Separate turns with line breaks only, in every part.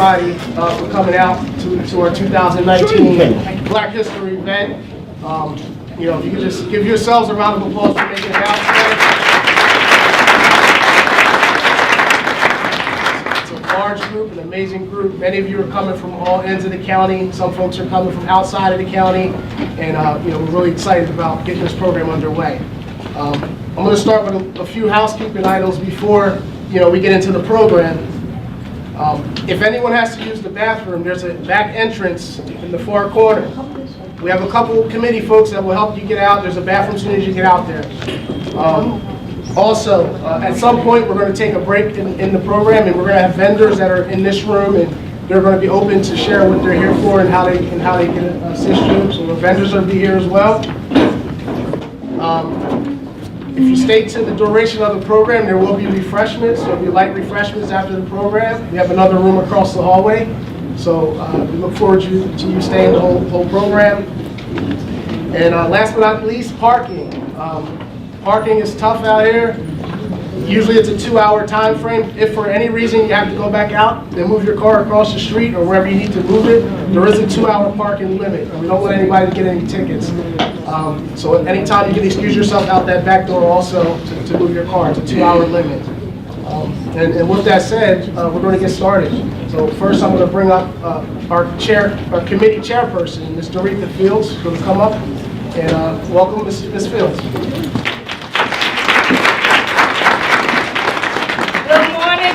everybody for coming out to our 2019 Black History event. You know, if you could just give yourselves a round of applause for making it out today. It's a large group, an amazing group. Many of you are coming from all ends of the county. Some folks are coming from outside of the county, and you know, we're really excited about getting this program underway. I'm going to start with a few housekeeping items before we get into the program. If anyone has to use the bathroom, there's a back entrance in the far corner. We have a couple committee folks that will help you get out. There's a bathroom as soon as you get out there. Also, at some point, we're going to take a break in the program, and we're going to have vendors that are in this room, and they're going to be open to share what they're here for and how they can assist you. So the vendors will be here as well. If you stay to the duration of the program, there will be refreshments. There will be light refreshments after the program. We have another room across the hallway. So we look forward to you staying the whole program. And last but not least, parking. Parking is tough out here. Usually it's a 2-hour time frame. If for any reason you have to go back out, then move your car across the street or wherever you need to move it. There is a 2-hour parking limit. We don't want anybody to get any tickets. So anytime you can excuse yourself out that back door also to move your car. It's a 2-hour limit. And with that said, we're going to get started. So first I'm going to bring up our committee chairperson, Ms. Doretha Fields, who's going to come up and welcome Ms. Fields.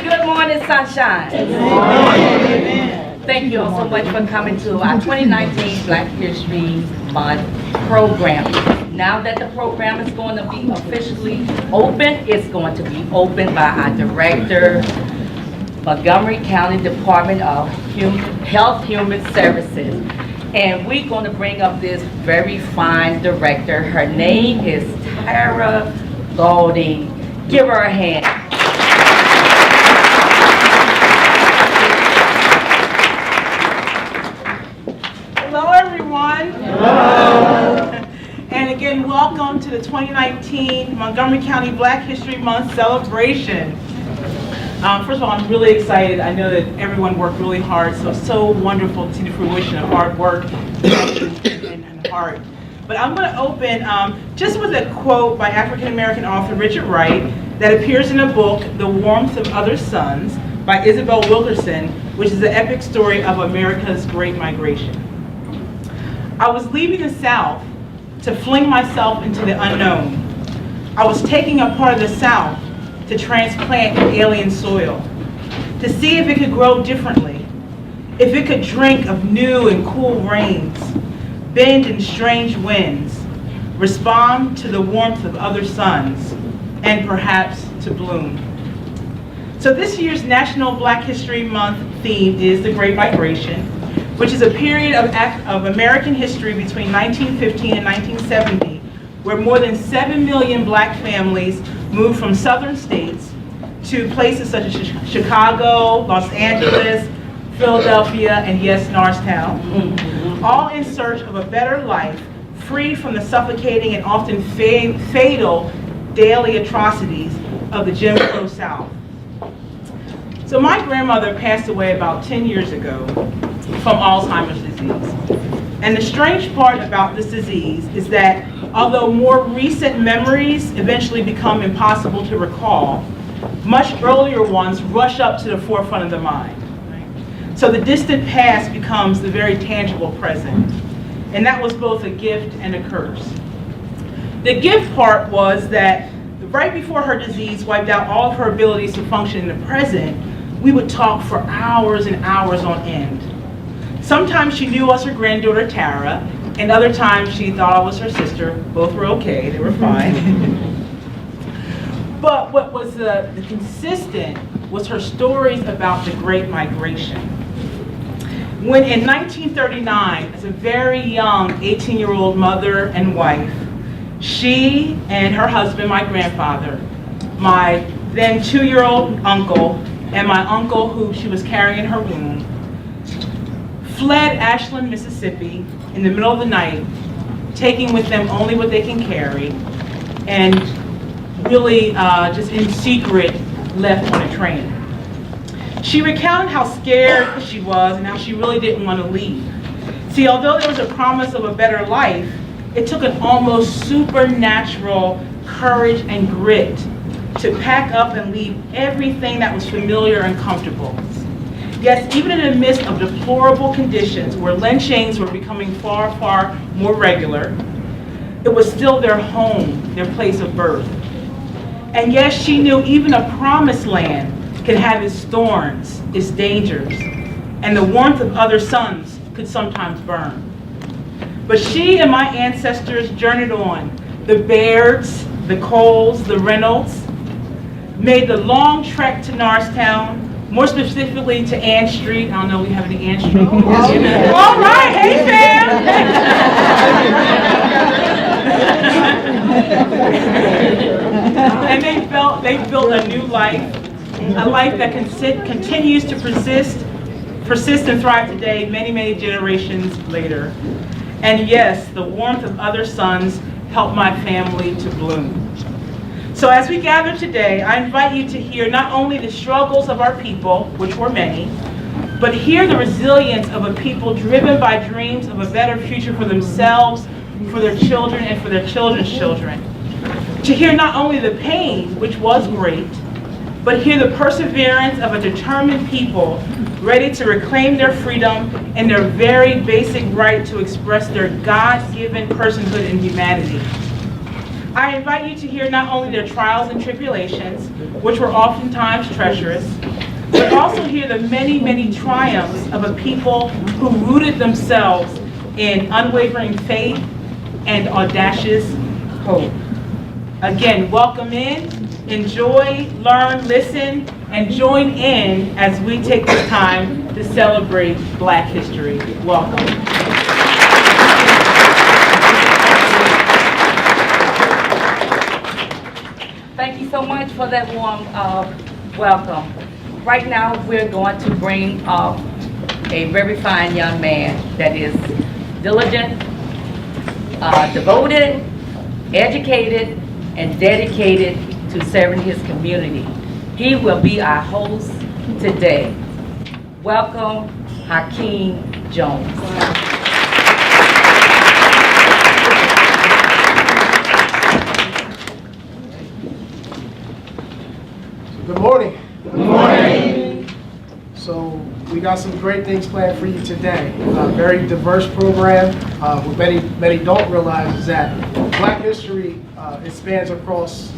Good morning, sunshine. Good morning. Thank you all so much for coming to our 2019 Black History Month program. Now that the program is going to be officially open, it's going to be opened by our director, Montgomery County Department of Health Human Services. And we're going to bring up this very fine director. Her name is Tara Golding. Give her a hand.
Hello, everyone. Hello. And again, welcome to the 2019 Montgomery County Black History Month celebration. First of all, I'm really excited. I know that everyone worked really hard, so wonderful to see the fruition of hard work and heart. But I'm going to open just with a quote by African-American author Richard Wright that appears in a book, The Warmth of Other Suns, by Isabel Wilkerson, which is the epic story of America's Great Migration. I was leaving the South to fling myself into the unknown. I was taking a part of the South to transplant in alien soil, to see if it could grow differently, if it could drink of new and cool rains, bend in strange winds, respond to the warmth of other suns, and perhaps to bloom. So this year's National Black History Month theme is the Great Migration, which is a period of American history between 1915 and 1970, where more than 7 million black families moved from southern states to places such as Chicago, Los Angeles, Philadelphia, and yes, Norristown, all in search of a better life, free from the suffocating and often fatal daily atrocities of the Jim Crow South. So my grandmother passed away about 10 years ago from Alzheimer's disease. And the strange part about this disease is that although more recent memories eventually become impossible to recall, much earlier ones rush up to the forefront of the mind. So the distant past becomes the very tangible present. And that was both a gift and a curse. The gift part was that right before her disease wiped out all of her abilities to function in the present, we would talk for hours and hours on end. Sometimes she knew us her granddaughter Tara, and other times she thought I was her sister. Both were okay, they were fine. But what was the consistent was her stories about the Great Migration. When in 1939, as a very young 18-year-old mother and wife, she and her husband, my grandfather, my then 2-year-old uncle, and my uncle who she was carrying in her womb, fled Ashland, Mississippi in the middle of the night, taking with them only what they can carry, and really just in secret left on a train. She recounted how scared she was and how she really didn't want to leave. See, although there was a promise of a better life, it took an almost supernatural courage and grit to pack up and leave everything that was familiar and comfortable. Yes, even in the midst of deplorable conditions where lynchings were becoming far, far more regular, it was still their home, their place of birth. And yes, she knew even a promised land can have its thorns, its dangers, and the warmth of other suns could sometimes burn. But she and my ancestors journeyed on. The Bairds, the Coles, the Reynolds, made the long trek to Norristown, more specifically to Ann Street. I don't know if we have any Ann Street. All right, hey fam! And they built a new life, a life that continues to persist and thrive today, many, many generations later. And yes, the warmth of other suns helped my family to bloom. So as we gather today, I invite you to hear not only the struggles of our people, which were many, but hear the resilience of a people driven by dreams of a better future for themselves, for their children, and for their children's children. To hear not only the pain, which was great, but hear the perseverance of a determined people ready to reclaim their freedom and their very basic right to express their God-given personhood and humanity. I invite you to hear not only their trials and tribulations, which were oftentimes treacherous, but also hear the many, many triumphs of a people who rooted themselves in unwavering faith and audacious hope. Again, welcome in, enjoy, learn, listen, and join in as we take this time to celebrate Black history. Welcome.
Thank you so much for that warm welcome. Right now, we're going to bring up a very fine young man that is diligent, devoted, educated, and dedicated to serving his community. He will be our host today. Welcome, Hakeem Jones.
Good morning.
Good morning.
So we got some great things planned for you today. A very diverse program. What many don't realize is that Black history, it spans across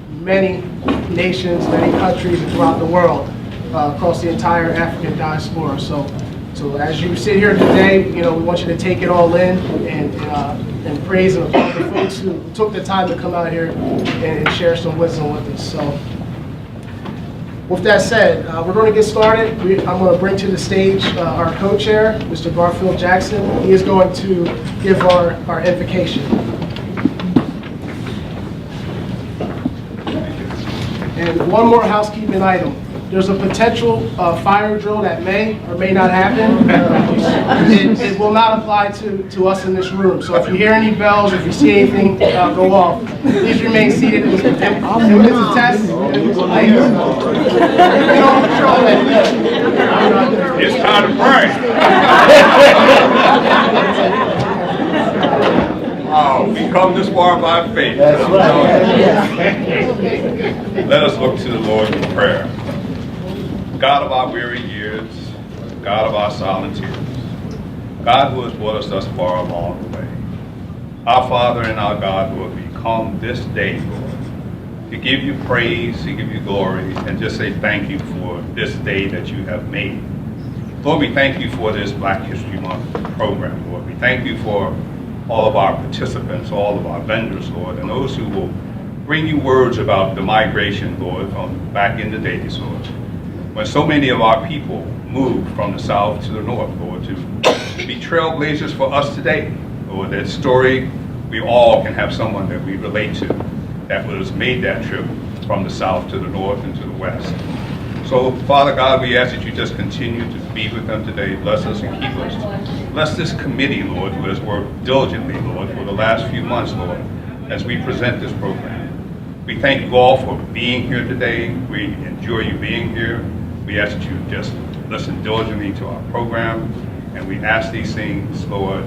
many nations, many countries throughout the world, across the entire African diaspora. So as you sit here today, we want you to take it all in and praise and applaud the folks who took the time to come out here and share some wisdom with us. So with that said, we're going to get started. I'm going to bring to the stage our co-chair, Mr. Garfield Jackson. He is going to give our invocation. And one more housekeeping item. There's a potential fire drill that may or may not happen. It will not apply to us in this room. So if you hear any bells or if you see anything go off, please remain seated. It was a test. It was light. You don't control it.
It's time to pray. Wow, we come this far by faith. That's right. Let us look to the Lord in prayer. God of our weary years, God of our silent tears, God who has brought us thus far along the way, our Father and our God who have become this day, Lord, to give you praise, to give you glory, and just say thank you for this day that you have made. Lord, we thank you for this Black History Month program, Lord. We thank you for all of our participants, all of our vendors, Lord, and those who will bring you words about the migration, Lord, from back in the days, Lord, when so many of our people moved from the south to the north, Lord, to be trailblazers for us today. Lord, that story, we all can have someone that we relate to that was made that trip from the south to the north and to the west. So, Father God, we ask that you just continue to be with them today. Bless us and keep us. Bless this committee, Lord, who has worked diligently, Lord, for the last few months, Lord, as we present this program. We thank you all for being here today. We enjoy you being here. We ask that you just listen diligently to our program, and we ask these things, Lord,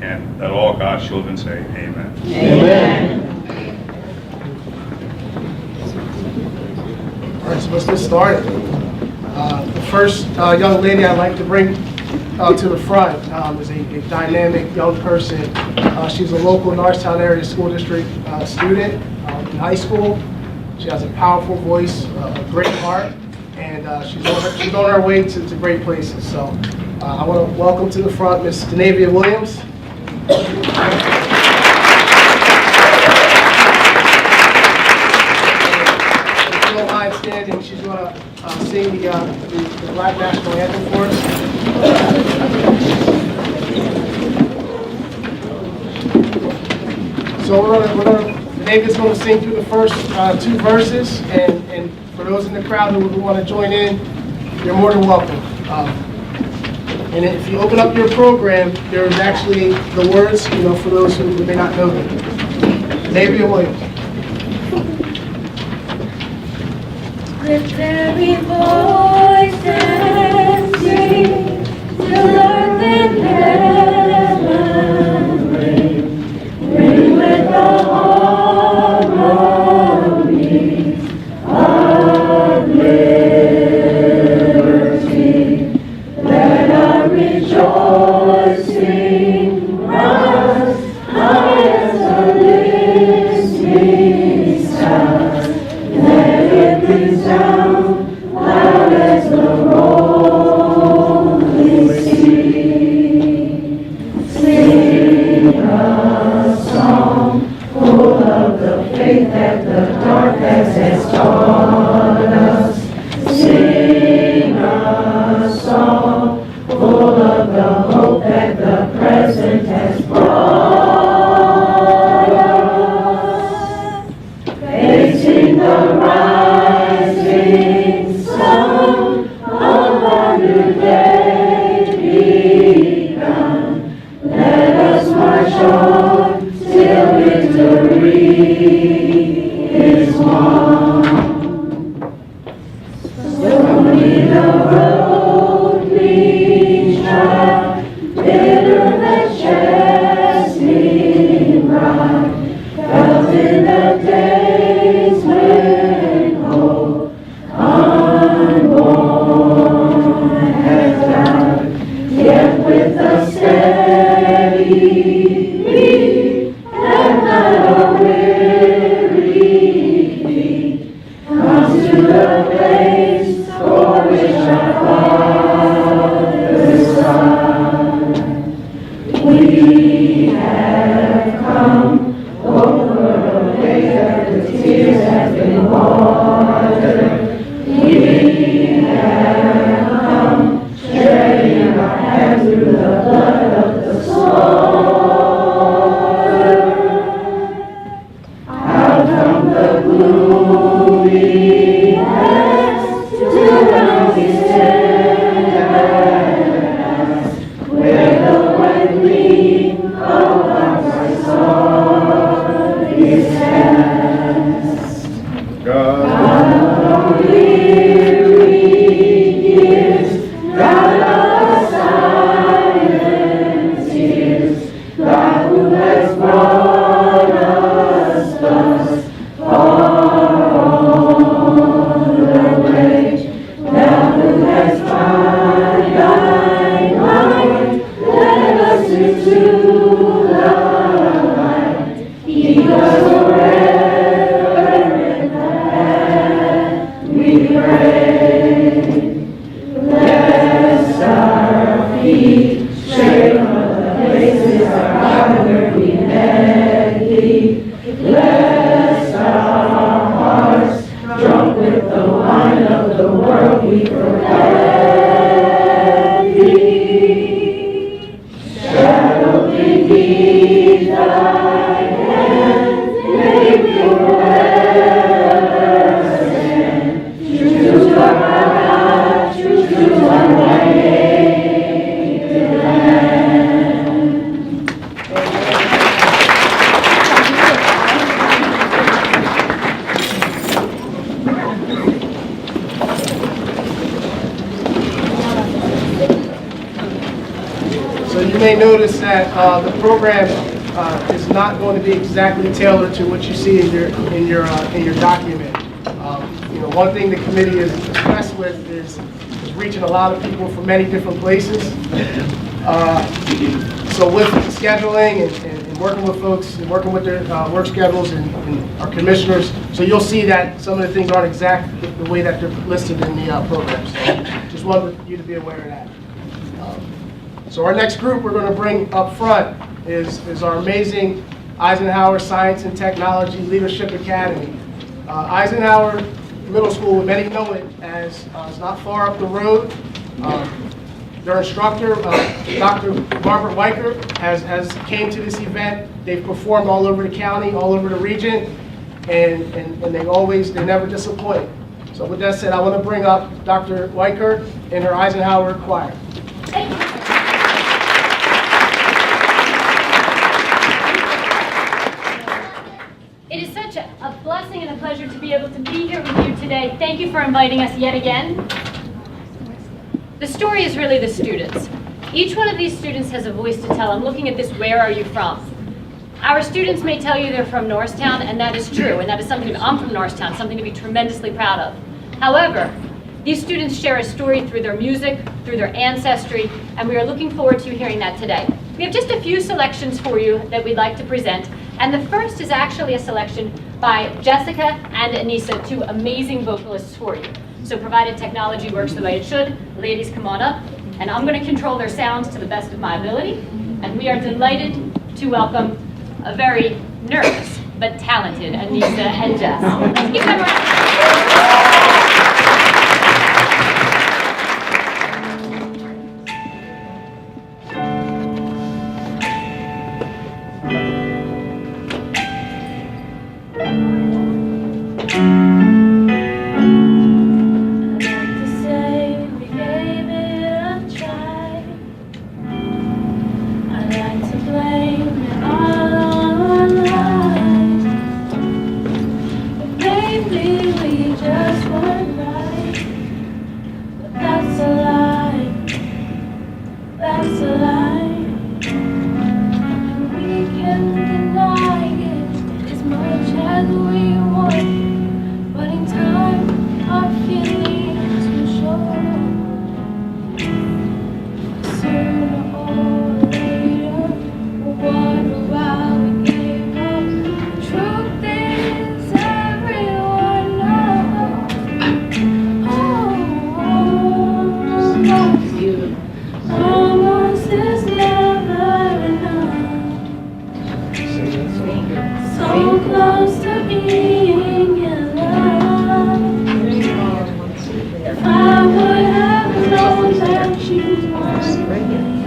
and that all God's children say, amen.
Amen. All right, so let's get started. The first young lady I'd like to bring to the front is a dynamic young person. She's a local Norristown area school district student in high school. She has a powerful voice, a great heart, and she's on her way to great places. So I want to welcome to the front Miss Denavia Williams. If you don't mind standing, she's going to sing the Black National Anthem for us. So David's going to sing through the first two verses, and for those in the crowd who want to join in, you're more than welcome. And if you open up your program, there's actually the words, for those who may not know them. Denavia Williams.
Lift every voice and sing, till earth and heaven ring, ring with the harmonies of liberty. Let our rejoicing rise high as the listening sound. Let it resound loud as the rolling sea. Sing a song full of the faith that the dark past has taught us. Sing a song full of the hope that the present has brought us. Facing the rising sun of our new day begun, let us march on till victory is won. Stony the road we trod, bitter the chastening rod, felt in the days when hope unborn has died, yet with a steady beat and not a weary beat, comes to the place for which our fathers sighed. We have come over a way that the tears have been watered. We have come treading our path through the blood of the slaughter. Out from the gloomy past to mountains steadfast, where the white gleam of our bright star is cast.
God,
Weary years, God of silent tears, God who has brought us thus far on the way, thou who hast found thy light, let us into the light. Keep us forever in the path we pray. Bless our feet, stray from the places our hunger we met thee. Bless our hearts, drunk with the wine of the world we forget thee. Shadowed beneath thy hand, may we forever stand, true to our God, true to our native land.
may notice that the program is not going to be exactly tailored to what you see in your document. You know, one thing the committee is impressed with is reaching a lot of people from many different places. So with scheduling and working with folks and working with their work schedules and our commissioners, so you'll see that some of the things aren't exact the way that they're listed in the program. So just wanted you to be aware of that. So our next group we're going to bring up front is our amazing Eisenhower Science and Technology Leadership Academy. Eisenhower Middle School, many know it as it's not far up the road. Their instructor, Dr. Barbara Weicker, has came to this event. They've performed all over the county, all over the region, and they never disappoint. So with that said, I want to bring up Dr. Weicker and her Eisenhower Choir.
It is such a blessing and a pleasure to be able to be here with you today. Thank you for inviting us yet again. The story is really the students. Each one of these students has a voice to tell. I'm looking at this, where are you from? Our students may tell you they're from Norristown, and that is true, and that is something, I'm from Norristown, something to be tremendously proud of. However, these students share a story through their music, through their ancestry, and we are looking forward to hearing that today. We have just a few selections for you that we'd like to present, and the first is actually a selection by Jessica and Anissa, two amazing vocalists for you. So provided technology works the way it should, ladies, come on up, and I'm going to control their sounds to the best of my ability, and we are delighted to welcome a very nervous but talented Anissa and Jess. Let's give them a round.
Right here in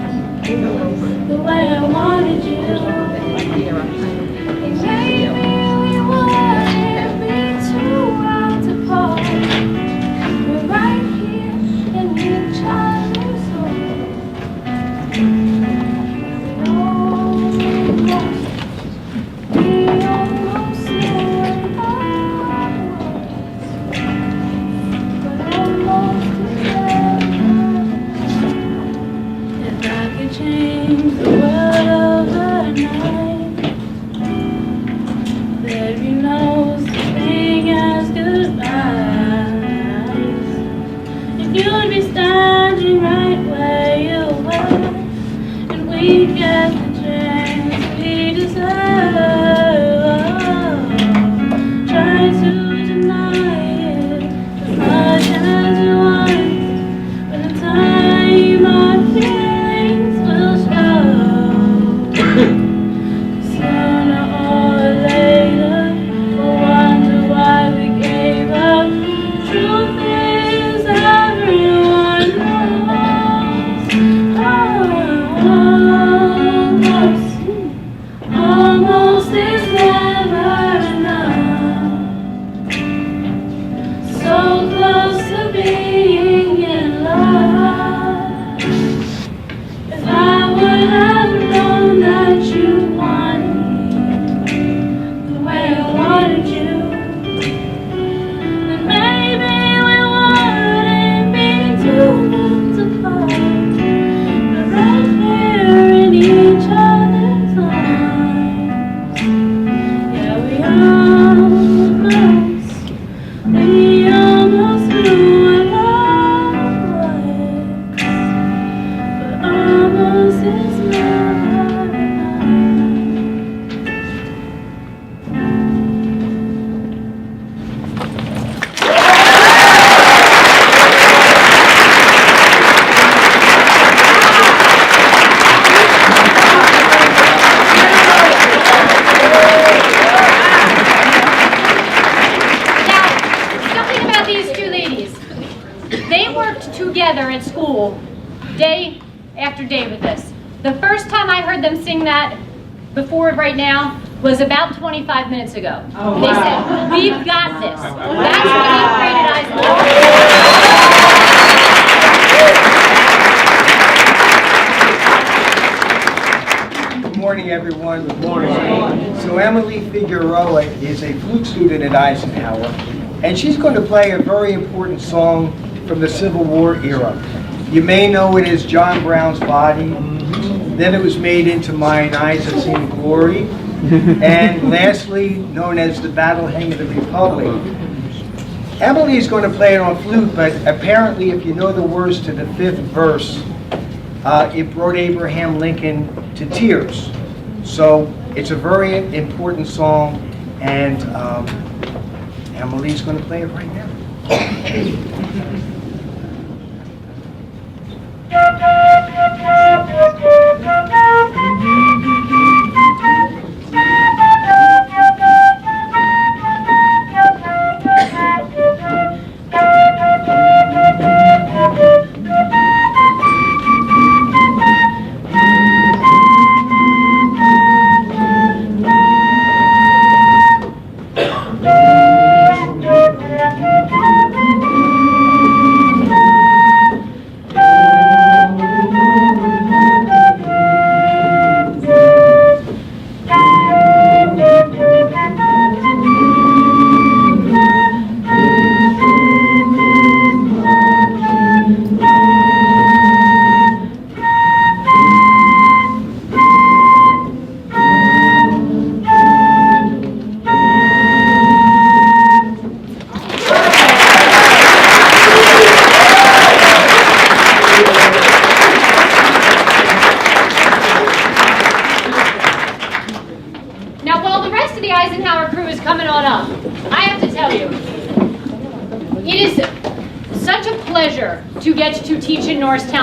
together at school day after day with this. The first time I heard them sing that before right now was about 25 minutes ago. They said, we've got this. That's what 8th grade at Eisenhower.
Good morning, everyone. Good morning. So Emily Figueroa is a flute student at Eisenhower, and she's going to play a very important song from the Civil War era. You may know it as John Brown's Body. Then it was made into Mine Eyes Have Seen Glory. And lastly, known as the Battle Hymn of the Republic. Emily is going to play it on flute, but apparently if you know the words to the 5th verse, it brought Abraham Lincoln to tears. So it's a very important song, and Emily's going to play it right now.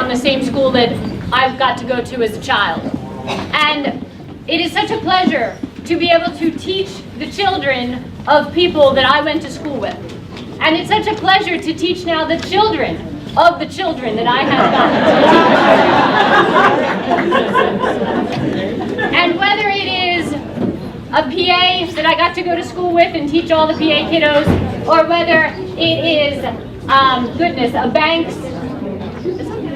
The same school that I've got to go to as a child. And it is such a pleasure to be able to teach the children of people that I went to school with. And it's such a pleasure to teach now the children of the children that I have gotten to teach. And whether it is a PA that I got to go to school with and teach all the PA kiddos, or whether it is, goodness, a Banks,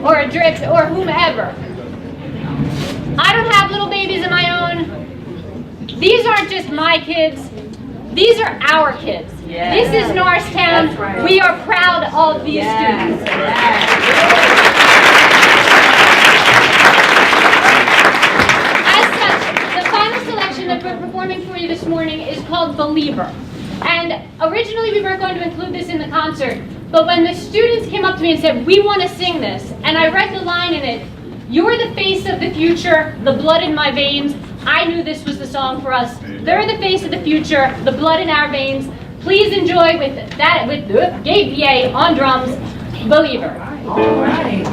or a Drix, or whomever. I don't have little babies of my own. These aren't just my kids. These are our kids. Yes. This is Norristown. Right. We are proud of these students. Yes. As such, the final selection that we're performing for you this morning is called Believer. And originally we weren't going to include this in the concert, but when the students came up to me and said, we want to sing this, and I read the line in it, you're the face of the future, the blood in my veins, I knew this was the song for us. They're the face of the future, the blood in our veins. Please enjoy with Gabe PA on drums, Believer.
All right.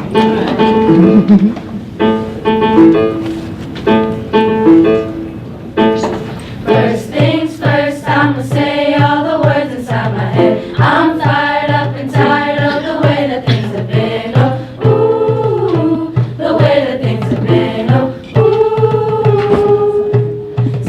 First things first, I'ma say all the words inside my head. I'm fired up and tired of the way that things have been. Oh, ooh, the way that things have been. Oh, ooh.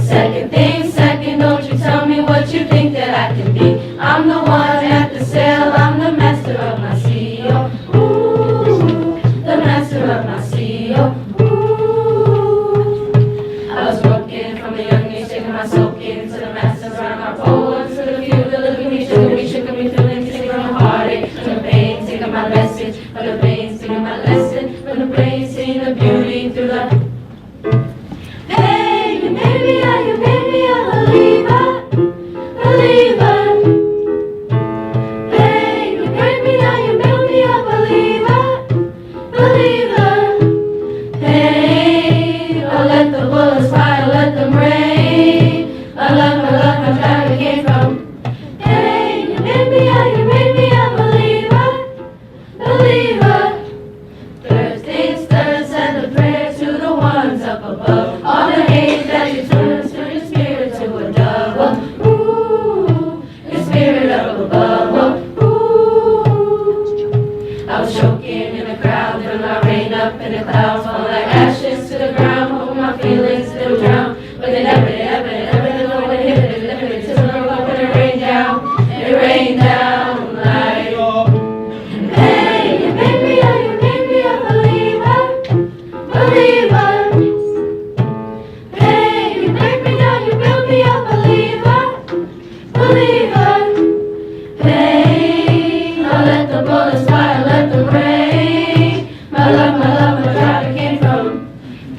Second things second, don't you tell me what you think that I can be. I'm the one at the sail, I'm the master of my sea. Oh, ooh, the master of my sea. Oh, ooh. I was broken from a young age, taking my soul into the masters, writing my poems to the few that look at me, shook me, feeling sick from the heartache, from the pain, taking my message, from the pain, singing my lesson, from the brain, seeing the beauty through the. Hey, you made me a believer, believer. Hey. bullets fire, let them rain. My love, my driver came from.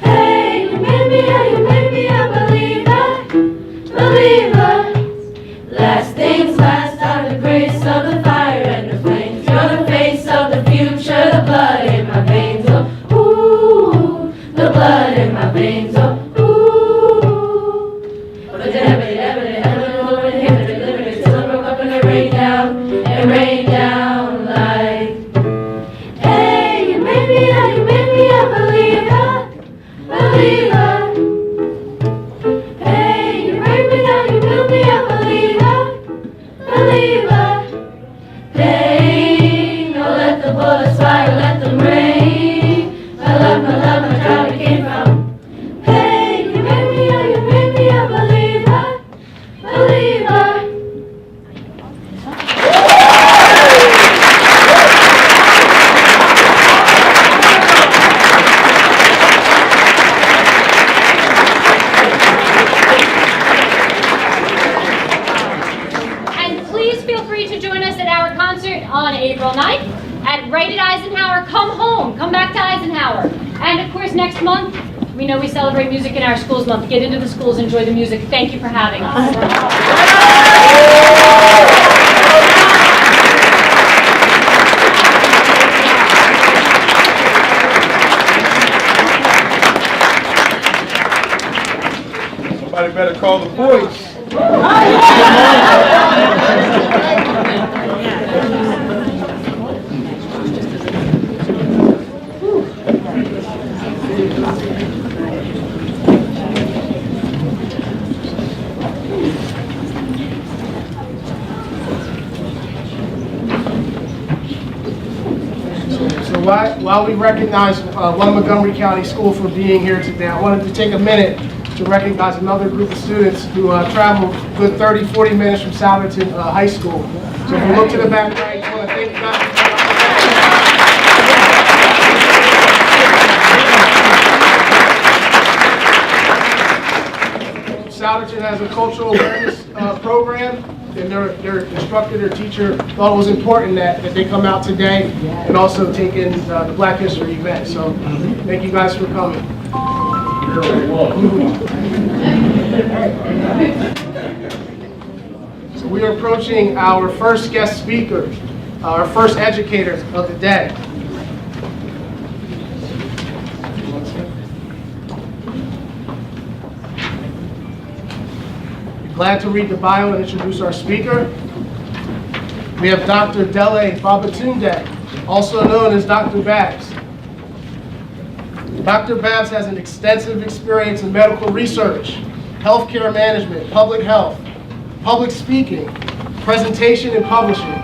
Hey, you made me a believer. Last things last, are the grace of the fire and the flames. You're the face of the future, the blood in my veins. Oh, ooh, the blood in my veins. Oh, ooh. But till I broke up and it rained down like. Hey, you made me a believer. Hey, you break me down, you build me a believer. Hey, no, let the bullets fire, let them rain. My love, my driver came from. Hey, you made me a believer.
On April 9th at Right at Eisenhower. Come home, come back to Eisenhower. And of course next month, we know we celebrate Music in Our Schools Month. Get into the schools, enjoy the music. Thank you for having us.
Somebody better call the boys.
So while we recognize one Montgomery County school for being here today, I wanted to take a minute to recognize another group of students who traveled a good 30, 40 minutes from Salverton High School. So if you look to the back right, I want to thank you guys for coming. Salverton has a cultural awareness program, and their instructor, their teacher, thought it was important that they come out today and also take in the Black History event. So thank you guys for coming. So we are approaching our first guest speaker, our first educator of the day. Glad to read the bio and introduce our speaker. We have Dr. Dele Babatunde, also known as Dr. Babs. Dr. Babs has an extensive experience in medical research, healthcare management, public health, public speaking, presentation, and publishing.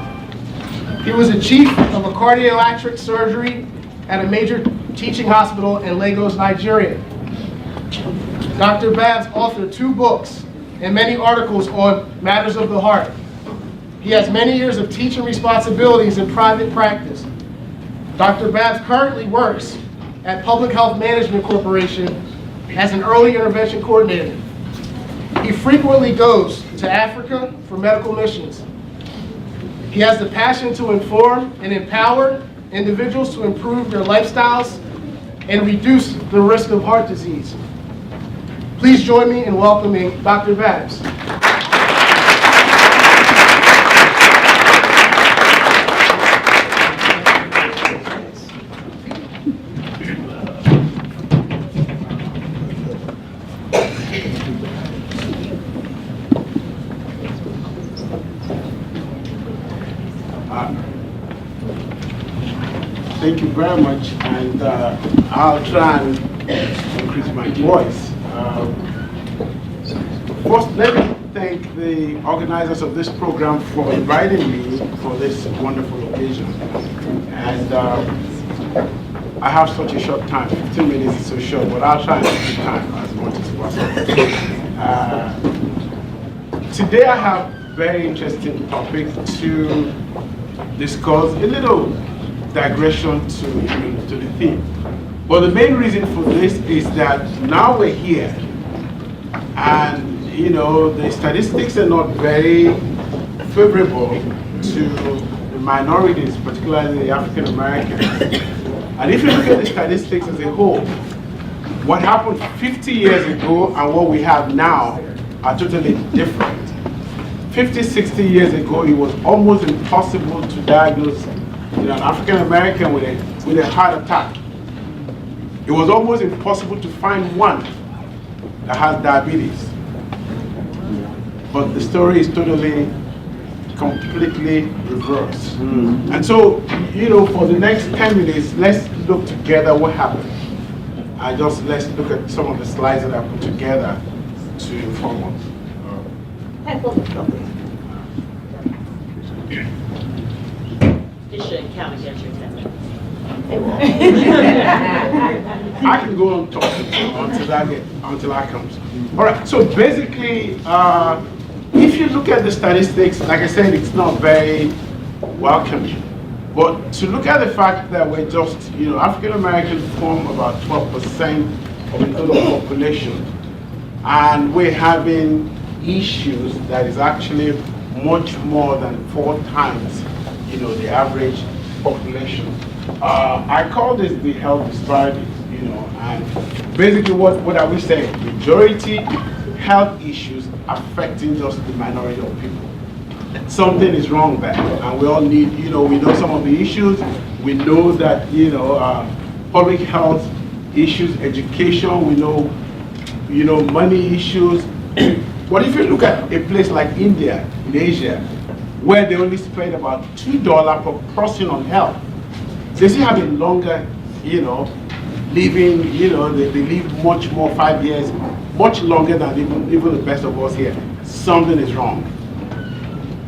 He was a chief of a cardiac surgery at a major teaching hospital in Lagos, Nigeria. Dr. Babs authored 2 books and many articles on matters of the heart. He has many years of teaching responsibilities in private practice. Dr. Babs currently works at Public Health Management Corporation as an early intervention coordinator. He frequently goes to Africa for medical missions. He has the passion to inform and empower individuals to improve their lifestyles and reduce the risk of heart disease. Please join me in welcoming Dr. Babs.
Thank you very much, and I'll try and increase my voice. First, let me thank the organizers of this program for inviting me for this wonderful occasion. And I have such a short time, 15 minutes is so short, but I'll try and take the time as much as possible. Today I have a very interesting topic to discuss, a little digression to the theme. But the main reason for this is that now we're here, and the statistics are not very favorable to the minorities, particularly the African Americans. And if you look at the statistics as a whole, what happened 50 years ago and what we have now are totally different. 50, 60 years ago, it was almost impossible to diagnose an African American with a heart attack. It was almost impossible to find one that has diabetes. But the story is totally, completely reversed. And so, for the next 10 minutes, let's look together what happened. Let's look at some of the slides that I put together to inform us.
It shouldn't count against your 10 minutes.
I can go on talking until I come. All right. So basically, if you look at the statistics, like I said, it's not very welcoming. But to look at the fact that we're just, African Americans form about 12% of the total population, and we're having issues that is actually much more than 4 times, the average population. I call this the health disparities, and basically what are we saying? Majority health issues affecting just the minority of people. Something is wrong there, and we all need, we know some of the issues. We know that, public health issues, education, we know, money issues. But if you look at a place like India, in Asia, where they only spend about $2 per person on health, they still have a longer, living, they live much more, 5 years, much longer than even the best of us here. Something is wrong.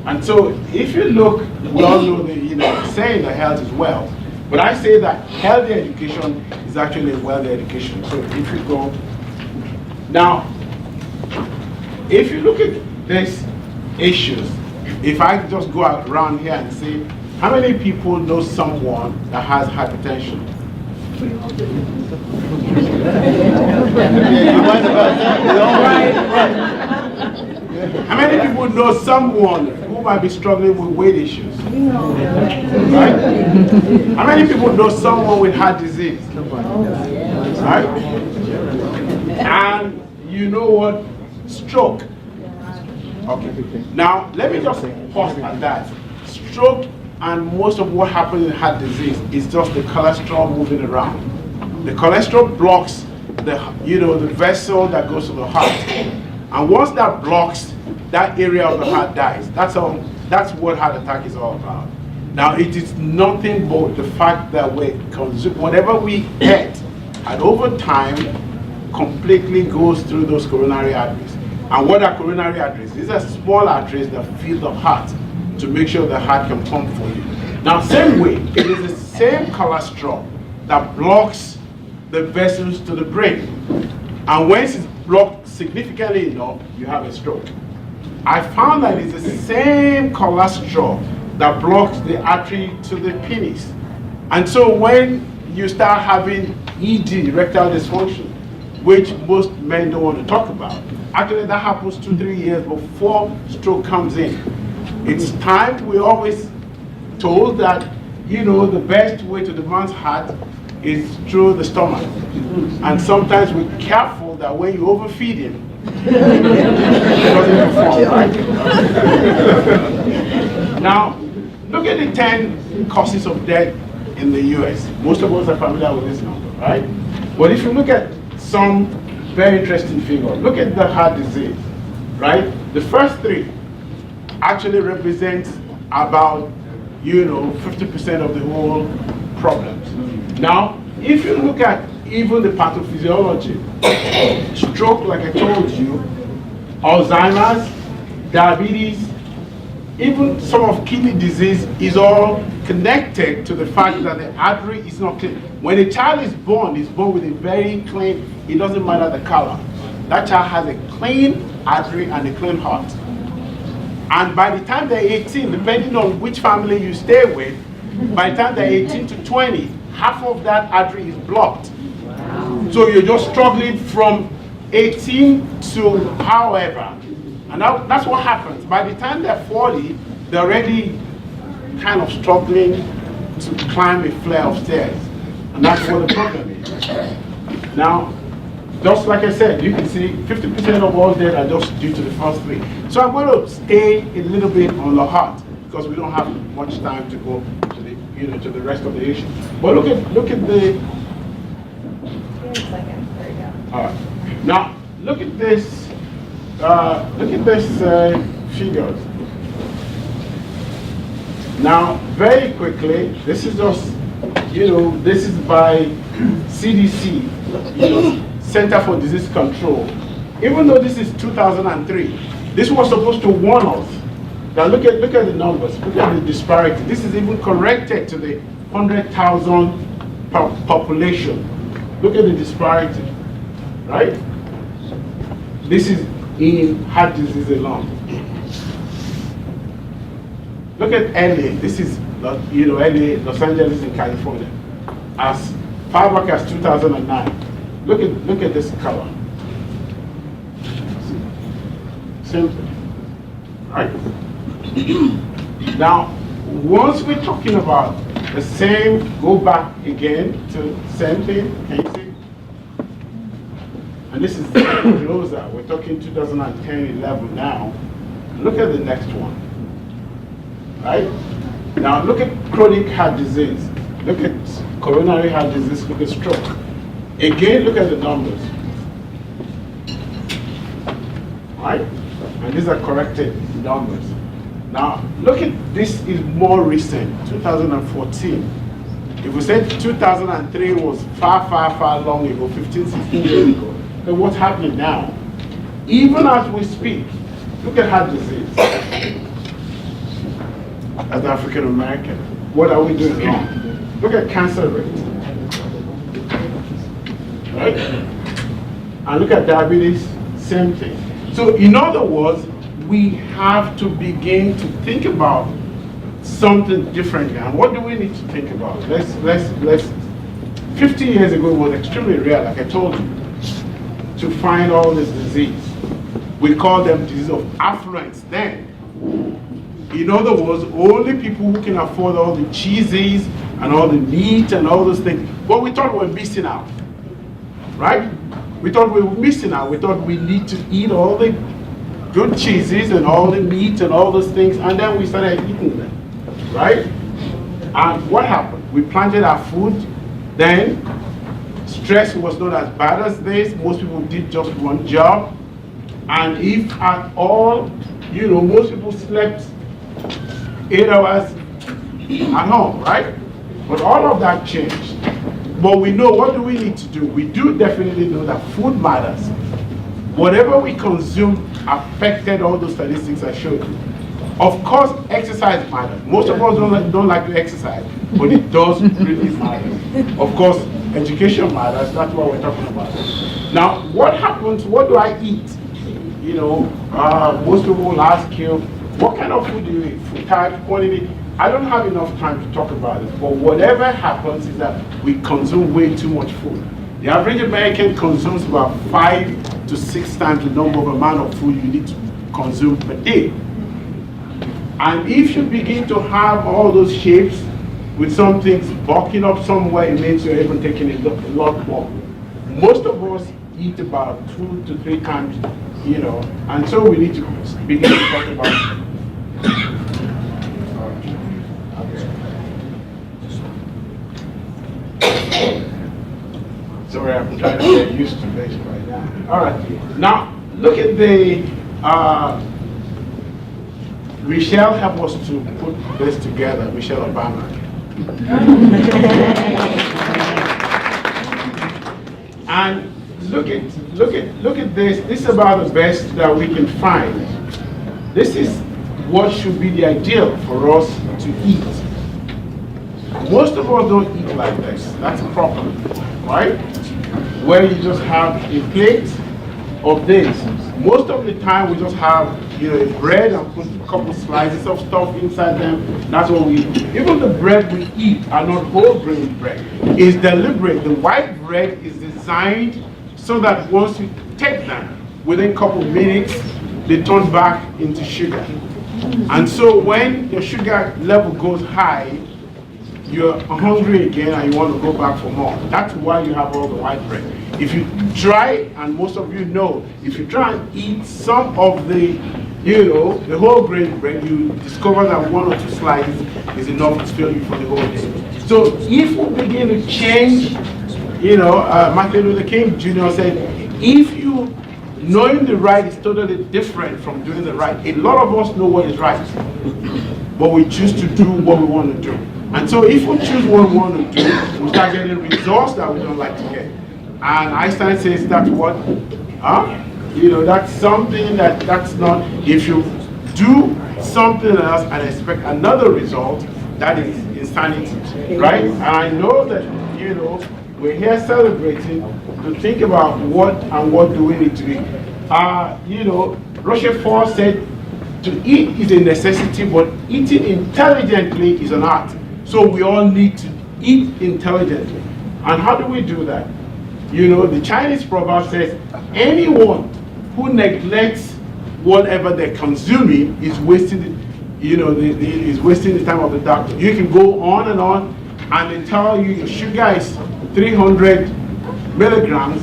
And so if you look, we all know that, saying that health is wealth, but I say that healthy education is actually wealthy education. So if you go, now, if you look at these issues, if I just go around here and say, how many people know someone that has hypertension? How many people know someone who might be struggling with weight issues? Right? How many people know someone with heart disease? Right? And you know what? Stroke. Okay. Now, let me just pause at that. Stroke and most of what happens in heart disease is just the cholesterol moving around. The cholesterol blocks the vessel that goes to the heart. And once that blocks, that area of the heart dies. That's what heart attack is all about. Now, it is nothing but the fact that we consume whatever we eat, and over time, completely goes through those coronary arteries. And what are coronary arteries? These are small arteries that feed the heart to make sure the heart can pump for you. Now, same way, it is the same cholesterol that blocks the vessels to the brain. And once it's blocked significantly enough, you have a stroke. I found that it's the same cholesterol that blocks the artery to the penis. And so when you start having ED, erectile dysfunction, which most men don't want to talk about, actually that happens 2-3 years before stroke comes in. It's time. We're always told that, the best way to the man's heart is through the stomach. And sometimes we're careful that when you overfeed him, it doesn't perform. Now, look at the 10 causes of death in the US. Most of us are familiar with this number, right? But if you look at some very interesting figure, look at the heart disease, right? The first 3 actually represent about, 50% of the whole problems. Now, if you look at even the pathophysiology, stroke, like I told you, Alzheimer's, diabetes, even some of kidney disease is all connected to the fact that the artery is not clean. When a child is born with a very clean, it doesn't matter the color. That child has a clean artery and a clean heart. And by the time they're 18, depending on which family you stay with, by the time they're 18 to 20, half of that artery is blocked. So you're just struggling from 18 to however. And that's what happens. By the time they're 40, they're already kind of struggling to climb a flight of stairs. And that's what the problem is. Now, just like I said, you can see 50% of all deaths are just due to the first three. So I'm going to stay a little bit on the heart because we don't have much time to go to the to the rest of the issue. But look at the. All right. Now look at this. Figures. Now very quickly, this is just this is by CDC. Center for Disease Control. Even though this is 2003, this was supposed to warn us that look at the numbers, look at the disparity. This is even corrected to the 100,000 population. Look at the disparity, right? This is in heart disease alone. Look at LA. This is LA, Los Angeles in California, as far back as 2009. Look at this color. Simple, right? Now, once we're talking about the same, go back again to same thing. Can you see? And this is closer. We're talking 2010-11 now. Look at the next one, right? Now look at chronic heart disease. Look at coronary heart disease. Look at stroke. Again, look at the numbers, right? And these are corrected numbers. Now, look at this is more recent, 2014. If we said 2003 was far, far, far long ago, 15, 16 years ago, then what's happening now? Even as we speak, look at heart disease. As African American, what are we doing wrong? Look at cancer rate. Right? And look at diabetes, same thing. So in other words, we have to begin to think about something differently. And what do we need to think about? Let's 50 years ago it was extremely rare, like I told you, to find all this disease. We call them disease of affluence then. In other words, only people who can afford all the cheeses and all the meat and all those things. But we thought we were missing out. Right? We thought we were missing out. We thought we need to eat all the good cheeses and all the meat and all those things, and then we started eating them. Right? And what happened? We planted our food, then stress was not as bad as this. Most people did just one job. And if at all, most people slept 8 hours at home, right? But all of that changed. But we know, what do we need to do? We do definitely know that food matters. Whatever we consume affected all those statistics I showed you. Of course, exercise matters. Most of us don't like to exercise, but it does really matter. Of course, education matters. That's what we're talking about. Now, what happens? What do I eat? Most people will ask you, what kind of food do you eat? Food type, quantity? I don't have enough time to talk about it, but whatever happens is that we consume way too much food. The average American consumes about 5 to 6 times the amount of food you need to consume per day. And if you begin to have all those shapes with some things bulking up somewhere, it means you're even taking a lot more. Most of us eat about 2 to 3 times, and so we need to begin to talk about it. Sorry, I'm trying to get used to this right now. All right. Now, look at the, Michelle helped us to put this together, Michelle Obama. And look at this. This is about the best that we can find. This is what should be the ideal for us to eat. Most of us don't eat like this. That's a problem, right? Where you just have a plate of this. Most of the time we just have a bread and put a couple slices of stuff inside them. That's what we eat. Even the bread we eat are not whole grain bread. It's deliberate. The white bread is designed so that once you take them, within a couple minutes, they turn back into sugar. And so when your sugar level goes high, you're hungry again and you want to go back for more. That's why you have all the white bread. If you try, and most of you know, if you try and eat some of the, the whole grain bread, you discover that 1 or 2 slices is enough to fill you for the whole day. So if we begin to change, Martin Luther King Jr. said, if you knowing the right is totally different from doing the right. A lot of us know what is right, but we choose to do what we want to do. And so if we choose what we want to do, we start getting results that we don't like to get. And Einstein says that's what, that's something that's not, if you do something else and expect another result, that is insanity, right? And I know that, we're here celebrating to think about what do we need to eat. Rochefort said to eat is a necessity, but eating intelligently is an art. So we all need to eat intelligently. And how do we do that? The Chinese proverb says, anyone who neglects whatever they're consuming is wasting is wasting the time of the doctor. You can go on, and they tell you your sugar is 300 milligrams,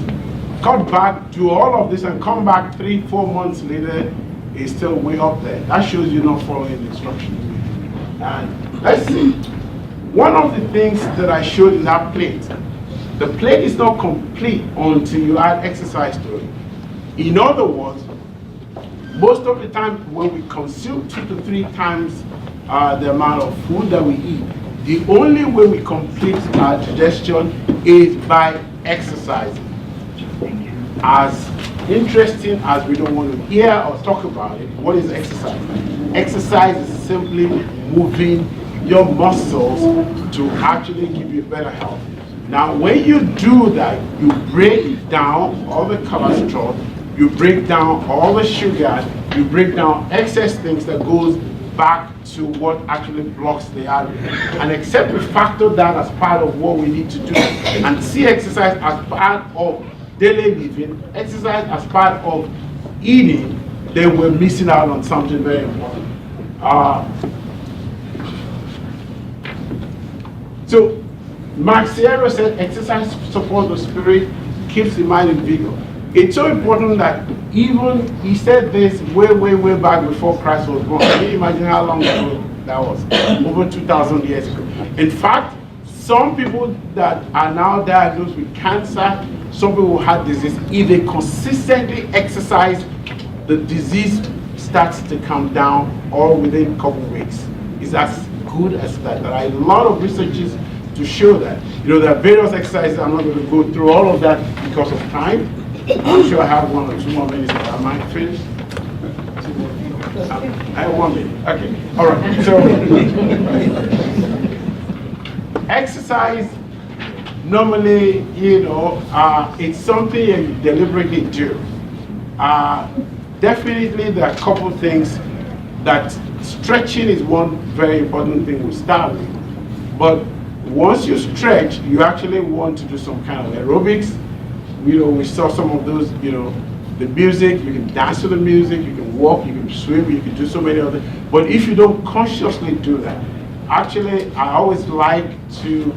cut back, do all of this, and come back 3-4 months later, it's still way up there. That shows you're not following the instructions. And let's see. One of the things that I showed in that plate, the plate is not complete until you add exercise to it. In other words, most of the time when we consume 2 to 3 times the amount of food that we eat, the only way we complete our digestion is by exercising. As interesting as we don't want to hear or talk about it, what is exercise? Exercise is simply moving your muscles to actually give you better health. Now, when you do that, you break down all the cholesterol, you break down all the sugar, you break down excess things that goes back to what actually blocks the artery. And except we factor that as part of what we need to do and see exercise as part of daily living, exercise as part of eating, then we're missing out on something very important. So Mark Sierra said exercise supports the spirit, keeps the mind in vigor. It's so important that even, he said this way back before Christ was born. Can you imagine how long ago that was? Over 2,000 years ago. In fact, some people that are now diagnosed with cancer, some people who had disease, if they consistently exercise, the disease starts to come down all within a couple of weeks. It's as good as that. There are a lot of researches to show that. There are various exercises. I'm not going to go through all of that because of time. I'm sure I have 1 or 2 more minutes, but I might finish. I have 1 minute. Okay. All right. So, exercise, normally, it's something you deliberately do. Definitely, there are a couple of things that stretching is one very important thing we start with. But once you stretch, you actually want to do some kind of aerobics. We saw some of those, the music, you can dance to the music, you can walk, you can swim, you can do so many other things. But if you don't consciously do that, actually, I always like to,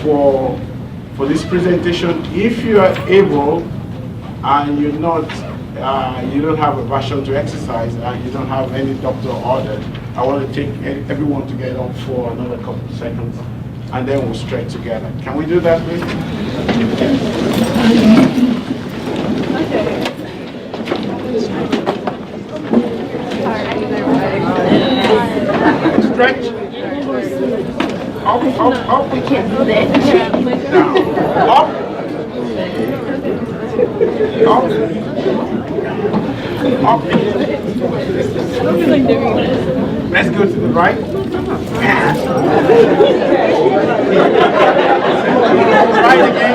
for this presentation, if you are able and you're not, you don't have a passion to exercise and you don't have any doctor order, I want to take everyone to get up for another couple of seconds, and then we'll stretch together. Can we do that, please? Stretch. Up. We can't do that. Down. Up. Let's go to the right. Right again.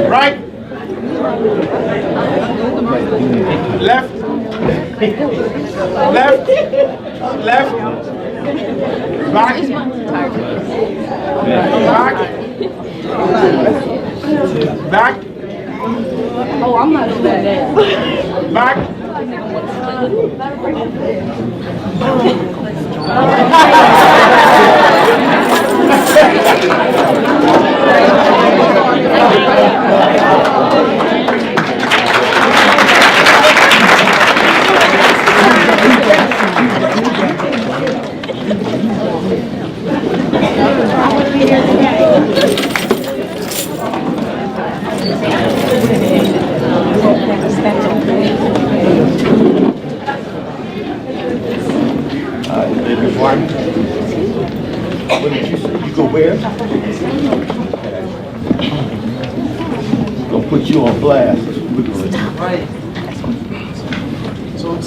Right. Left. Back. Back. Oh, I'm not doing that. Back.
What did you say? You go where? Gonna put you on blast.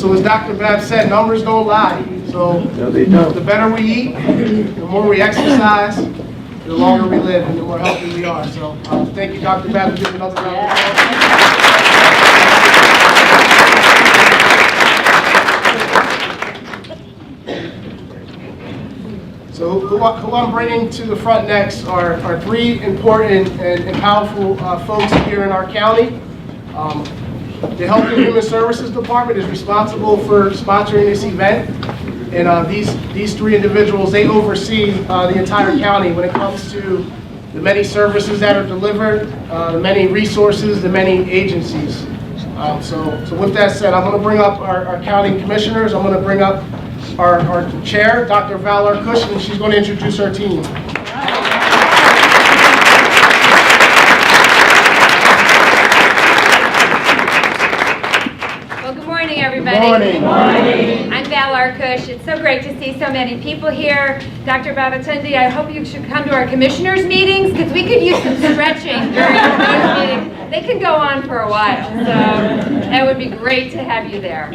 So as Dr. Bev said, numbers don't lie. So
No, they don't.
the better we eat, the more we exercise, the longer we live and the more healthy we are. So thank you, Dr. Bev, for giving another round of applause. So who I'm bringing to the front next are three important and powerful folks here in our county. The Health and Human Services Department is responsible for sponsoring this event. And these three individuals, they oversee the entire county when it comes to the many services that are delivered, the many resources, the many agencies. So with that said, I'm going to bring up our county commissioners. I'm going to bring up our chair, Dr. Valor Cush, and she's going to introduce our team.
Well, good morning, everybody.
Good morning.
I'm Valor Cush. It's so great to see so many people here. Dr. Babatunde, I hope you should come to our commissioners' meetings because we could use some stretching during those meetings. They can go on for a while, so it would be great to have you there.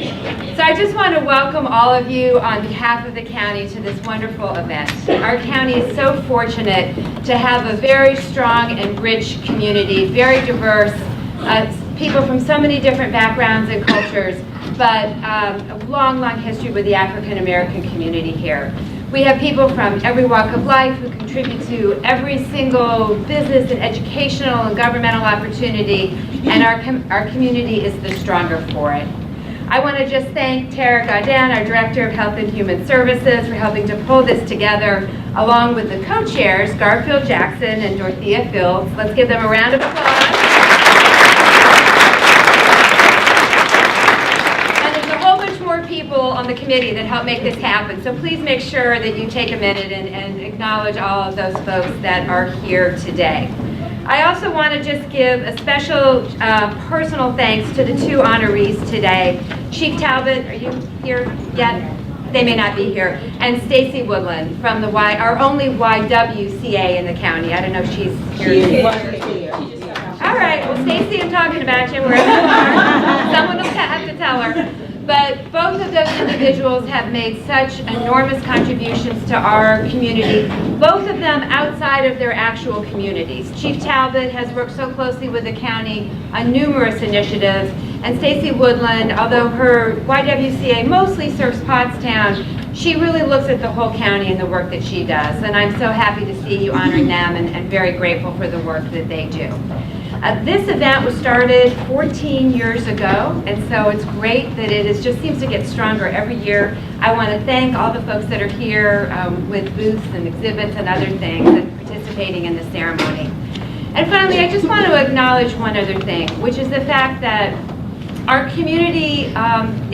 So I just want to welcome all of you on behalf of the county to this wonderful event. Our county is so fortunate to have a very strong and rich community, very diverse, people from so many different backgrounds and cultures, but a long, long history with the African American community here. We have people from every walk of life who contribute to every single business and educational and governmental opportunity, and our community is the stronger for it. I want to just thank Tara Godin, our Director of Health and Human Services, for helping to pull this together, along with the co-chairs, Garfield Jackson and Dorothea Fields. Let's give them a round of applause. People on the committee that help make this happen. So please make sure that you take a minute and acknowledge all of those folks that are here today. I also want to just give a special personal thanks to the two honorees today. Chief Talbot, are you here yet? They may not be here. And Stacy Woodland from the our only YWCA in the county. I don't know if she's here. All right, well, Stacy, I'm talking about you wherever you are. Someone will have to tell her. But both of those individuals have made such enormous contributions to our community, both of them outside of their actual communities. Chief Talbot has worked so closely with the county on numerous initiatives, and Stacy Woodland, although her YWCA mostly serves Pottstown, she really looks at the whole county and the work that she does. And I'm so happy to see you honoring them and very grateful for the work that they do. This event was started 14 years ago, and so it's great that it just seems to get stronger every year. I want to thank all the folks that are here with booths and exhibits and other things and participating in the ceremony. And finally, I just want to acknowledge one other thing, which is the fact that our community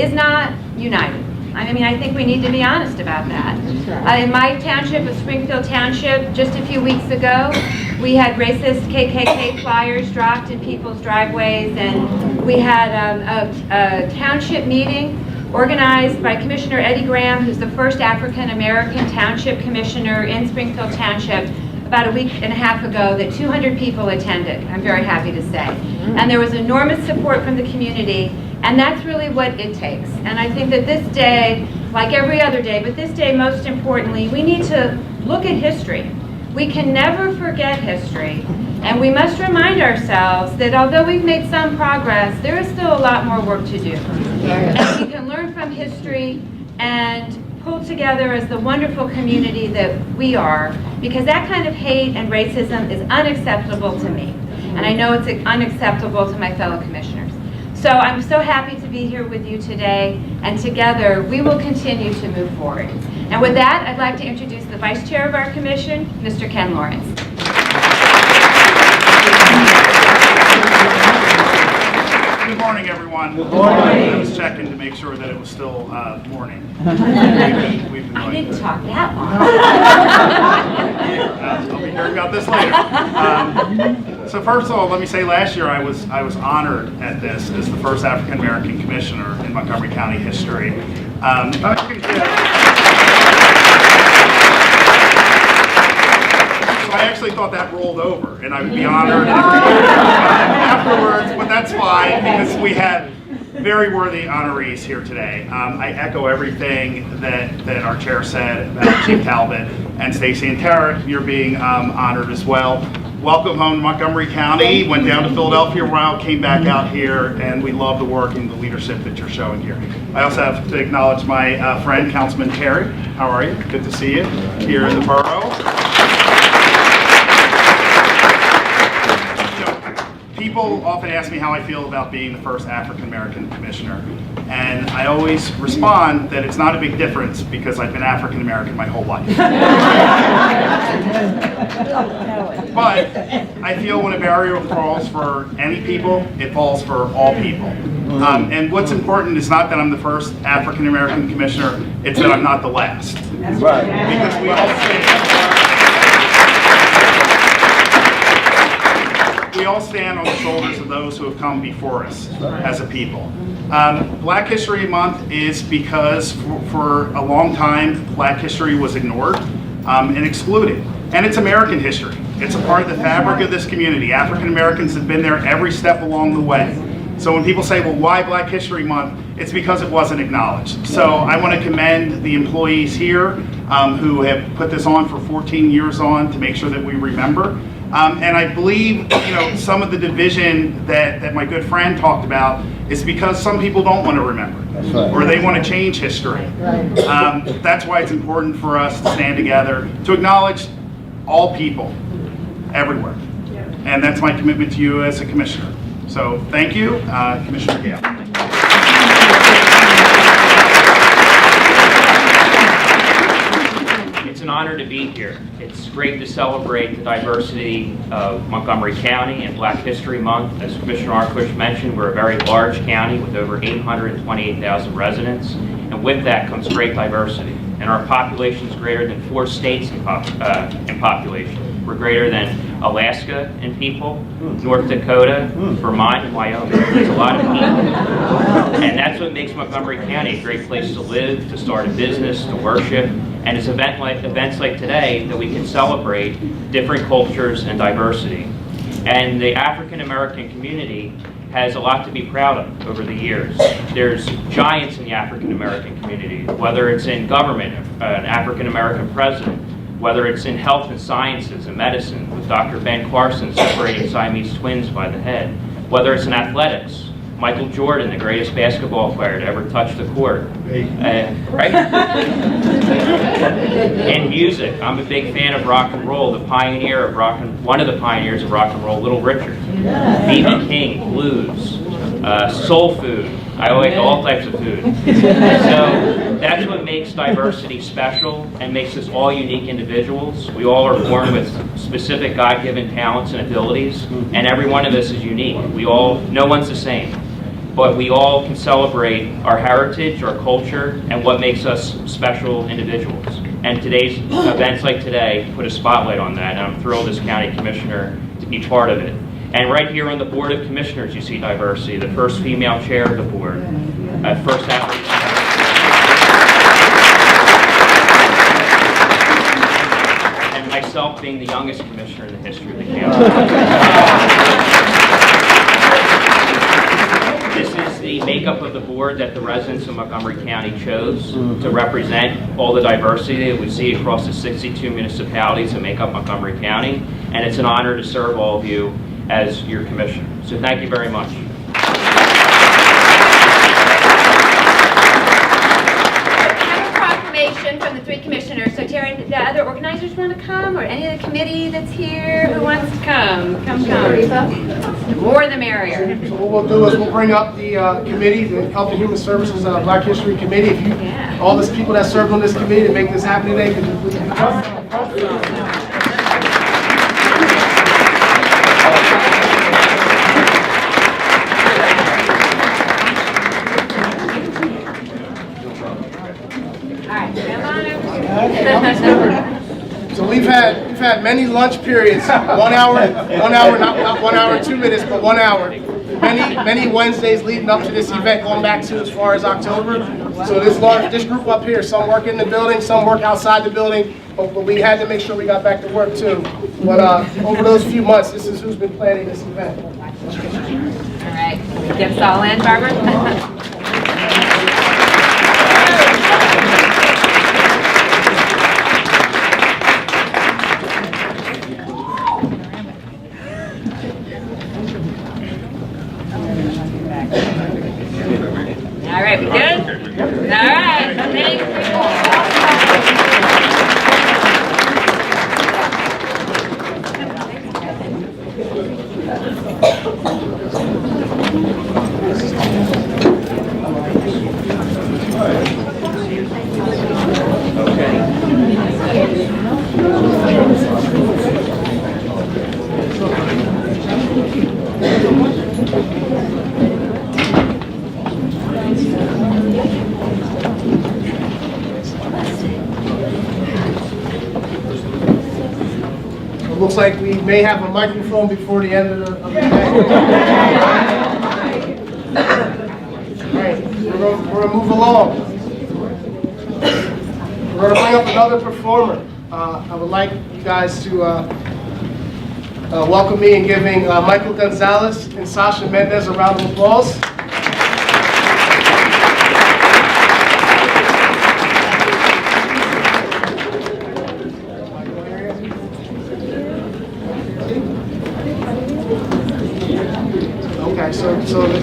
is not united. I mean, I think we need to be honest about that. In my township of Springfield Township, just a few weeks ago, we had racist KKK flyers dropped in people's driveways, and we had a township meeting organized by Commissioner Eddie Graham, who's the first African-American township commissioner in Springfield Township, about a week and a half ago, that 200 people attended, I'm very happy to say. And there was enormous support from the community, and that's really what it takes. And I think that this day, like every other day, but this day most importantly, we need to look at history. We can never forget history, and we must remind ourselves that although we've made some progress, there is still a lot more work to do. And we can learn from history and pull together as the wonderful community that we are, because that kind of hate and racism is unacceptable to me. And I know it's unacceptable to my fellow commissioners. So I'm so happy to be here with you today. and together we will continue to move forward. And with that, I'd like to introduce the Vice Chair of our Commission, Mr. Ken Lawrence.
Good morning, everyone.
Good morning.
I was checking to make sure that it was still morning. We've been
I
going
didn't
good.
talk that long.
I'll be hearing about this later. So first of all, let me say last year I was honored at this as the first African American commissioner in Montgomery County history. So I actually thought that rolled over, and I would be honored afterwards, but that's fine because we have very worthy honorees here today. I echo everything that our chair said about Chief Talbot and Stacy and Tara. You're being honored as well. Welcome home to Montgomery County. Went down to Philadelphia a while, came back out here, and we love the work and the leadership that you're showing here. I also have to acknowledge my friend, Councilman Terry. How are you? Good to see you here in the borough. People often ask me how I feel about being the first African American commissioner, and I always respond that it's not a big difference because I've been African American my whole life. But I feel when a barrier falls for any people, it falls for all people. And what's important is not that I'm the first African American commissioner, it's that I'm not the last.
Right.
Because we all stand on the shoulders of those who have come before us as a people. Black History Month is because for a long time, Black history was ignored and excluded. And it's American history. It's a part of the fabric of this community. African Americans have been there every step along the way. So when people say, well, why Black History Month? It's because it wasn't acknowledged. So I want to commend the employees here who have put this on for 14 years on to make sure that we remember. And I believe, some of the division that my good friend talked about is because some people don't want to remember.
That's right.
Or they want to change history. That's why it's important for us to stand together to acknowledge all people everywhere. And that's my commitment to you as a commissioner. So thank you, Commissioner Gale.
It's an honor to be here. It's great to celebrate the diversity of Montgomery County and Black History Month. As Commissioner Arkush mentioned, we're a very large county with over 828,000 residents, and with that comes great diversity. And our population is greater than 4 states in population. We're greater than Alaska in people, North Dakota, Vermont, and Wyoming. There's a lot of people. And that's what makes Montgomery County a great place to live, to start a business, to worship. And it's events like today that we can celebrate different cultures and diversity. And the African American community has a lot to be proud of over the years. There's giants in the African American community, whether it's in government, an African American president, whether it's in health and sciences and medicine with Dr. Ben Carson separating Siamese twins by the head, whether it's in athletics, Michael Jordan, the greatest basketball player to ever touch the court, right? In music, I'm a big fan of rock and roll. The pioneer of one of the pioneers of rock and roll, Little Richard. B.B. King, blues, soul food. I like all types of food. So that's what makes diversity special and makes us all unique individuals. We all are born with specific God-given talents and abilities, and every one of us is unique. No one's the same. But we all can celebrate our heritage, our culture, and what makes us special individuals. And today's events like today put a spotlight on that, and I'm thrilled as County Commissioner to be part of it. And right here on the Board of Commissioners, you see diversity. The first female chair of the board, first African. And myself being the youngest commissioner in the history of the county. This is the makeup of the board that the residents of Montgomery County chose to represent all the diversity that we see across the 62 municipalities that make up Montgomery County. And it's an honor to serve all of you as your commissioner. So thank you very much.
I have a proclamation from the Street Commissioner. So Terry, the other organizers want to come, or any of the committee that's here who wants to come? Come. The more the merrier.
So what we'll do is we'll bring up the committee, the Health and Human Services Black History Committee. If you, all these people that served on this committee to make this happen today, could you please come? So we've had many lunch periods, 1 hour, not 1 hour and 2 minutes, but 1 hour. Many Wednesdays leading up to this event, going back to as far as October. So this group up here, some work in the building, some work outside the building, but we had to make sure we got back to work too. But over those few months, this is who's been planning this event.
All right, get us all in, Barbara. All right, we good? All right, thank
Looks like we may have a microphone before the end of the day. All right, we're gonna move along. We're gonna bring up another performer. I would like you guys to welcome me in giving Michael Gonzalez and Sasha Mendez a round of applause.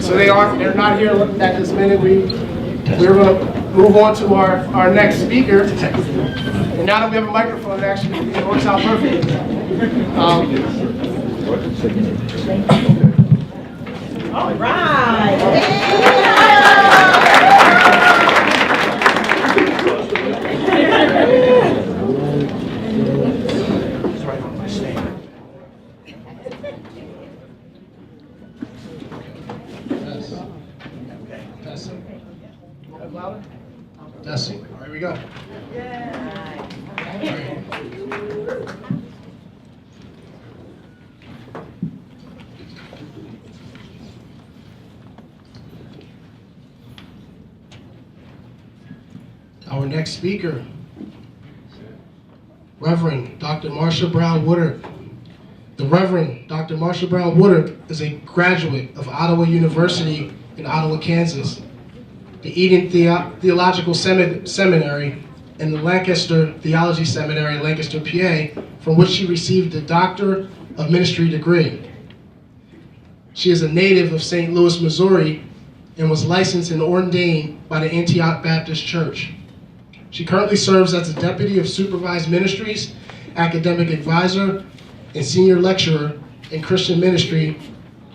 So they're not here at this minute. We're going to move on to our next speaker. And now that we have a microphone, it works out perfectly.
All right.
Testing. All right, here we go. Our next speaker, Reverend Dr. Marsha Brown Woodard. The Reverend Dr. Marsha Brown Woodard is a graduate of Ottawa University in Ottawa, Kansas, the Eden Theological Seminary, and the Lancaster Theology Seminary, Lancaster, PA, from which she received a Doctor of Ministry degree. She is a native of St. Louis, Missouri, and was licensed and ordained by the Antioch Baptist Church. She currently serves as the Deputy of Supervised Ministries, Academic Advisor, and Senior Lecturer in Christian Ministry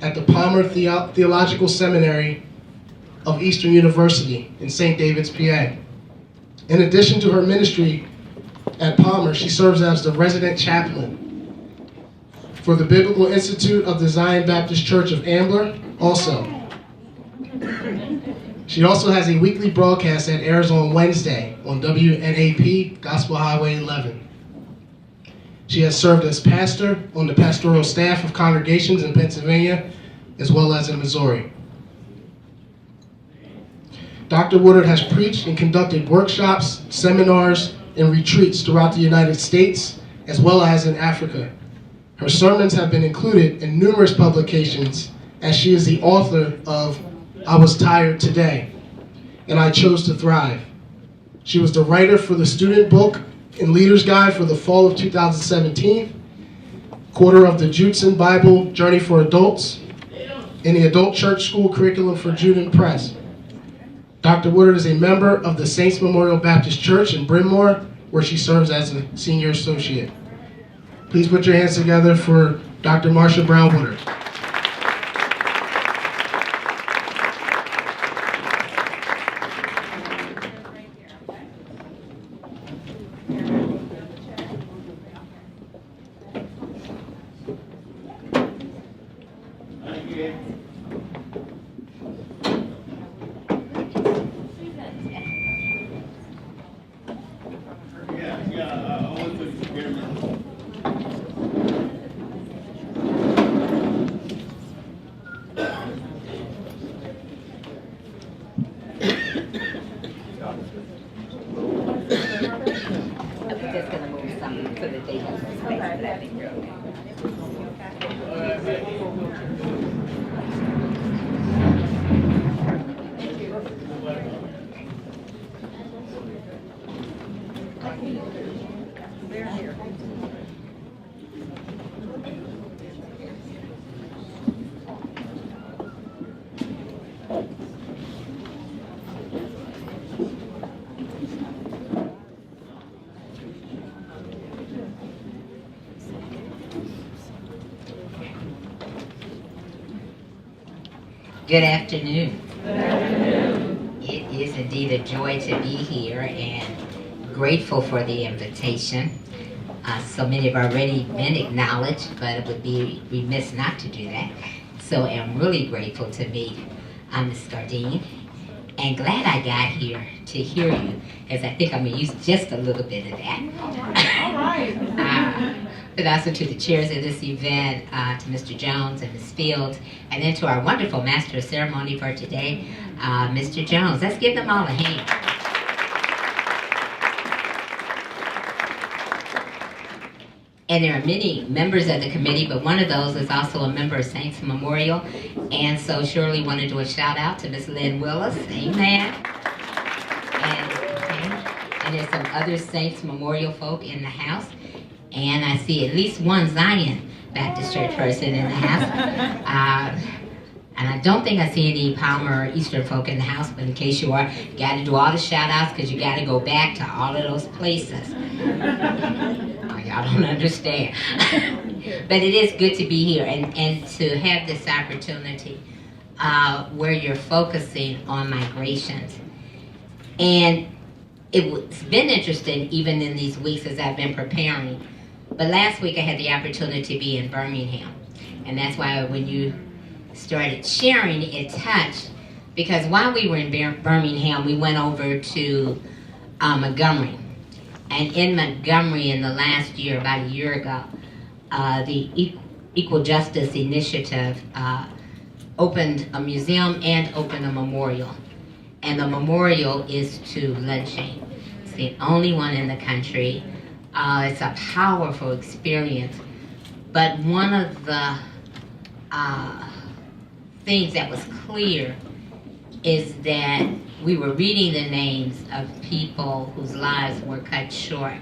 at the Palmer Theological Seminary of Eastern University in St. David's, PA. In addition to her ministry at Palmer, she serves as the resident chaplain for the Biblical Institute of the Zion Baptist Church of Ambler, also. She also has a weekly broadcast that airs on Wednesday on WNAP Gospel Highway 11. She has served as pastor on the pastoral staff of congregations in Pennsylvania as well as in Missouri. Dr. Woodard has preached and conducted workshops, seminars, and retreats throughout the United States as well as in Africa. Her sermons have been included in numerous publications, as she is the author of I Was Tired Today, and I Chose to Thrive. She was the writer for the student book and leader's guide for the fall of 2017, quarter of the Judson Bible Journey for Adults, and the Adult Church School Curriculum for Judon Press. Dr. Woodard is a member of the Saints Memorial Baptist Church in Bryn Mawr where she serves as a senior associate. Please put your hands together for Dr. Marsha Brown Woodard.
Just gonna move something so that they have some space for that picture.
Good afternoon. It is indeed a joy to be here and grateful for the invitation. So many have already been acknowledged, but it would be remiss not to do that. So I'm really grateful to meet Ms. Gardine, and glad I got here to hear you, as I think I'm going to use just a little bit of that.
All right.
But also to the chairs of this event, to Mr. Jones and Ms. Fields, and then to our wonderful master of ceremony for today, Mr. Jones. Let's give them all a hand. And there are many members of the committee, but one of those is also a member of Saints Memorial, and so surely want to do a shout out to Ms. Lynn Willis. Amen. And there's some other Saints Memorial folk in the house. And I see at least one Zion Baptist Church person in the house. And I don't think I see any Palmer or Eastern folk in the house, but in case you are, you got to do all the shout outs because you got to go back to all of those places. Oh, y'all don't understand. But it is good to be here and to have this opportunity where you're focusing on migrations. And it's been interesting even in these weeks as I've been preparing. But last week I had the opportunity to be in Birmingham. And that's why when you started sharing, it touched. Because while we were in Birmingham, we went over to Montgomery. And in Montgomery in the last year, about a year ago, the Equal Justice Initiative opened a museum and opened a memorial. And the memorial is to lynching. It's the only one in the country. It's a powerful experience. But one of the things that was clear is that we were reading the names of people whose lives were cut short.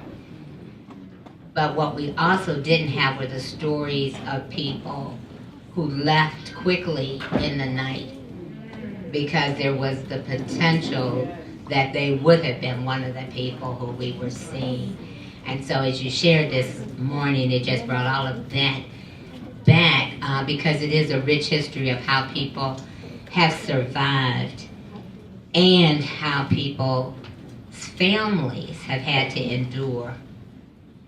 But what we also didn't have were the stories of people who left quickly in the night because there was the potential that they would have been one of the people who we were seeing. And so as you shared this morning, it just brought all of that back because it is a rich history of how people have survived and how people's families have had to endure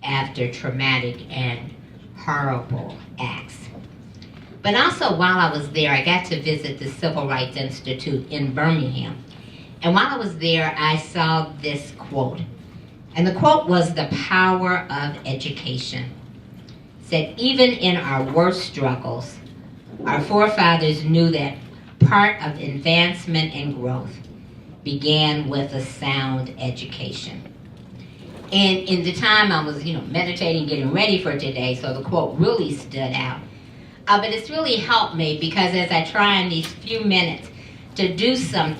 after traumatic and horrible acts. But also while I was there, I got to visit the Civil Rights Institute in Birmingham. And while I was there, I saw this quote. And the quote was, "The power of education." It said, even in our worst struggles, our forefathers knew that part of advancement and growth began with a sound education. And in the time I was, meditating, getting ready for today, so the quote really stood out. But it's really helped me because as I try in these few minutes to do some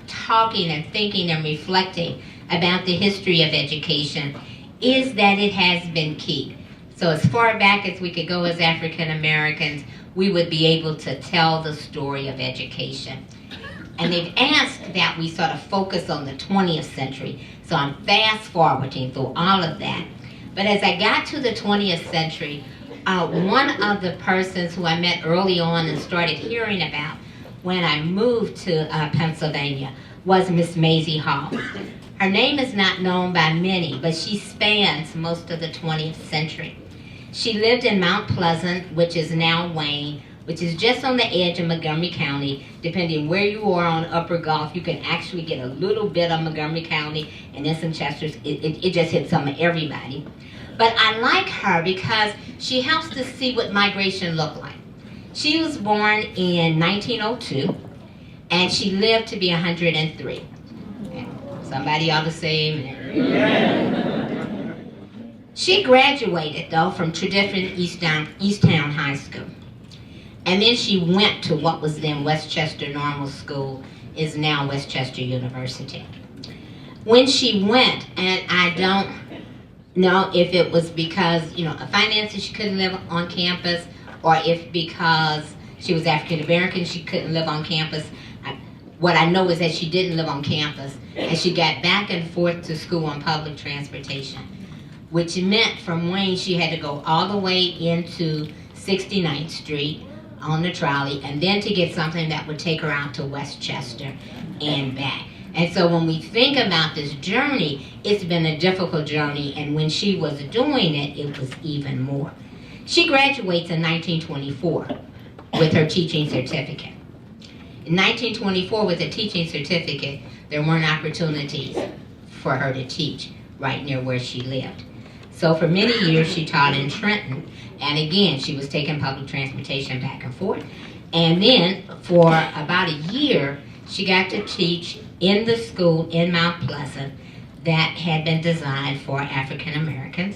talking and thinking and reflecting about the history of education, is that it has been key. So as far back as we could go as African Americans, we would be able to tell the story of education. And they've asked that we sort of focus on the 20th century. So I'm fast forwarding through all of that. But as I got to the 20th century, one of the persons who I met early on and started hearing about when I moved to Pennsylvania was Miss Maisie Hall. Her name is not known by many, but she spans most of the 20th century. She lived in Mount Pleasant, which is now Wayne, which is just on the edge of Montgomery County. Depending where you are on Upper Gulf, you can actually get a little bit of Montgomery County, and then some Chesters. It just hits some of everybody. But I like her because she helps to see what migration looked like. She was born in 1902, and she lived to be 103. Somebody ought to say amen. She graduated, though, from traditional Easttown High School. And then she went to what was then Westchester Normal School, is now Westchester University. When she went, and I don't know if it was because, of finances, she couldn't live on campus, or if because she was African American, she couldn't live on campus. What I know is that she didn't live on campus, and she got back and forth to school on public transportation, which meant from Wayne she had to go all the way into 69th Street on the trolley, and then to get something that would take her out to Westchester and back. And so when we think about this journey, it's been a difficult journey, and when she was doing it, it was even more. She graduates in 1924 with her teaching certificate. In 1924, with a teaching certificate, there weren't opportunities for her to teach right near where she lived. So for many years, she taught in Trenton, and again, she was taking public transportation back and forth. And then for about a year, she got to teach in the school in Mount Pleasant that had been designed for African Americans.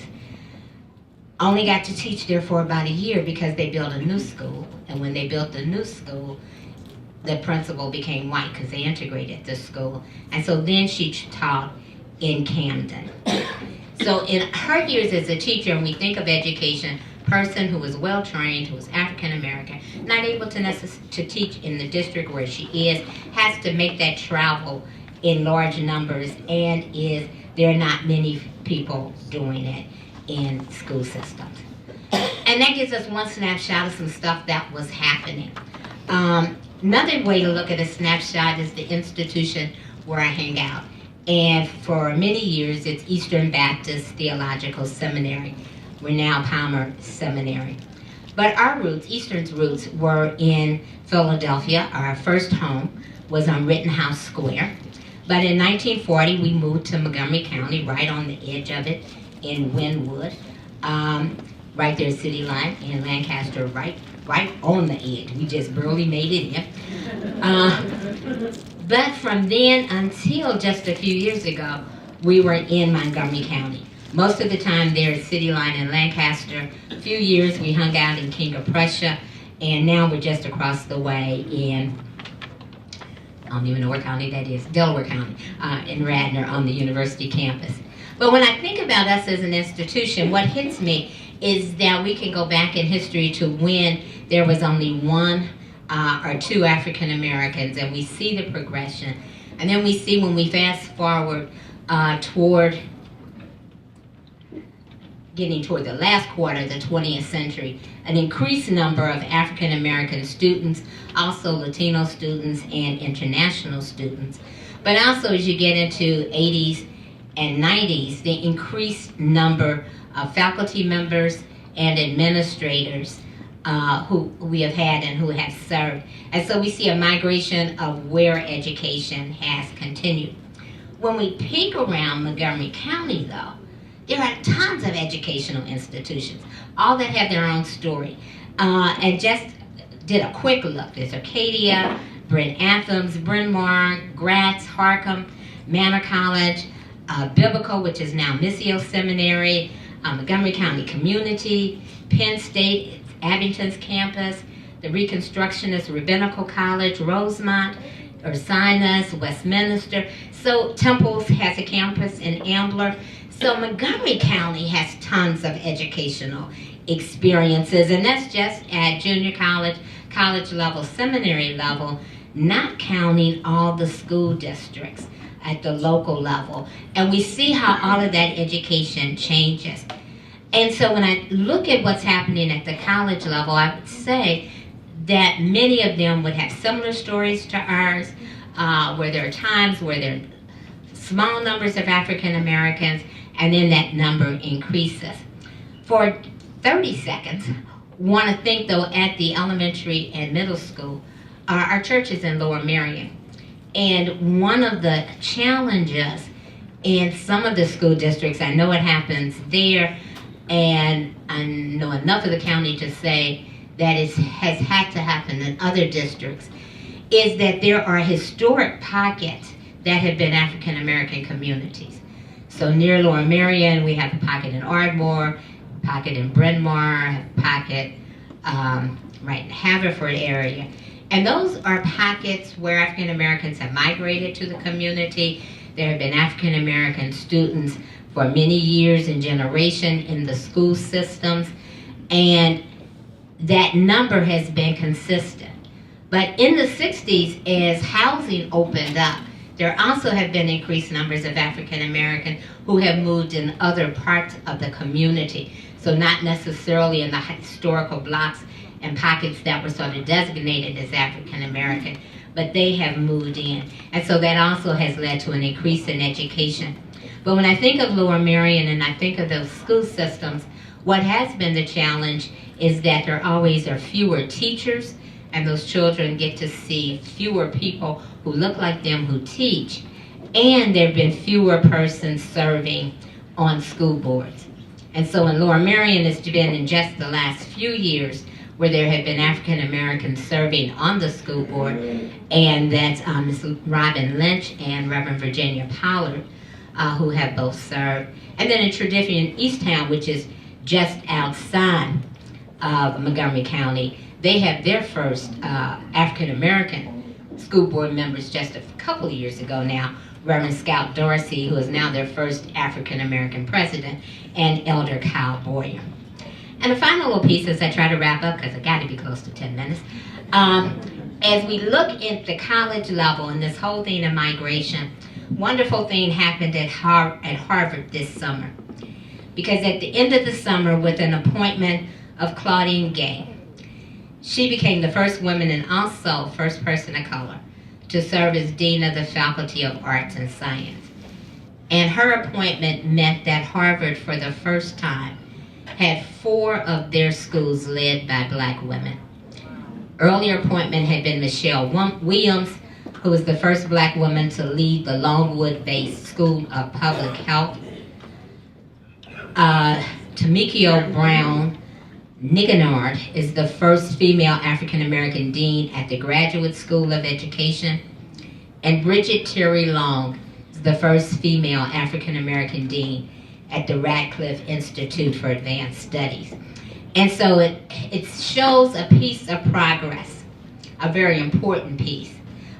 Only got to teach there for about a year because they built a new school, and when they built the new school, the principal became white because they integrated the school. And so then she taught in Camden. So in her years as a teacher, and we think of education, person who was well trained, who was African American, not able to teach in the district where she is, has to make that travel in large numbers, and there are not many people doing it in school systems. And that gives us one snapshot of some stuff that was happening. Another way to look at a snapshot is the institution where I hang out. And for many years, it's Eastern Baptist Theological Seminary. We're now Palmer Seminary. But our roots, Eastern's roots, were in Philadelphia. Our first home was on Rittenhouse Square. But in 1940, we moved to Montgomery County, right on the edge of it, in Wynwood. Right there, City Line, in Lancaster, right on the edge. We just barely made it in. But from then until just a few years ago, we were in Montgomery County. Most of the time there is City Line in Lancaster. A few years we hung out in King of Prussia, and now we're just across the way in, I don't even know what county that is, Delaware County, in Radnor on the university campus. But when I think about us as an institution, what hits me is that we can go back in history to when there was only one or two African Americans, and we see the progression. And then we see when we fast forward getting toward the last quarter of the 20th century, an increased number of African American students, also Latino students and international students. But also as you get into 80s and 90s, the increased number of faculty members and administrators who we have had and who have served. And so we see a migration of where education has continued. When we peek around Montgomery County, though, there are tons of educational institutions, all that have their own story. And just did a quick look. There's Arcadia, Bryn Athens, Bryn Mawr, Gratz, Harcum, Manor College, Biblical, which is now Missio Seminary, Montgomery County Community, Penn State, Abington's campus, the Reconstructionist Rabbinical College, Rosemont, Ursinus, Westminster. So Temples has a campus in Ambler. So Montgomery County has tons of educational experiences, and that's just at junior college, college level, seminary level, not counting all the school districts. at the local level. And we see how all of that education changes. And so when I look at what's happening at the college level, I would say that many of them would have similar stories to ours, where there are times where there are small numbers of African Americans, and then that number increases. For 30 seconds, want to think though at the elementary and middle school, our church is in Lower Merion. And one of the challenges in some of the school districts, I know it happens there, and I know enough of the county to say that it has had to happen in other districts, is that there are historic pockets that have been African American communities. So near Lower Merion, we have a pocket in Ardmore, a pocket in Bryn Mawr, a pocket right in Haverford area. And those are pockets where African Americans have migrated to the community. There have been African American students for many years and generation in the school systems, and that number has been consistent. But in the 60s, as housing opened up, there also have been increased numbers of African Americans who have moved in other parts of the community. So not necessarily in the historical blocks and pockets that were sort of designated as African American, but they have moved in. And so that also has led to an increase in education. But when I think of Lower Merion and I think of those school systems, what has been the challenge is that there always are fewer teachers, and those children get to see fewer people who look like them who teach, and there have been fewer persons serving on school boards. And so in Lower Merion, it's been in just the last few years where there have been African Americans serving on the school board, and that's Ms. Robin Lynch and Reverend Virginia Pollard, who have both served. And then in Tradition Easttown, which is just outside of Montgomery County, they have their first African American school board members just a couple of years ago now, Reverend Scout Dorsey, who is now their first African American president, and Elder Kyle Boyer. And the final little piece as I try to wrap up, because I got to be close to 10 minutes, as we look at the college level and this whole thing of migration, wonderful thing happened at Harvard this summer. Because at the end of the summer, with an appointment of Claudine Gay, she became the first woman and also first person of color to serve as Dean of the Faculty of Arts and Science. And her appointment meant that Harvard, for the first time, had 4 of their schools led by Black women. Earlier appointment had been Michelle Williams, who was the first Black woman to lead the Longwood-based School of Public Health. Tamikio Brown Niganard is the first female African-American dean at the Graduate School of Education. And Bridget Terry Long is the first female African-American dean at the Radcliffe Institute for Advanced Studies. And so it shows a piece of progress, a very important piece.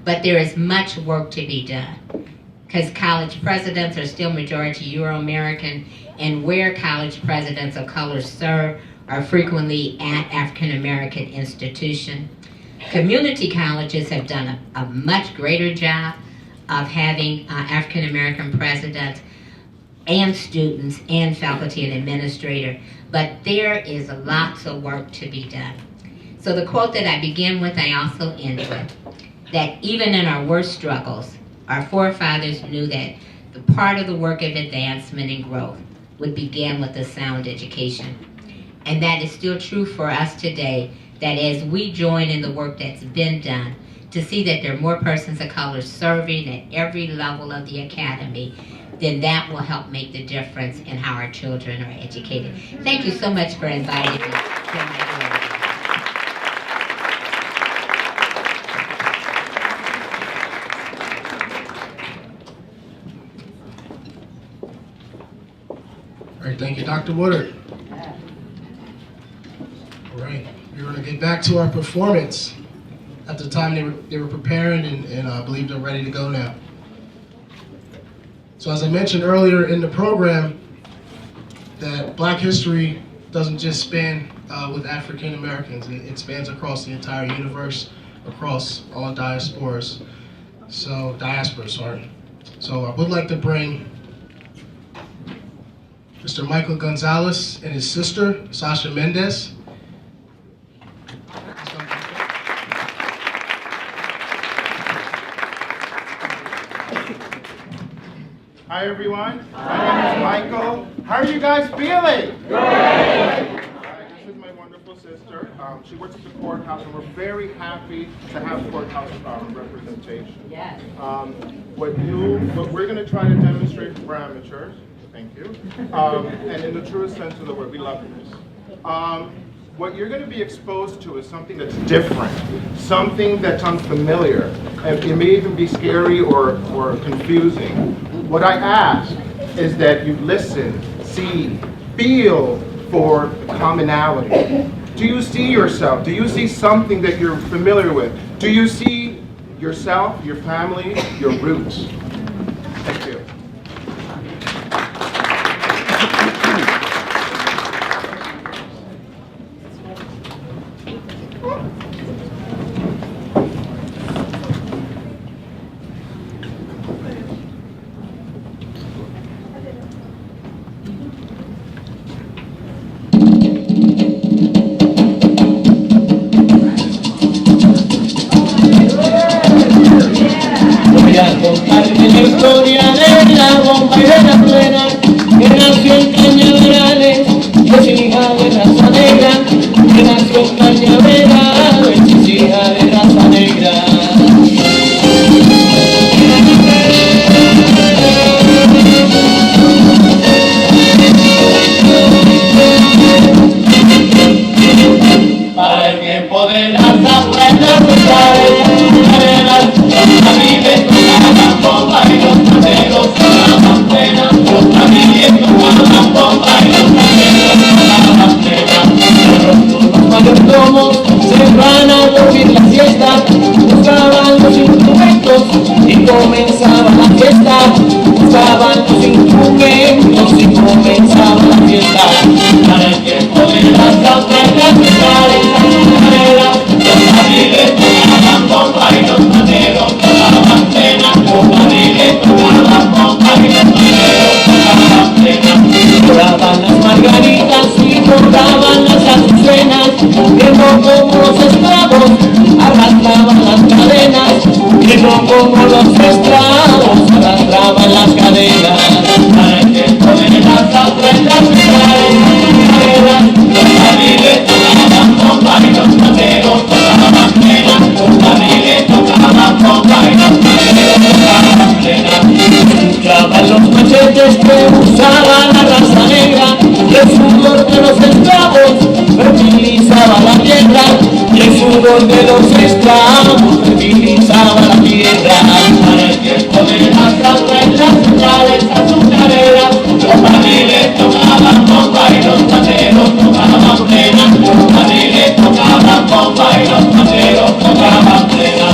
But there is much work to be done, because college presidents are still majority Euro-American, and where college presidents of color serve are frequently at African-American institutions. Community colleges have done a much greater job of having African-American presidents and students and faculty and administrator, but there is lots of work to be done. So the quote that I begin with, I also end with, that even in our worst struggles, our forefathers knew that the part of the work of advancement and growth would begin with a sound education. And that is still true for us today, that as we join in the work that's been done, to see that there are more persons of color serving at every level of the academy, then that will help make the difference in how our children are educated. Thank you so much for inviting me to my hearing.
All right, thank you, Dr. Woodard. All right, we're going to get back to our performance. At the time, they were preparing, and I believe they're ready to go now. So as I mentioned earlier in the program, that Black history doesn't just span with African Americans. It spans across the entire universe, across all diasporas. So So I would like to bring Mr. Michael Gonzalez and his sister, Sasha Mendez.
Hi everyone, my name is Michael. How are you guys feeling? Great! This is my wonderful sister. She works at the courthouse and we're very happy to have courthouse representation.
Yes.
What we're going to try to demonstrate for amateurs, thank you, and in the truest sense of the word, we love this. What you're going to be exposed to is something that's different, something that's unfamiliar, and it may even be scary or confusing. What I ask is that you listen, see, feel for commonality. Do you see yourself? Do you see something that you're familiar with? Do you see yourself, your family, your roots? Thank you.
Voy a contarme la historia de la bomba y de la plena, que nació en Cañaverales, es hija de raza negra, que nació en Cañaverales, es hija de raza negra. Para el tiempo de las abuelas, a mí me tocaban bomba y los maderos tocaban plena. A mí me tocaban bomba y los maderos tocaban plena. Los mayordomos se van a dormir la siesta, buscaban los instrumentos y comenzaba la fiesta. Buscaban los instrumentos y comenzaba la fiesta. Para el tiempo de las abuelas, a mí me tocaban bomba y los maderos tocaban plena. A mí me tocaban bomba y los maderos tocaban plena. Lloraban las margaritas y borraban las azucenas, viendo como los esclavos arrastraban las cadenas, viendo como los esclavos arrastraban las cadenas. Para el tiempo de las abuelas, a mí me tocaban bomba y los maderos tocaban plena. A mí me tocaban bomba y los maderos tocaban plena. Escuchaban los machetes que usaba la raza negra, y el sudor de los esclavos fertilizaba la tierra, y el sudor de los esclavos fertilizaba la tierra. Para el tiempo de las abuelas centrales azucareras, a mí me tocaban bomba y los maderos tocaban plena. A mí me tocaban bomba y los maderos tocaban plena.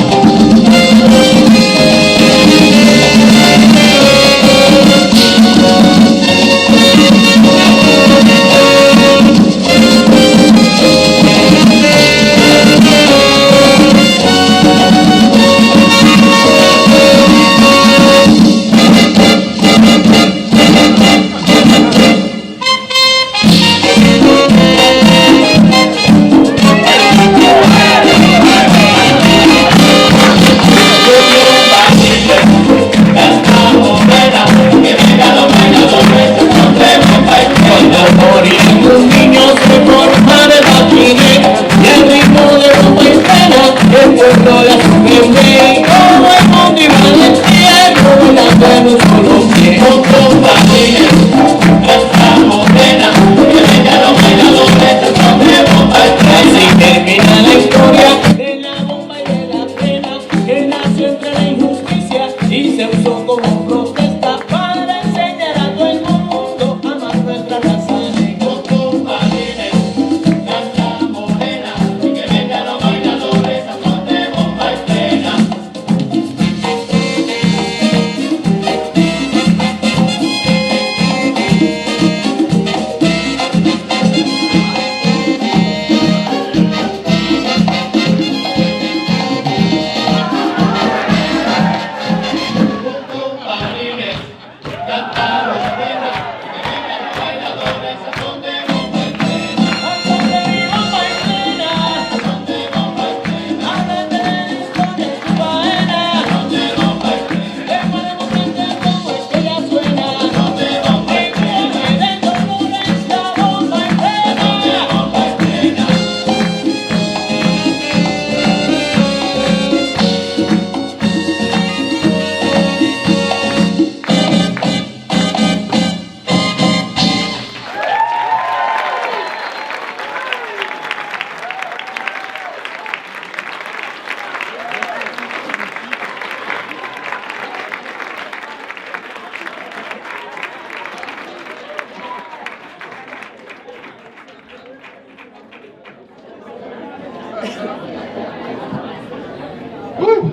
Woo!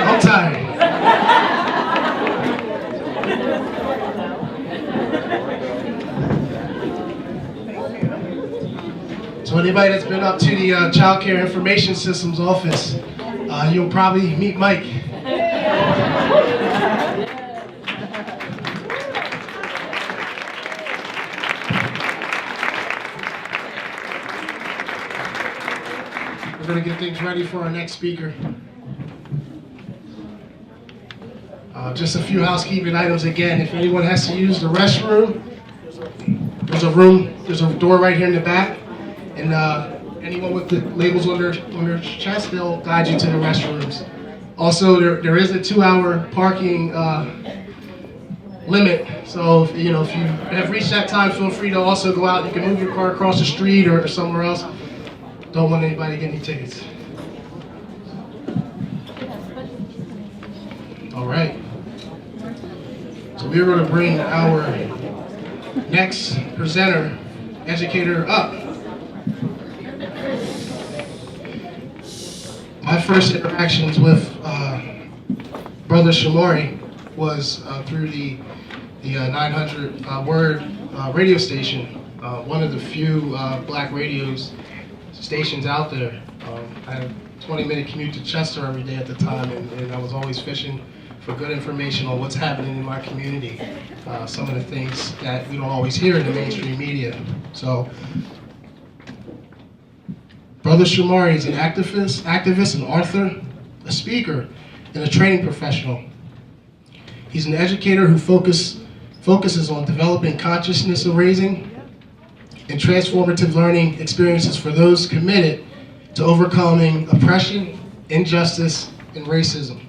I'm tired. So anybody that's been up to the Child Care Information Systems office, you'll probably meet Mike. We're going to get things ready for our next speaker. Just a few housekeeping items again. If anyone has to use the restroom, there's a door right here in the back. And anyone with the labels on their chest, they'll guide you to the restrooms. Also, there is a 2-hour parking limit. So if you have reached that time, feel free to also go out. You can move your car across the street or somewhere else. Don't want anybody to get any tickets. All right. So we're going to bring our next presenter, educator, up. My first interactions with Brother Shamari was through the 900 word radio station, one of the few black stations out there. I had a 20-minute commute to Chester every day at the time, and I was always fishing for good information on what's happening in my community, some of the things that we don't always hear in the mainstream media. So, Brother Shamari is an activist, an author, a speaker, and a training professional. He's an educator who focuses on developing consciousness of raising and transformative learning experiences for those committed to overcoming oppression, injustice, and racism.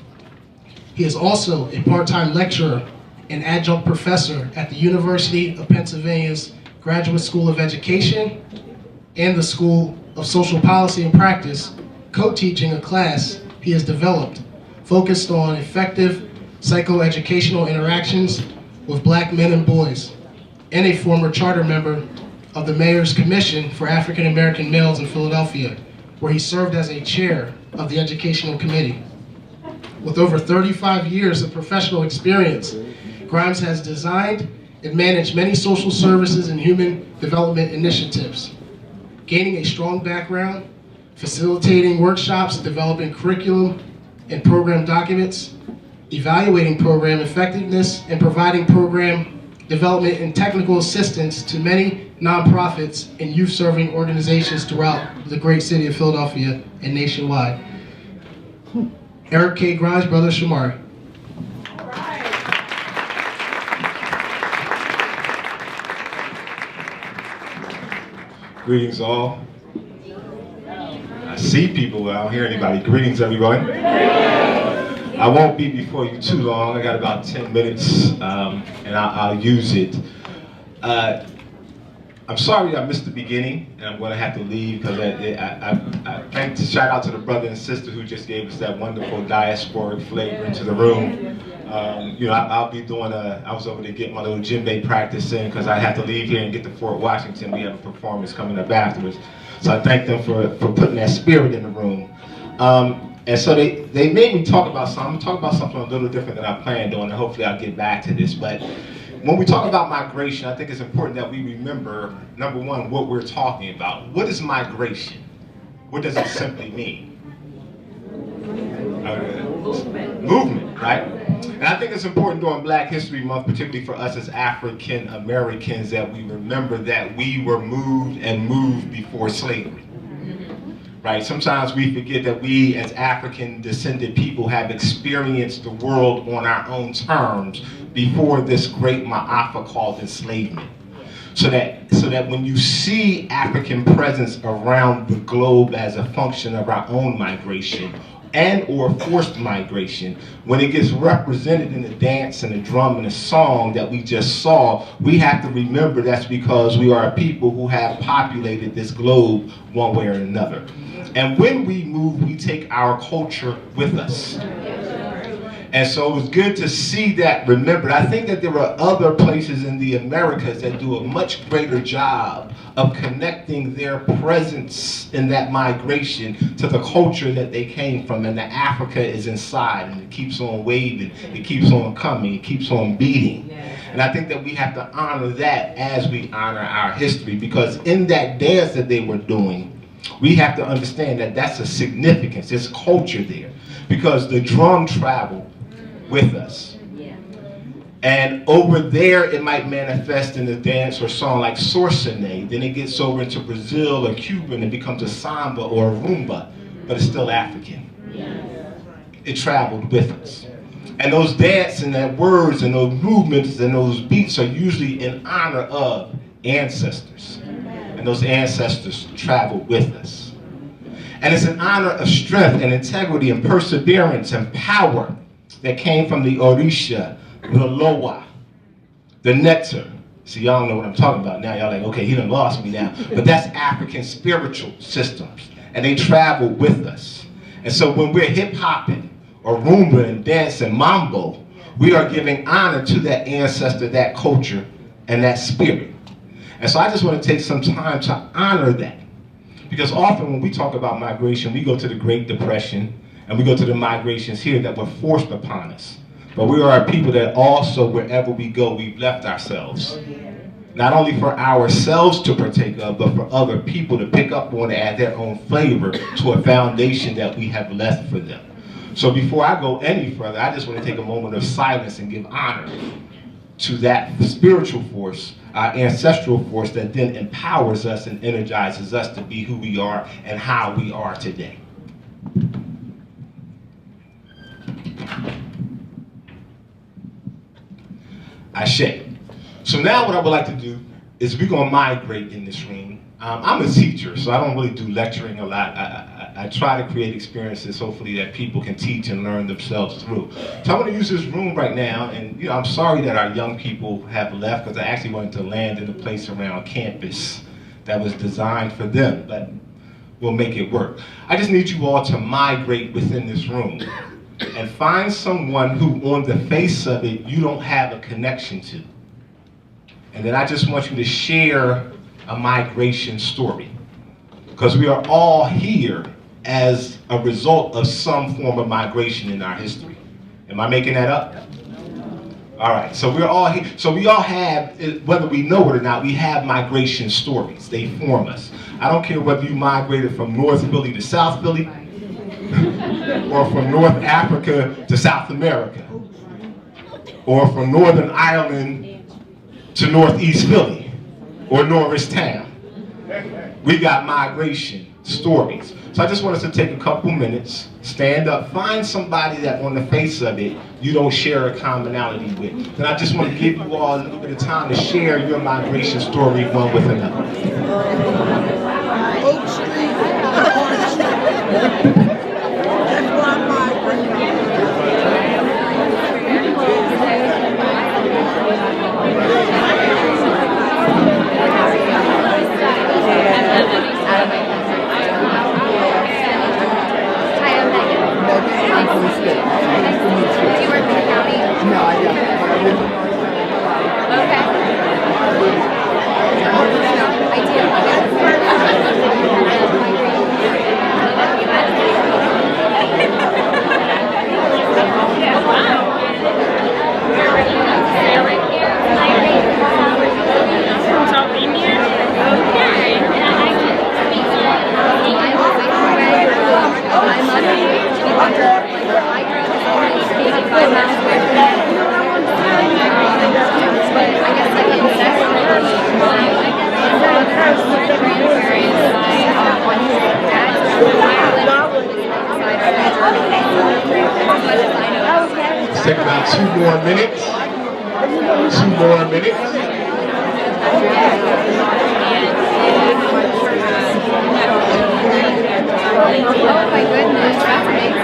He is also a part-time lecturer and adjunct professor at the University of Pennsylvania's Graduate School of Education and the School of Social Policy and Practice, co-teaching a class he has developed focused on effective psychoeducational interactions with black men and boys, and a former charter member of the Mayor's Commission for African American Males in Philadelphia, where he served as a chair of the Educational Committee. With over 35 years of professional experience, Grimes has designed and managed many social services and human development initiatives, gaining a strong background, facilitating workshops, developing curriculum and program documents, evaluating program effectiveness, and providing program development and technical assistance to many nonprofits and youth-serving organizations throughout the great city of Philadelphia and nationwide. Eric K. Grimes, Brother Shamari.
Greetings all. I see people, I don't hear anybody. Greetings everyone. I won't be before you too long. I got about 10 minutes and I'll use it. I'm sorry I missed the beginning and I'm going to have to leave because I thank to shout out to the brother and sister who just gave us that wonderful diasporic flavor into the room. I'll be doing I was over to get my little djembe practice in because I have to leave here and get to Fort Washington. We have a performance coming up afterwards. So I thank them for putting that spirit in the room. And so they made me talk about something. I'm talking about something a little different than I planned on, and hopefully I'll get back to this. But when we talk about migration, I think it's important that we remember, number one, what we're talking about. What is migration? What does it simply mean? Movement, right? And I think it's important during Black History Month, particularly for us as African Americans, that we remember that we were moved and moved before slavery. Right? Sometimes we forget that we as African descended people have experienced the world on our own terms before this great ma'afa called enslavement. So that when you see African presence around the globe as a function of our own migration and or forced migration, when it gets represented in the dance and the drum and the song that we just saw, we have to remember that's because we are a people who have populated this globe one way or another. And when we move, we take our culture with us. And so it was good to see that remembered. I think that there are other places in the Americas that do a much greater job of connecting their presence in that migration to the culture that they came from. And that Africa is inside, and it keeps on waving, it keeps on coming, it keeps on beating. And I think that we have to honor that as we honor our history, because in that dance that they were doing, we have to understand that that's a significance, there's culture there, because the drum traveled with us. And over there, it might manifest in a dance or song like Sorcené. Then it gets over into Brazil or Cuba and it becomes a samba or a rumba, but it's still African. It traveled with us. And those dances and that words and those movements and those beats are usually in honor of ancestors. And those ancestors traveled with us. And it's an honor of strength and integrity and perseverance and power that came from the Orisha, the Loa, the Nectar. See, y'all don't know what I'm talking about now. Y'all like, okay, he done lost me now. But that's African spiritual systems. And they travel with us. And so when we're hip-hopping or rumba and dance and mambo, we are giving honor to that ancestor, that culture, and that spirit. And so I just want to take some time to honor that. Because often when we talk about migration, we go to the Great Depression, and we go to the migrations here that were forced upon us. But we are a people that also, wherever we go, we've left ourselves. Not only for ourselves to partake of, but for other people to pick up on and add their own flavor to a foundation that we have left for them. So before I go any further, I just want to take a moment of silence and give honor to that spiritual force, our ancestral force that then empowers us and energizes us to be who we are and how we are today. Ashe. So now what I would like to do is we're going to migrate in this room. I'm a teacher, so I don't really do lecturing a lot. I try to create experiences, hopefully, that people can teach and learn themselves through. So I'm going to use this room right now, and I'm sorry that our young people have left, because I actually wanted to land in a place around campus that was designed for them, but we'll make it work. I just need you all to migrate within this room and find someone who, on the face of it, you don't have a connection to. And then I just want you to share a migration story, because we are all here as a result of some form of migration in our history. Am I making that up? All right, so we're all here. So we all have, whether we know it or not, we have migration stories. They form us. I don't care whether you migrated from North Philly to South Philly, or from North Africa to South America, or from Northern Ireland to Northeast Philly, or Norristown. We got migration stories. So I just want us to take a couple minutes, stand up, find somebody that on the face of it, you don't share a commonality with. Then I just want to give you all a little bit of time to share your migration story one with another.
Oak Street, Orange Street. That's where I'm migrating.
Let's take about 2 more minutes. 2 more minutes.
Oh my goodness, that's amazing.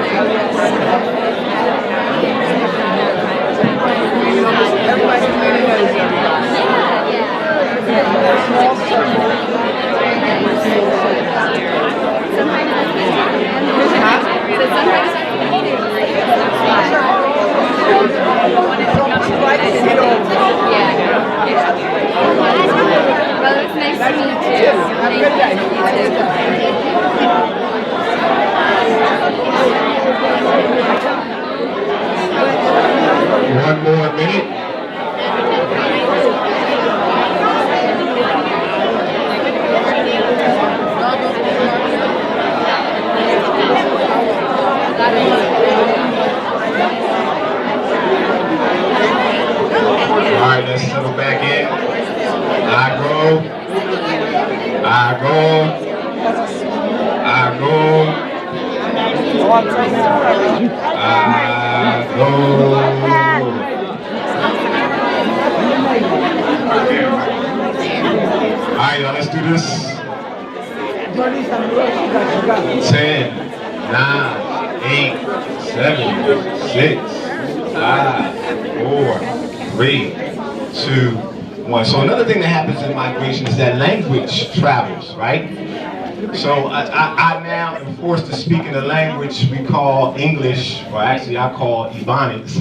Have a good day.
One more minute. All right, let's settle back in. I go. I go. I go. I go. All right, y'all, let's do this. 10, 9, 8, 7, 6, 5, 4, 3, 2, 1. So another thing that happens in migration is that language travels, right? So I now am forced to speak in a language we call English, or actually I call Ebonics,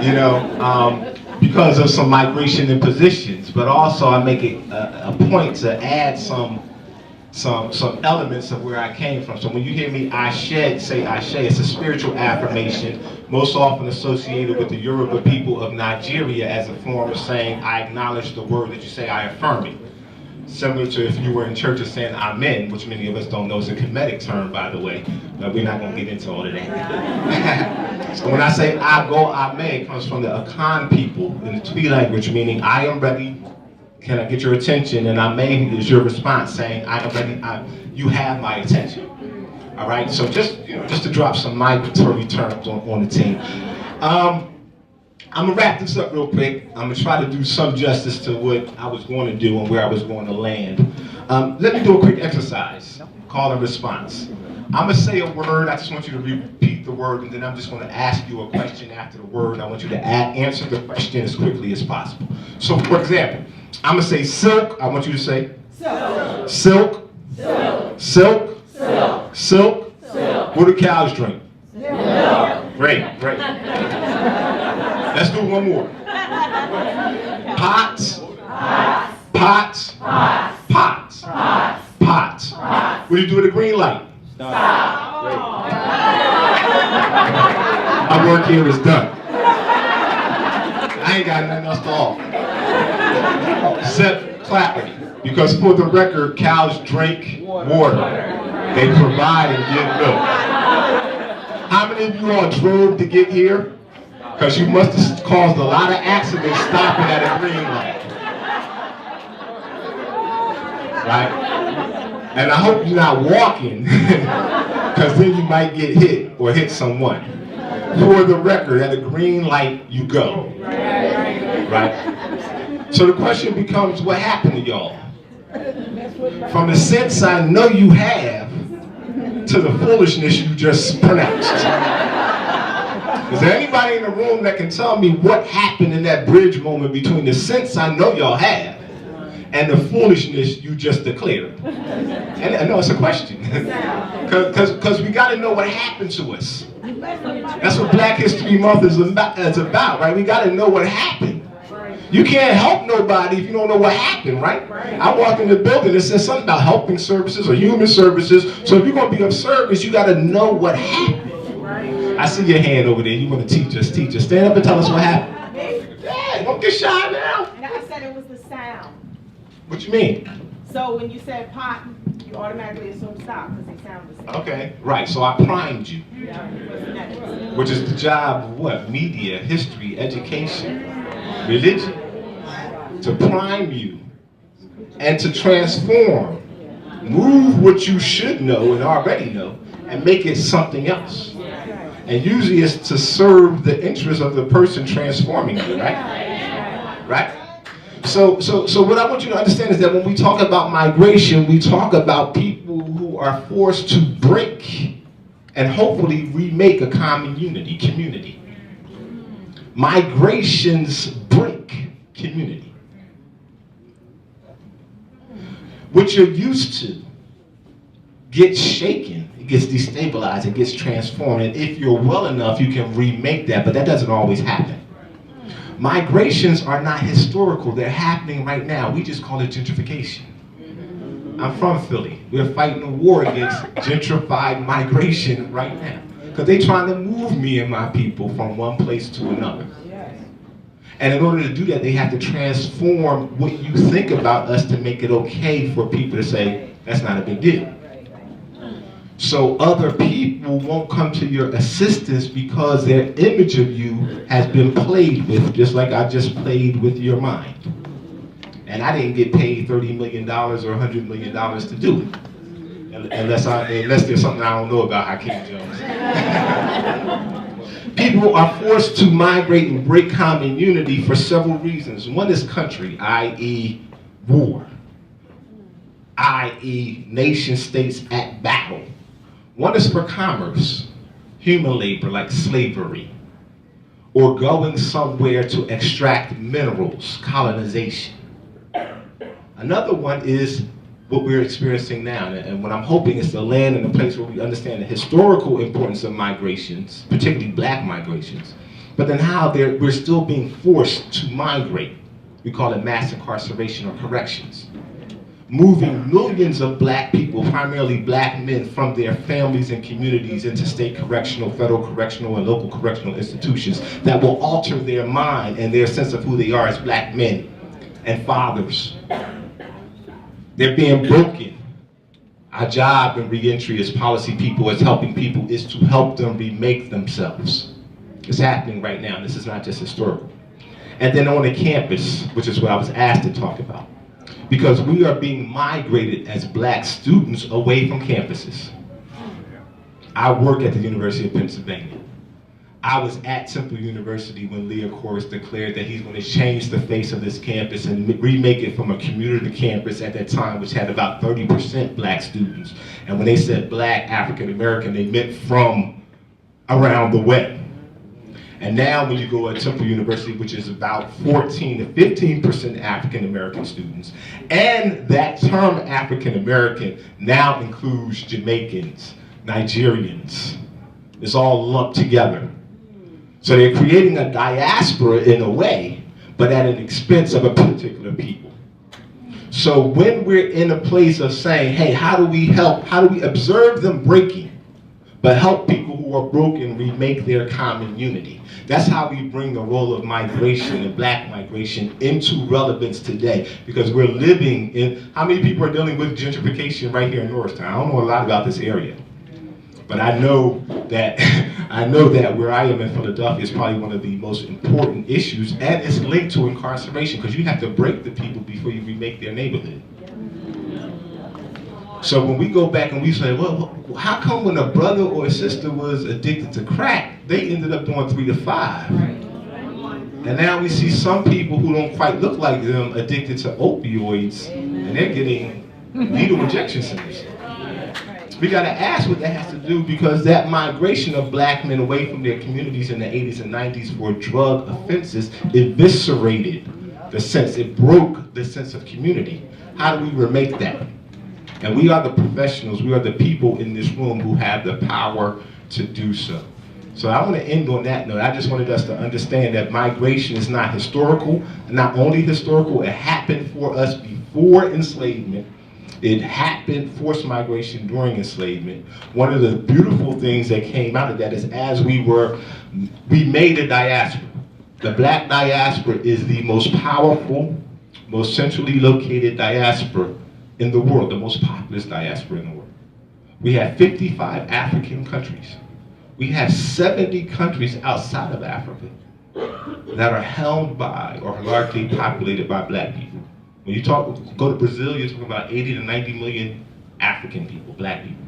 you know, because of some migration in positions, but also I make it a point to add some elements of where I came from. So when you hear me say Ashe, it's a spiritual affirmation, most often associated with the Yoruba people of Nigeria as a form of saying, I acknowledge the word that you say, I affirm it. Similar to if you were in church saying amen, which many of us don't know is a Kemetic term, by the way. But we're not going to get into all of that. So when I say I go, amen, it comes from the Akan people in the Twi language, meaning I am ready. Can I get your attention? And amen is your response saying, I am ready, you have my attention. All right, so just to drop some migratory terms on the team. I'm gonna wrap this up real quick. I'm gonna try to do some justice to what I was going to do and where I was going to land. Let me do a quick exercise, call and response. I'm gonna say a word, I just want you to repeat the word, and then I'm just gonna ask you a question after the word. I want you to answer the question as quickly as possible. So for example, I'm gonna say silk, I want you to say silk. Silk. Silk. Silk. Silk. Silk. Silk. What do cows drink? Milk. Great. Let's do one more. Pots. Pots. Pots. Pots. What do you do with a green light? Stop. My work here is done. I ain't got nothing else to offer. Except clapping. Because for the record, cows drink water. They provide and give milk. How many of you all drove to get here? Because you must have caused a lot of accidents stopping at a green light. Right? And I hope you're not walking, because then you might get hit or hit someone. For the record, at a green light, you go. Right? So the question becomes, what happened to y'all? From the sense I know you have, to the foolishness you just pronounced. Is there anybody in the room that can tell me what happened in that bridge moment between the sense I know y'all have and the foolishness you just declared? And I know it's a question. Because we got to know what happened to us. That's what Black History Month is about, right? We got to know what happened. You can't help nobody if you don't know what happened, right? I walked in the building, it says something about helping services or human services. So if you're going to be of service, you got to know what happened. I see your hand over there. You want to teach us. Stand up and tell us what happened. Yeah, don't get shy now.
And I said it was the sound.
What you mean?
So when you said pot, you automatically assume stop because they sound the same.
Okay, right. So I primed you. Which is the job of what? Media, history, education, religion. To prime you and to transform. Move what you should know and already know and make it something else. And usually it's to serve the interest of the person transforming you, right? Right? So what I want you to understand is that when we talk about migration, we talk about people who are forced to break and hopefully remake a community. Migrations break community. What you're used to gets shaken, it gets destabilized, it gets transformed, and if you're well enough, you can remake that, but that doesn't always happen. Migrations are not historical, they're happening right now. We just call it gentrification. I'm from Philly. We're fighting a war against gentrified migration right now. Because they're trying to move me and my people from one place to another. And in order to do that, they have to transform what you think about us to make it okay for people to say, that's not a big deal. So other people won't come to your assistance because their image of you has been played with, just like I just played with your mind. And I didn't get paid $30 million or $100 million to do it. Unless there's something I don't know about Hakeem Jones. People are forced to migrate and break common unity for several reasons. One is country, i.e. war, i.e. nation states at battle. One is for commerce, human labor like slavery, or going somewhere to extract minerals, colonization. Another one is what we're experiencing now, and what I'm hoping is to land in a place where we understand the historical importance of migrations, particularly black migrations, but then how we're still being forced to migrate. We call it mass incarceration or corrections. Moving millions of black people, primarily black men, from their families and communities into state correctional, federal correctional, and local correctional institutions that will alter their mind and their sense of who they are as black men and fathers. They're being broken. Our job in reentry as policy people, as helping people, is to help them remake themselves. It's happening right now. This is not just historical. And then on the campus, which is what I was asked to talk about, because we are being migrated as black students away from campuses. I work at the University of Pennsylvania. I was at Temple University when Leah Corus declared that he's going to change the face of this campus and remake it from a community campus at that time, which had about 30% black students. And when they said black, African American, they meant from around the way. And now when you go to Temple University, which is about 14 to 15% African American students, and that term African American now includes Jamaicans, Nigerians. It's all lumped together. So they're creating a diaspora in a way, but at an expense of a particular people. So when we're in a place of saying, hey, how do we help? How do we observe them breaking, but help people who are broken remake their common unity? That's how we bring the role of migration and black migration into relevance today, because we're living in, how many people are dealing with gentrification right here in Norristown? I don't know a lot about this area. But I know that where I am in Philadelphia is probably one of the most important issues, and it's linked to incarceration, because you have to break the people before you remake their neighborhood. So when we go back and we say, well, how come when a brother or a sister was addicted to crack, they ended up doing 3 to 5? And now we see some people who don't quite look like them addicted to opioids, and they're getting needle injection centers. We gotta ask what that has to do, because that migration of black men away from their communities in the 80s and 90s for drug offenses eviscerated the sense, it broke the sense of community. How do we remake that? And we are the professionals, we are the people in this room who have the power to do so. So I want to end on that note. I just wanted us to understand that migration is not historical, and not only historical, it happened for us before enslavement. It happened, forced migration during enslavement. One of the beautiful things that came out of that is as we made a diaspora. The black diaspora is the most powerful, most centrally located diaspora in the world, the most populous diaspora in the world. We have 55 African countries. We have 70 countries outside of Africa that are helmed by or largely populated by black people. When you go to Brazil, you're talking about 80 to 90 million African people, black people.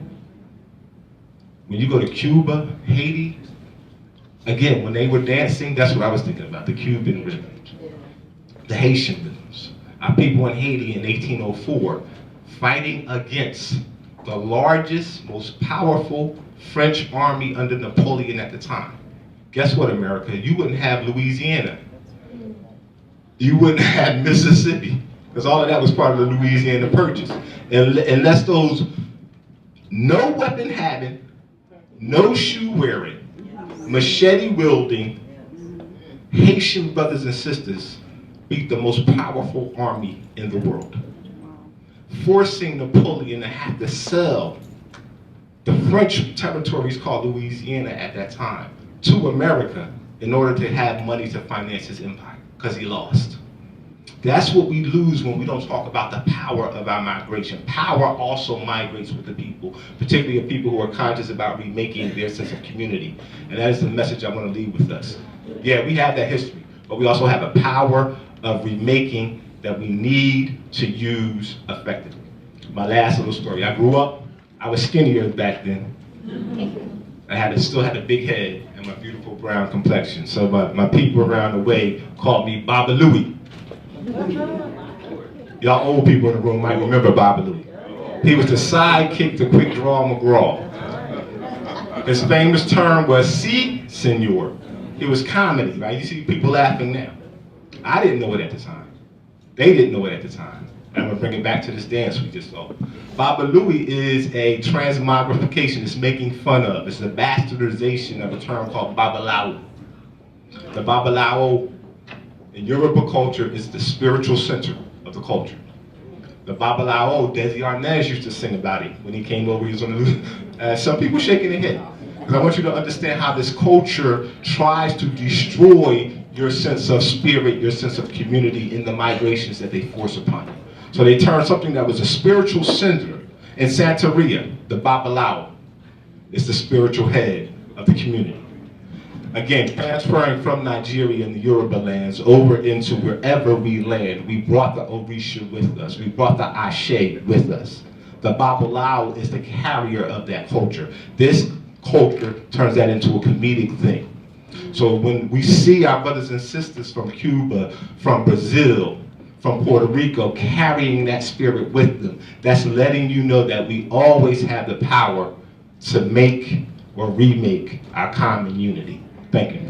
When you go to Cuba, Haiti, again, when they were dancing, that's what I was thinking about, the Cuban rhythm, the Haitian rhythms. Our people in Haiti in 1804 fighting against the largest, most powerful French army under Napoleon at the time. Guess what, America? You wouldn't have Louisiana. You wouldn't have Mississippi, because all of that was part of the Louisiana Purchase. And unless those no weapon having, no shoe wearing, machete wielding Haitian brothers and sisters beat the most powerful army in the world. forcing Napoleon to have to sell the French territories called Louisiana at that time to America in order to have money to finance his empire, because he lost. That's what we lose when we don't talk about the power of our migration. Power also migrates with the people, particularly of people who are conscious about remaking their sense of community. And that is the message I want to leave with us. Yeah, we have that history, but we also have a power of remaking that we need to use effectively. My last little story. I grew up, I was skinnier back then. I still had a big head and my beautiful brown complexion. So my people around the way called me Baba Louie. Y'all old people in the room might remember Baba Louie. He was the sidekick to Quick Draw McGraw. His famous term was "Si, senor." It was comedy, right? You see people laughing now. I didn't know it at the time. They didn't know it at the time. And I'm gonna bring it back to this dance we just saw. Baba Louie is a transmogrification. It's making fun of. It's a bastardization of a term called Babalao. The Babalao in Yoruba culture is the spiritual center of the culture. The Babalao, Desi Arnaz used to sing about it when he came over. He was on the some people shaking their head. Because I want you to understand how this culture tries to destroy your sense of spirit, your sense of community in the migrations that they force upon you. So they turn something that was a spiritual center in Santeria, the Babalao, is the spiritual head of the community. Again, transferring from Nigeria and the Yoruba lands over into wherever we land, we brought the Orisha with us. We brought the Ashe with us. The Babalao is the carrier of that culture. This culture turns that into a comedic thing. So when we see our brothers and sisters from Cuba, from Brazil, from Puerto Rico carrying that spirit with them, that's letting you know that we always have the power to make or remake our common unity. Thank you.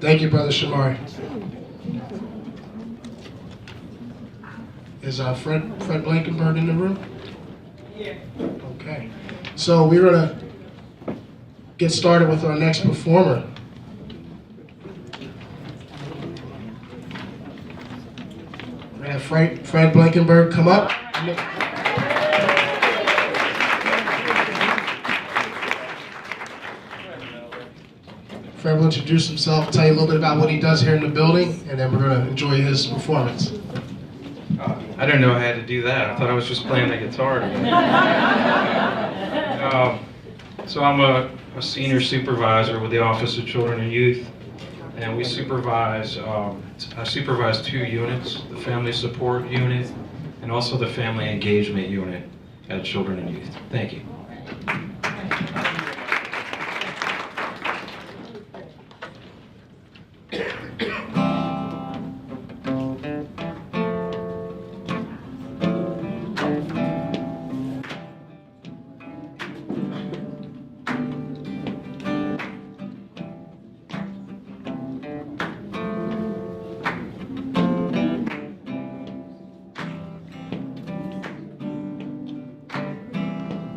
Thank you, Brother Shamari. Is Fred Blankenberg in the room? Yeah. Okay. So we're gonna get started with our next performer. We're gonna have Fred Blankenberg come up. Fred will introduce himself, tell you a little bit about what he does here in the building, and then we're going to enjoy his performance.
I didn't know I had to do that. I thought I was just playing the guitar today. So I'm a senior supervisor with the Office of Children and Youth, and we supervise, I supervise 2 units, the Family Support Unit and also the Family Engagement Unit at Children and Youth. Thank you.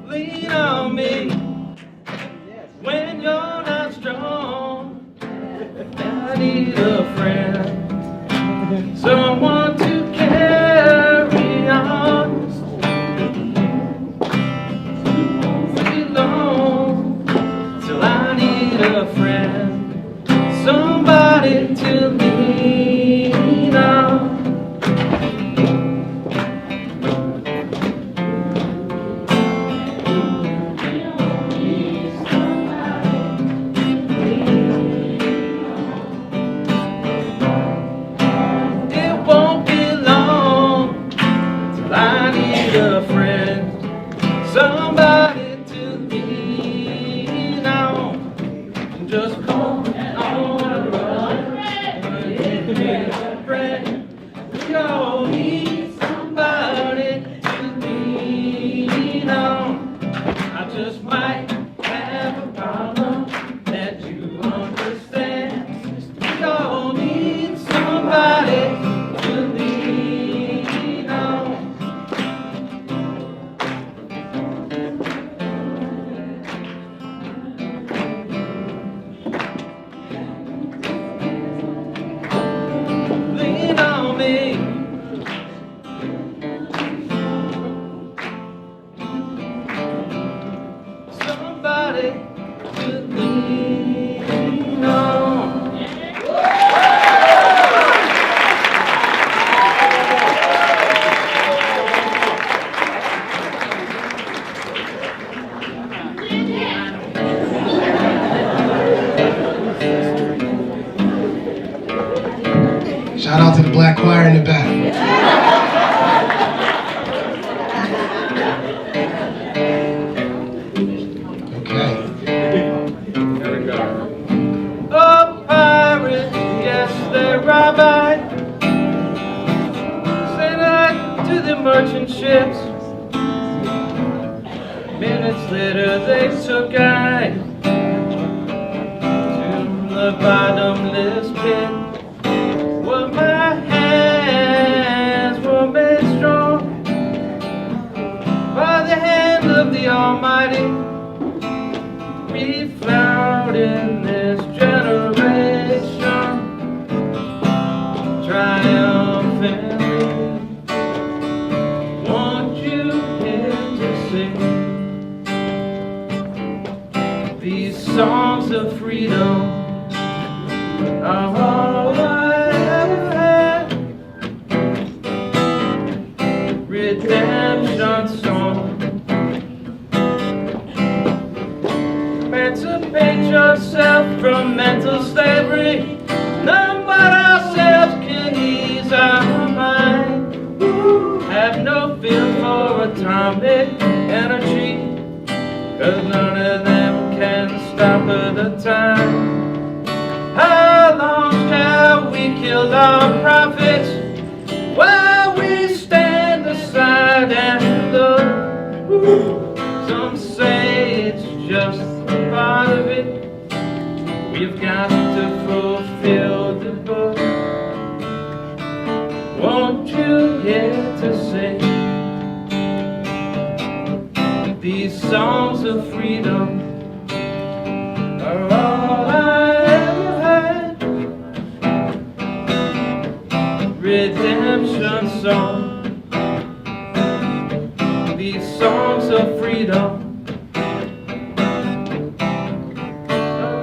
Lean on me when you're not strong. I need a friend, someone to carry on. Won't be long till I need a friend, somebody to lean on.
Shout out to the black choir in the back. Okay.
Oh, pirates, yes, they're rabbi. Sent out to the merchant ships. Minutes later, they took I to the bottomless pit. Well, my hands were made strong by the hand of the Almighty. We found in this generation triumphantly. Want you here to sing these songs of freedom are all I ever had. Redemption song. Emancipate yourself from mental slavery. None but ourselves can ease our mind. Have no fear for atomic energy, 'cause none of them can stop at the time. How long shall we kill our prophets while we stand aside and look? Some say it's just a part of it. We've got to fulfill the book. Won't you hear to sing these songs of freedom are all I ever had. Redemption song. These songs of freedom.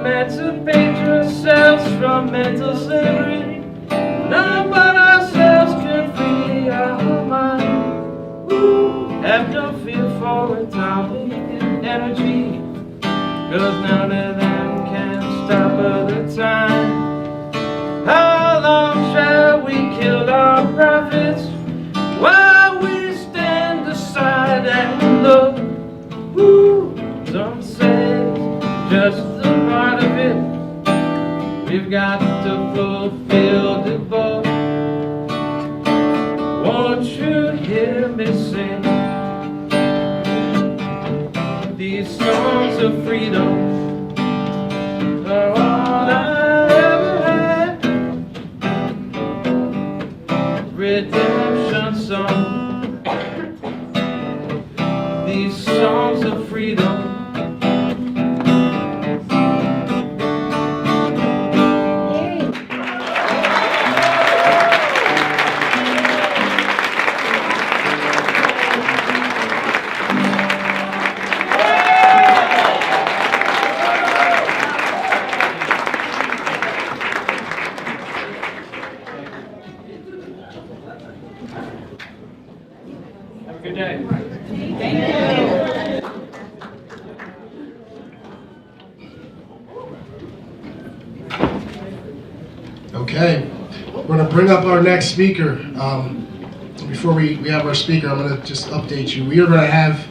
Emancipate yourselves from mental slavery. None but ourselves can free our mind. Have no fear for atomic energy, 'cause none of them can stop at the time. How long shall we kill our prophets while we stand aside and look? Some say just a part of it. We've got to fulfill the book. Won't you hear me sing these songs of freedom are all I ever had. Redemption song. These songs of freedom.
Have a good day.
Okay, we're going to bring up our next speaker. Before we have our speaker, I'm going to just update you. We are going to have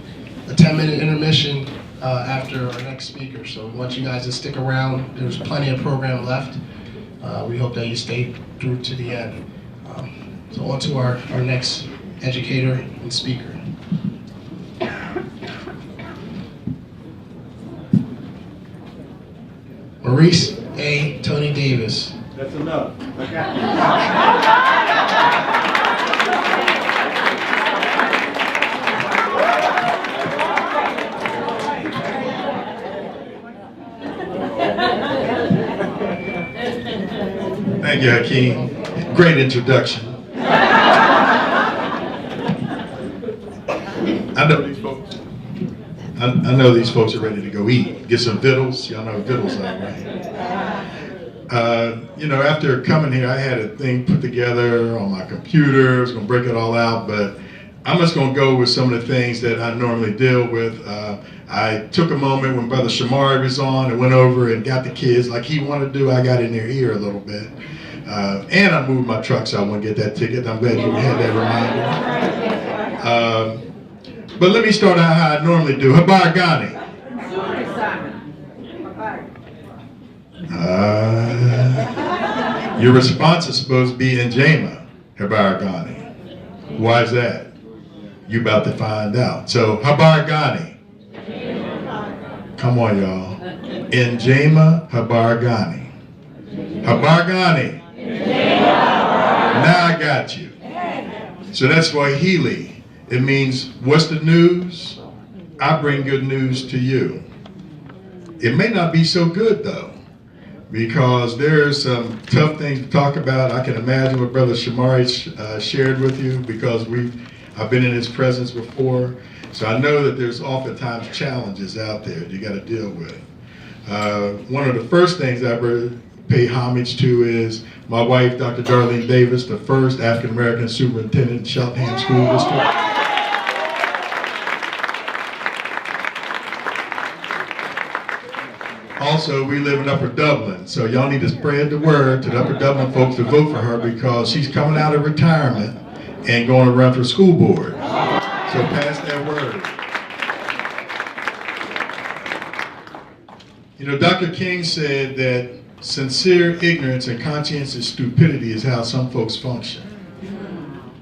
a 10-minute intermission after our next speaker, so we want you guys to stick around. There's plenty of program left. We hope that you stay through to the end. So on to our next educator and speaker. Maurice A. Tony Davis.
That's enough.
Thank you, Hakeem. Great introduction. I know these folks are ready to go eat. Get some vittles. Y'all know what vittles are, right? After coming here, I had a thing put together on my computer. I was going to break it all out, but I'm just going to go with some of the things that I normally deal with. I took a moment when Brother Shamari was on and went over and got the kids like he wanted to do. I got in their ear a little bit. And I moved my truck so I wouldn't get that ticket. I'm glad you had that reminder. But let me start out how I normally do. Habargani. Your response is supposed to be Njema Habargani. Why is that? You about to find out. So Habargani. Come on, y'all. Njema Habargani. Habargani. Now I got you. So that's Swahili. It means, what's the news? I bring good news to you. It may not be so good though, because there's some tough things to talk about. I can imagine what Brother Shamari shared with you, because I've been in his presence before. So I know that there's oftentimes challenges out there you got to deal with. One of the first things I pay homage to is my wife, Dr. Darlene Davis, the first African-American superintendent in Cheltenham School District. Also, we live in Upper Dublin, so y'all need to spread the word to the Upper Dublin folks to vote for her, because she's coming out of retirement and going to run for school board. So pass that word. You know, Dr. King said that sincere ignorance and conscientious stupidity is how some folks function.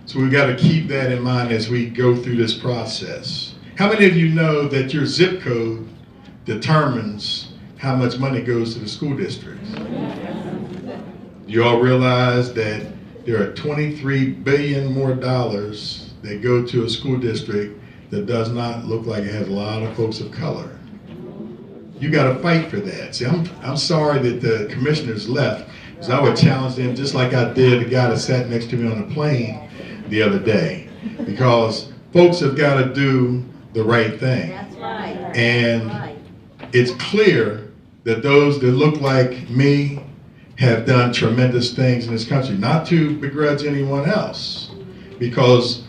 So we've got to keep that in mind as we go through this process. How many of you know that your zip code determines how much money goes to the school districts? You all realize that there are $23 billion more dollars that go to a school district that does not look like it has a lot of folks of color. You got to fight for that. See, I'm sorry that the commissioners left, because I would challenge them just like I did the guy that sat next to me on the plane the other day, because folks have got to do the right thing. That's right. And it's clear that those that look like me have done tremendous things in this country. Not to begrudge anyone else, because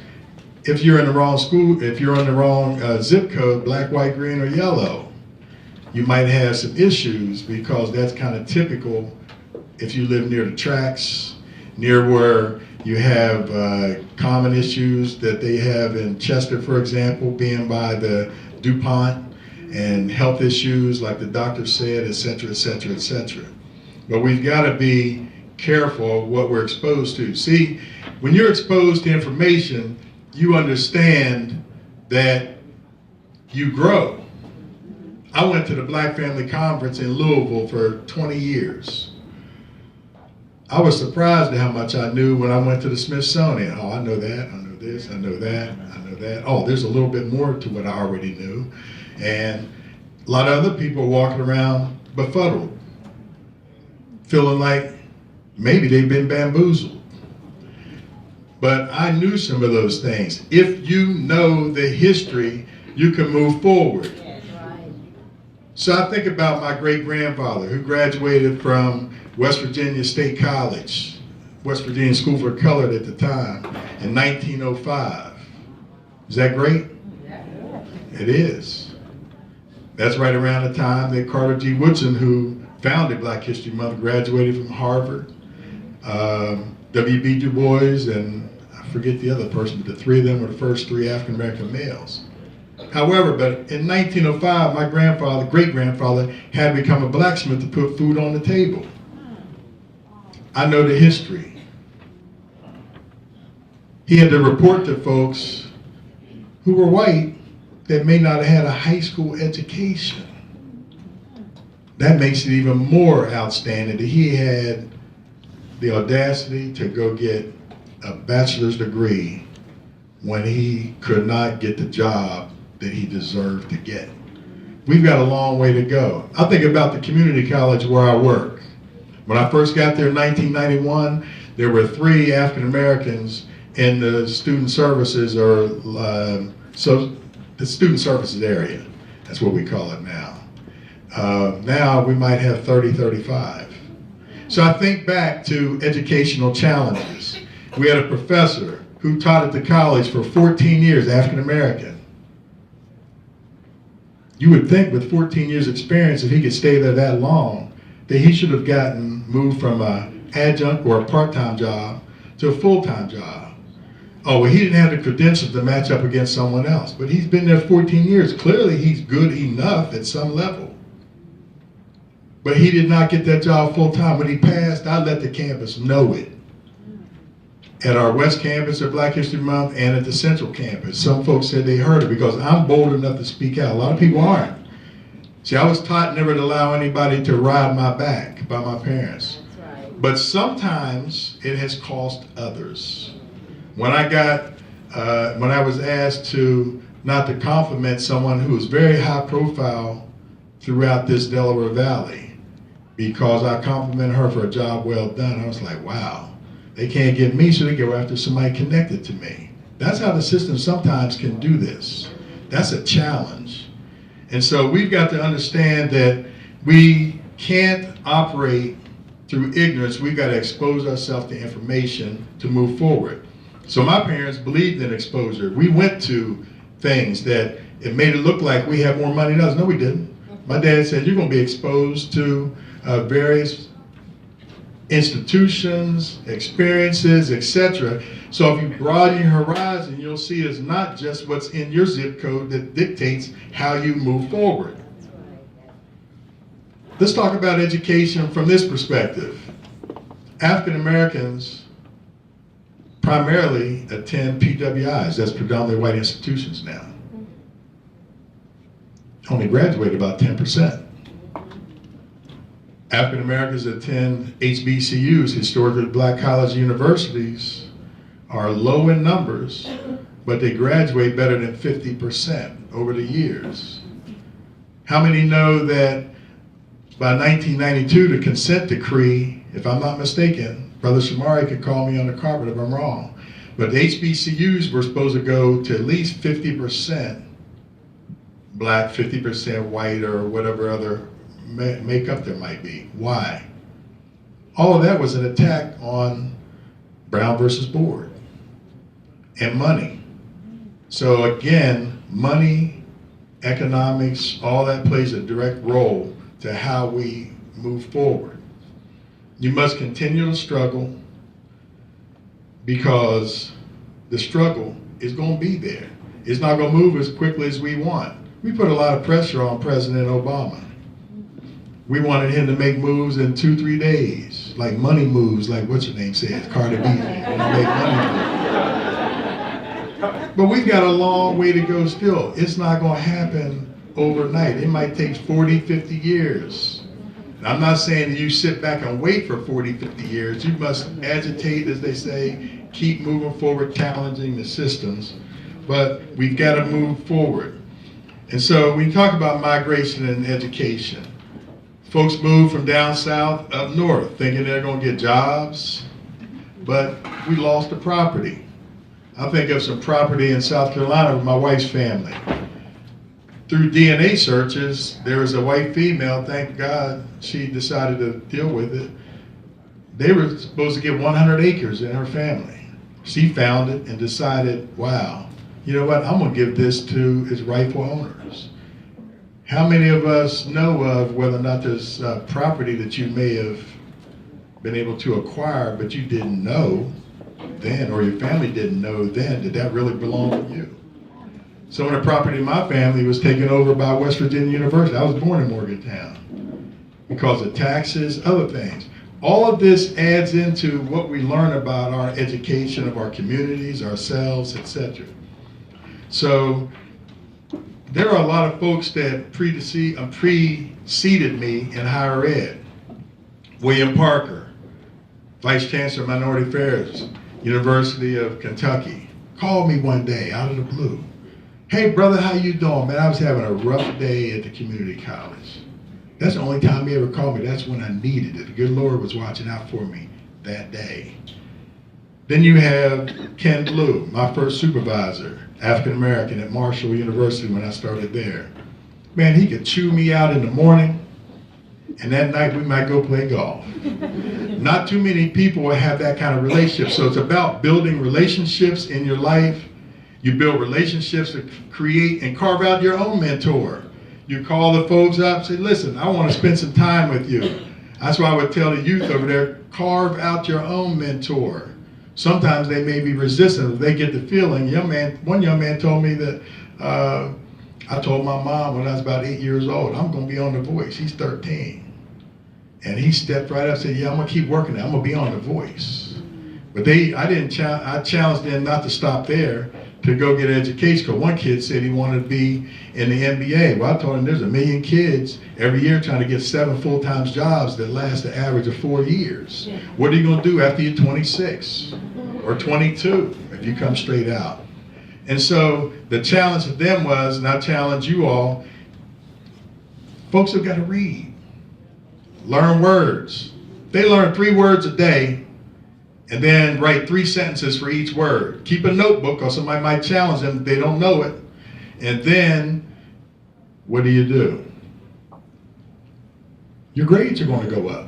if you're in the wrong school, if you're on the wrong zip code, black, white, green, or yellow, you might have some issues, because that's kind of typical if you live near the tracks, near where you have common issues that they have in Chester, for example, being by the DuPont, and health issues like the doctor said, et cetera, et cetera, et cetera. But we've got to be careful of what we're exposed to. See, when you're exposed to information, you understand that you grow. I went to the Black Family Conference in Louisville for 20 years. I was surprised at how much I knew when I went to the Smithsonian. Oh, I know that, I know this, I know that, I know that. Oh, there's a little bit more to what I already knew. And a lot of other people walking around befuddled, feeling like maybe they've been bamboozled. But I knew some of those things. If you know the history, you can move forward. So I think about my great-grandfather who graduated from West Virginia State College, West Virginia School for Colored at the time, in 1905. Is that great? It is. That's right around the time that Carter G. Woodson, who founded Black History Month, graduated from Harvard. W.B. Du Bois, and I forget the other person, but the three of them were the first three African-American males. However, but in 1905, my grandfather, great-grandfather, had become a blacksmith to put food on the table. I know the history. He had to report to folks who were white that may not have had a high school education. That makes it even more outstanding that he had the audacity to go get a bachelor's degree when he could not get the job that he deserved to get. We've got a long way to go. I think about the community college where I work. When I first got there in 1991, there were 3 African Americans in the student services, or the student services area. That's what we call it now. Now we might have 30, 35. So I think back to educational challenges. We had a professor who taught at the college for 14 years, African American. You would think with 14 years experience, if he could stay there that long, that he should have moved from an adjunct or a part-time job to a full-time job. Oh, well, he didn't have the credentials to match up against someone else, but he's been there 14 years. Clearly, he's good enough at some level. But he did not get that job full-time. When he passed, I let the campus know it. At our West Campus of Black History Month and at the Central Campus. Some folks said they heard it because I'm bold enough to speak out. A lot of people aren't. See, I was taught never to allow anybody to ride my back by my parents. But sometimes it has cost others. When I was asked to not to compliment someone who was very high profile throughout this Delaware Valley because I complimented her for a job well done, I was like, wow. They can't get me, so they go after somebody connected to me. That's how the system sometimes can do this. That's a challenge. And so we've got to understand that we can't operate through ignorance. We've got to expose ourselves to information to move forward. So my parents believed in exposure. We went to things that it made it look like we had more money than others. No, we didn't. My dad said, you're going to be exposed to various institutions, experiences, etc. So if you broaden your horizon, you'll see it's not just what's in your zip code that dictates how you move forward. Let's talk about education from this perspective. African Americans primarily attend PWIs, that's predominantly white institutions now. Only graduate about 10%. African Americans attend HBCUs, historically black college universities, are low in numbers, but they graduate better than 50% over the years. How many know that by 1992, the consent decree, if I'm not mistaken, Brother Shamari could call me on the carpet if I'm wrong, but the HBCUs were supposed to go to at least 50% black, 50% white, or whatever other makeup there might be. Why? All of that was an attack on Brown versus Board and money. So again, money, economics, all that plays a direct role to how we move forward. You must continue to struggle because the struggle is going to be there. It's not going to move as quickly as we want. We put a lot of pressure on President Obama. We wanted him to make moves in 2-3 days, like money moves, like what's your name says, Cardi B, make money moves. But we've got a long way to go still. It's not going to happen overnight. It might take 40, 50 years. And I'm not saying that you sit back and wait for 40, 50 years. You must agitate, as they say, keep moving forward, challenging the systems. But we've got to move forward. And so we talk about migration and education. Folks move from down south up north thinking they're going to get jobs, but we lost the property. I think of some property in South Carolina with my wife's family. Through DNA searches, there was a white female, thank God she decided to deal with it. They were supposed to get 100 acres in her family. She found it and decided, wow, you know what, I'm going to give this to its rightful owners. How many of us know of whether or not there's property that you may have been able to acquire, but you didn't know then, or your family didn't know then, did that really belong to you? Some of the property in my family was taken over by West Virginia University. I was born in Morgantown because of taxes, other things. All of this adds into what we learn about our education of our communities, ourselves, etc. So there are a lot of folks that preceded me in higher ed. William Parker, Vice Chancellor of Minority Affairs, University of Kentucky, called me one day out of the blue. Hey brother, how you doing? Man, I was having a rough day at the community college. That's the only time he ever called me. That's when I needed it. The good Lord was watching out for me that day. Then you have Ken Blue, my first supervisor, African American at Marshall University when I started there. Man, he could chew me out in the morning, and that night we might go play golf. Not too many people will have that kind of relationship. So it's about building relationships in your life. You build relationships to create and carve out your own mentor. You call the folks up and say, listen, I want to spend some time with you. That's why I would tell the youth over there, carve out your own mentor. Sometimes they may be resistant. If they get the feeling, one young man told me that, I told my mom when I was about 8 years old, I'm gonna be on The Voice. He's 13. And he stepped right up and said, yeah, I'm gonna keep working it. I'm gonna be on The Voice. But I challenged them not to stop there, to go get an education. Because one kid said he wanted to be in the NBA. Well, I told him there's 1 million kids every year trying to get 7 full-time jobs that last the average of 4 years. What are you gonna do after you're 26 or 22 if you come straight out? And so the challenge of them was, and I challenge you all, folks have got to read, learn words. They learn 3 words a day and then write 3 sentences for each word. Keep a notebook, or somebody might challenge them if they don't know it. And then, what do? Your grades are going to go up.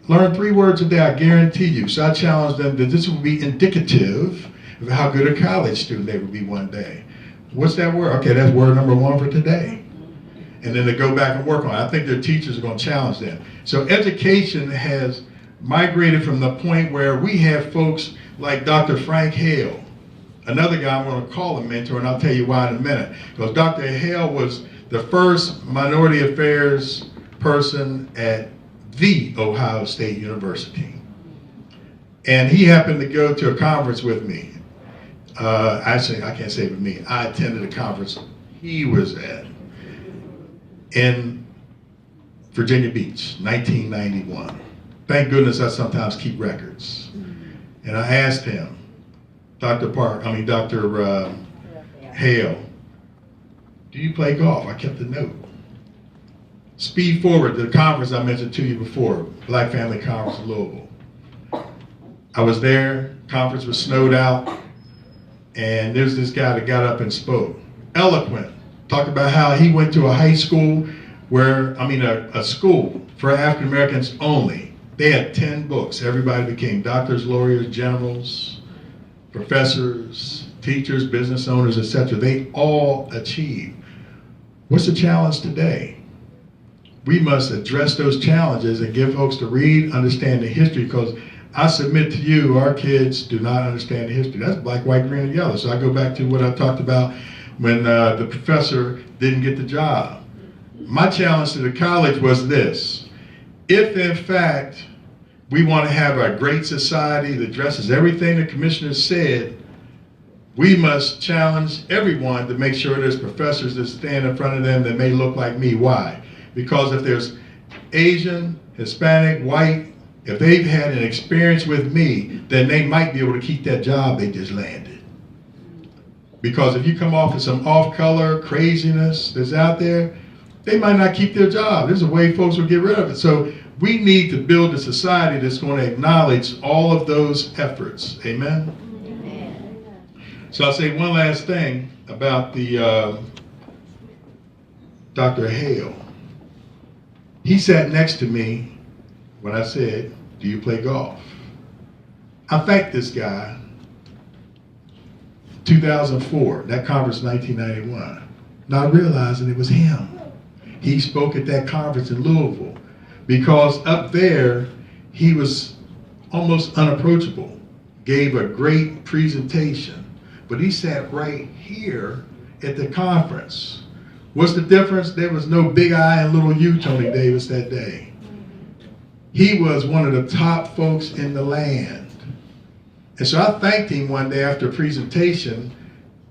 Learn 3 words a day, I guarantee you. So I challenge them that this will be indicative of how good a college student they will be one day. What's that word? Okay, that's word number 1 for today. And then they go back and work on it. I think their teachers are going to challenge them. So education has migrated from the point where we have folks like Dr. Frank Hale, another guy I'm going to call a mentor, and I'll tell you why in a minute. Because Dr. Hale was the first minority affairs person at the Ohio State University. And he happened to go to a conference with me. Actually, I can't say with me. I attended a conference he was at in Virginia Beach, 1991. Thank goodness I sometimes keep records. And I asked him, Dr. Hale, do you play golf? I kept a note. Speed forward to the conference I mentioned to you before, Black Family Conference in Louisville. I was there, conference was snowed out, and there's this guy that got up and spoke. Eloquent, talked about how he went to a high school a school for African Americans only. They had 10 books. Everybody became doctors, lawyers, generals, professors, teachers, business owners, etc. They all achieved. What's the challenge today? We must address those challenges and give folks to read, understand the history, because I submit to you, our kids do not understand the history. That's black, white, green, and yellow. So I go back to what I talked about when the professor didn't get the job. My challenge to the college was this: if in fact we want to have a great society that addresses everything the commissioner said, we must challenge everyone to make sure there's professors that stand in front of them that may look like me. Why? Because if there's Asian, Hispanic, white, if they've had an experience with me, then they might be able to keep that job they just landed. Because if you come off with some off-color craziness that's out there, they might not keep their job. There's a way folks will get rid of it. So we need to build a society that's going to acknowledge all of those efforts. Amen? Amen. So I'll say one last thing about the Dr. Hale. He sat next to me when I said, do you play golf? I thanked this guy. 2004, that conference 1991, not realizing it was him. He spoke at that conference in Louisville because up there he was almost unapproachable, gave a great presentation, but he sat right here at the conference. What's the difference? There was no big I and little U Tony Davis that day. He was one of the top folks in the land. And so I thanked him one day after a presentation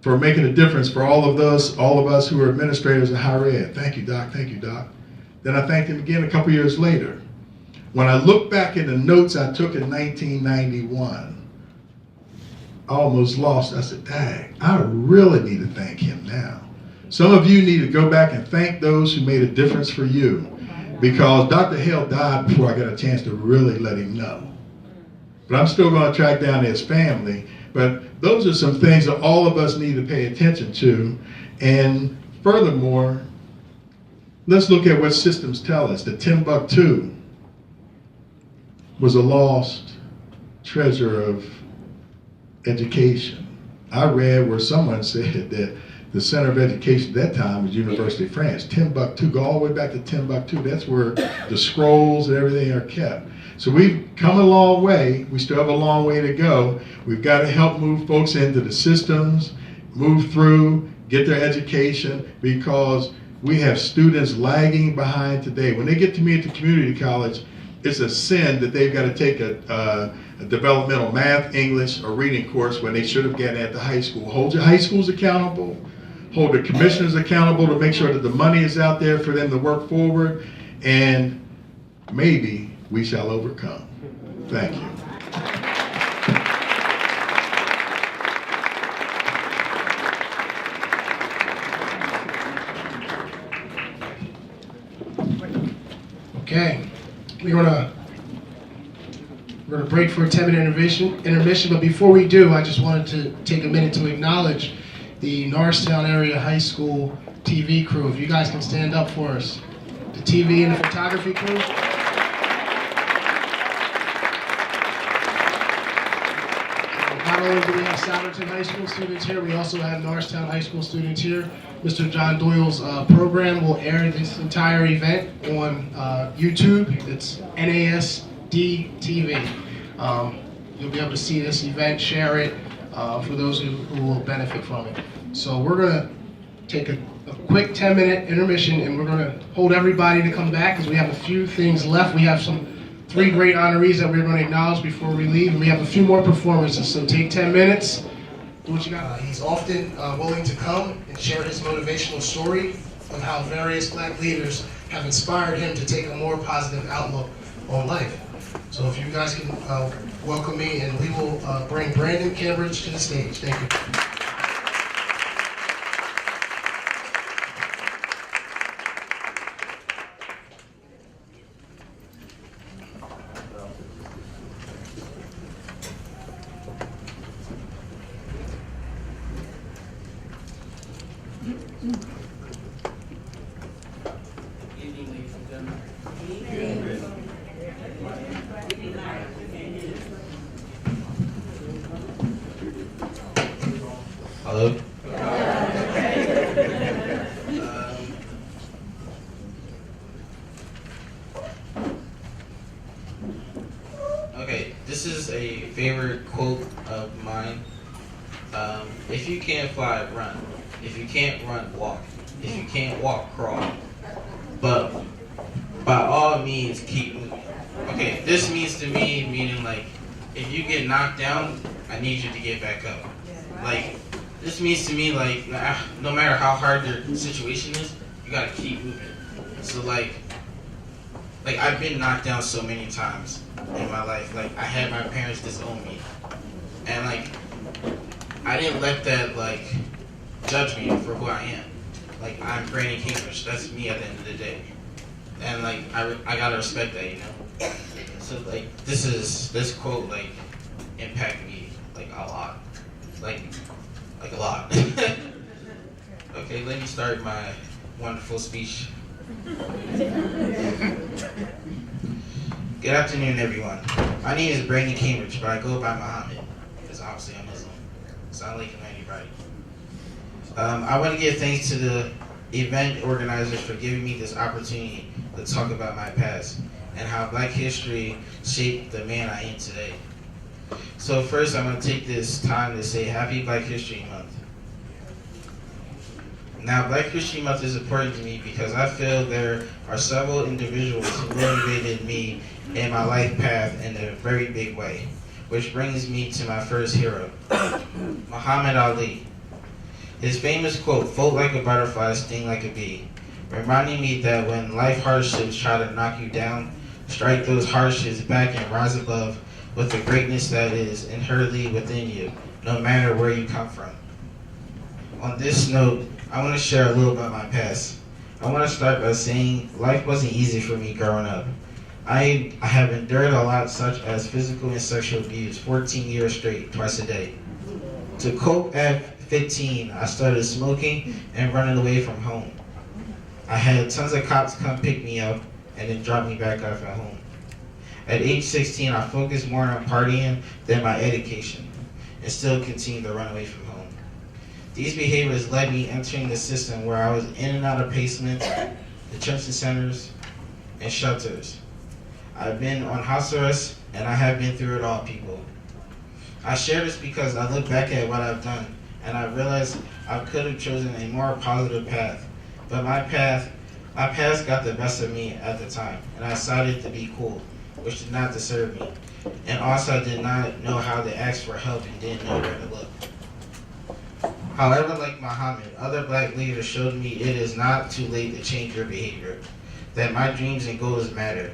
for making a difference for all of us who are administrators in higher ed. Thank you, Doc. Thank you, Doc. Then I thanked him again a couple years later. When I look back at the notes I took in 1991, I almost lost. I said, dang, I really need to thank him now. Some of you need to go back and thank those who made a difference for you, because Dr. Hale died before I got a chance to really let him know. But I'm still going to track down his family. But those are some things that all of us need to pay attention to. And furthermore, let's look at what systems tell us. That Timbuktu was a lost treasure of education. I read where someone said that The center of education at that time was University of France, Timbuktu. Go all the way back to Timbuktu. That's where the scrolls and everything are kept. So we've come a long way. We still have a long way to go. We've got to help move folks into the systems, move through, get their education, because we have students lagging behind today. When they get to me at the community college, it's a sin that they've got to take a developmental math, English, or reading course when they should have gotten at the high school. Hold your high schools accountable. Hold the commissioners accountable to make sure that the money is out there for them to work forward, and maybe we shall overcome. Thank you.
Okay, we're gonna break for a 10-minute intermission, but before we do, I just wanted to take a minute to acknowledge the Norristown Area High School TV crew. If you guys can stand up for us. The TV and the photography crew. Not only do we have Southerton High School students here, we also have Norristown High School students here. Mr. John Doyle's program will air this entire event on YouTube. It's NASD TV. You'll be able to see this event, share it, for those who will benefit from it. So we're going to take a quick 10-minute intermission, and we're going to hold everybody to come back because we have a few things left. We have 3 great honorees that we're going to acknowledge before we leave, and we have a few more performances. So take 10 minutes, do what you got. He's often willing to come and share his motivational story of how various Black leaders have inspired him to take a more positive outlook on life. So if you guys can welcome me, and we will bring Brandon Cambridge to the stage. Thank you.
Hello? Okay, this is a favorite quote of mine. If you can't fly, run. If you can't run, walk. If you can't walk, crawl. But by all means, keep moving. Okay, this means to me, meaning like, if you get knocked down, I need you to get back up. Like, this means to me, like, no matter how hard the situation is, you gotta keep moving. So like I've been knocked down so many times in my life. Like, I had my parents disown me. And like, I didn't let that like judge me for who I am. Like, I'm Brandon Cambridge, that's me at the end of the day. And like, I gotta respect that, you know? So like, this quote like impacted me like a lot. Like a lot. Okay, let me start my wonderful speech. Good afternoon, everyone. My name is Brandon Cambridge, but I go by Muhammad, because obviously I'm Muslim. Sound like anybody. I want to give thanks to the event organizers for giving me this opportunity to talk about my past and how Black history shaped the man I am today. So first, I'm going to take this time to say Happy Black History Month. Now, Black History Month is important to me because I feel there are several individuals who motivated me in my life path in a very big way, which brings me to my first hero, Muhammad Ali. His famous quote, "Float like a butterfly, sting like a bee," reminding me that when life hardships try to knock you down, strike those hardships back and rise above with the greatness that is inherently within you, no matter where you come from. On this note, I want to share a little about my past. I want to start by saying life wasn't easy for me growing up. I have endured a lot, such as physical and sexual abuse, 14 years straight, twice a day. To cope at 15, I started smoking and running away from home. I had tons of cops come pick me up and then drop me back off at home. At age 16, I focused more on partying than my education and still continued to run away from home. These behaviors led me entering the system where I was in and out of placements, detention centers, and shelters. I've been on house arrest, and I have been through it all, people. I share this because I look back at what I've done, and I realize I could have chosen a more positive path. But my past got the best of me at the time, and I decided to be cool, which did not deserve me. And also I did not know how to ask for help and didn't know where to look. However, like Muhammad, other black leaders showed me it is not too late to change your behavior, that my dreams and goals matter,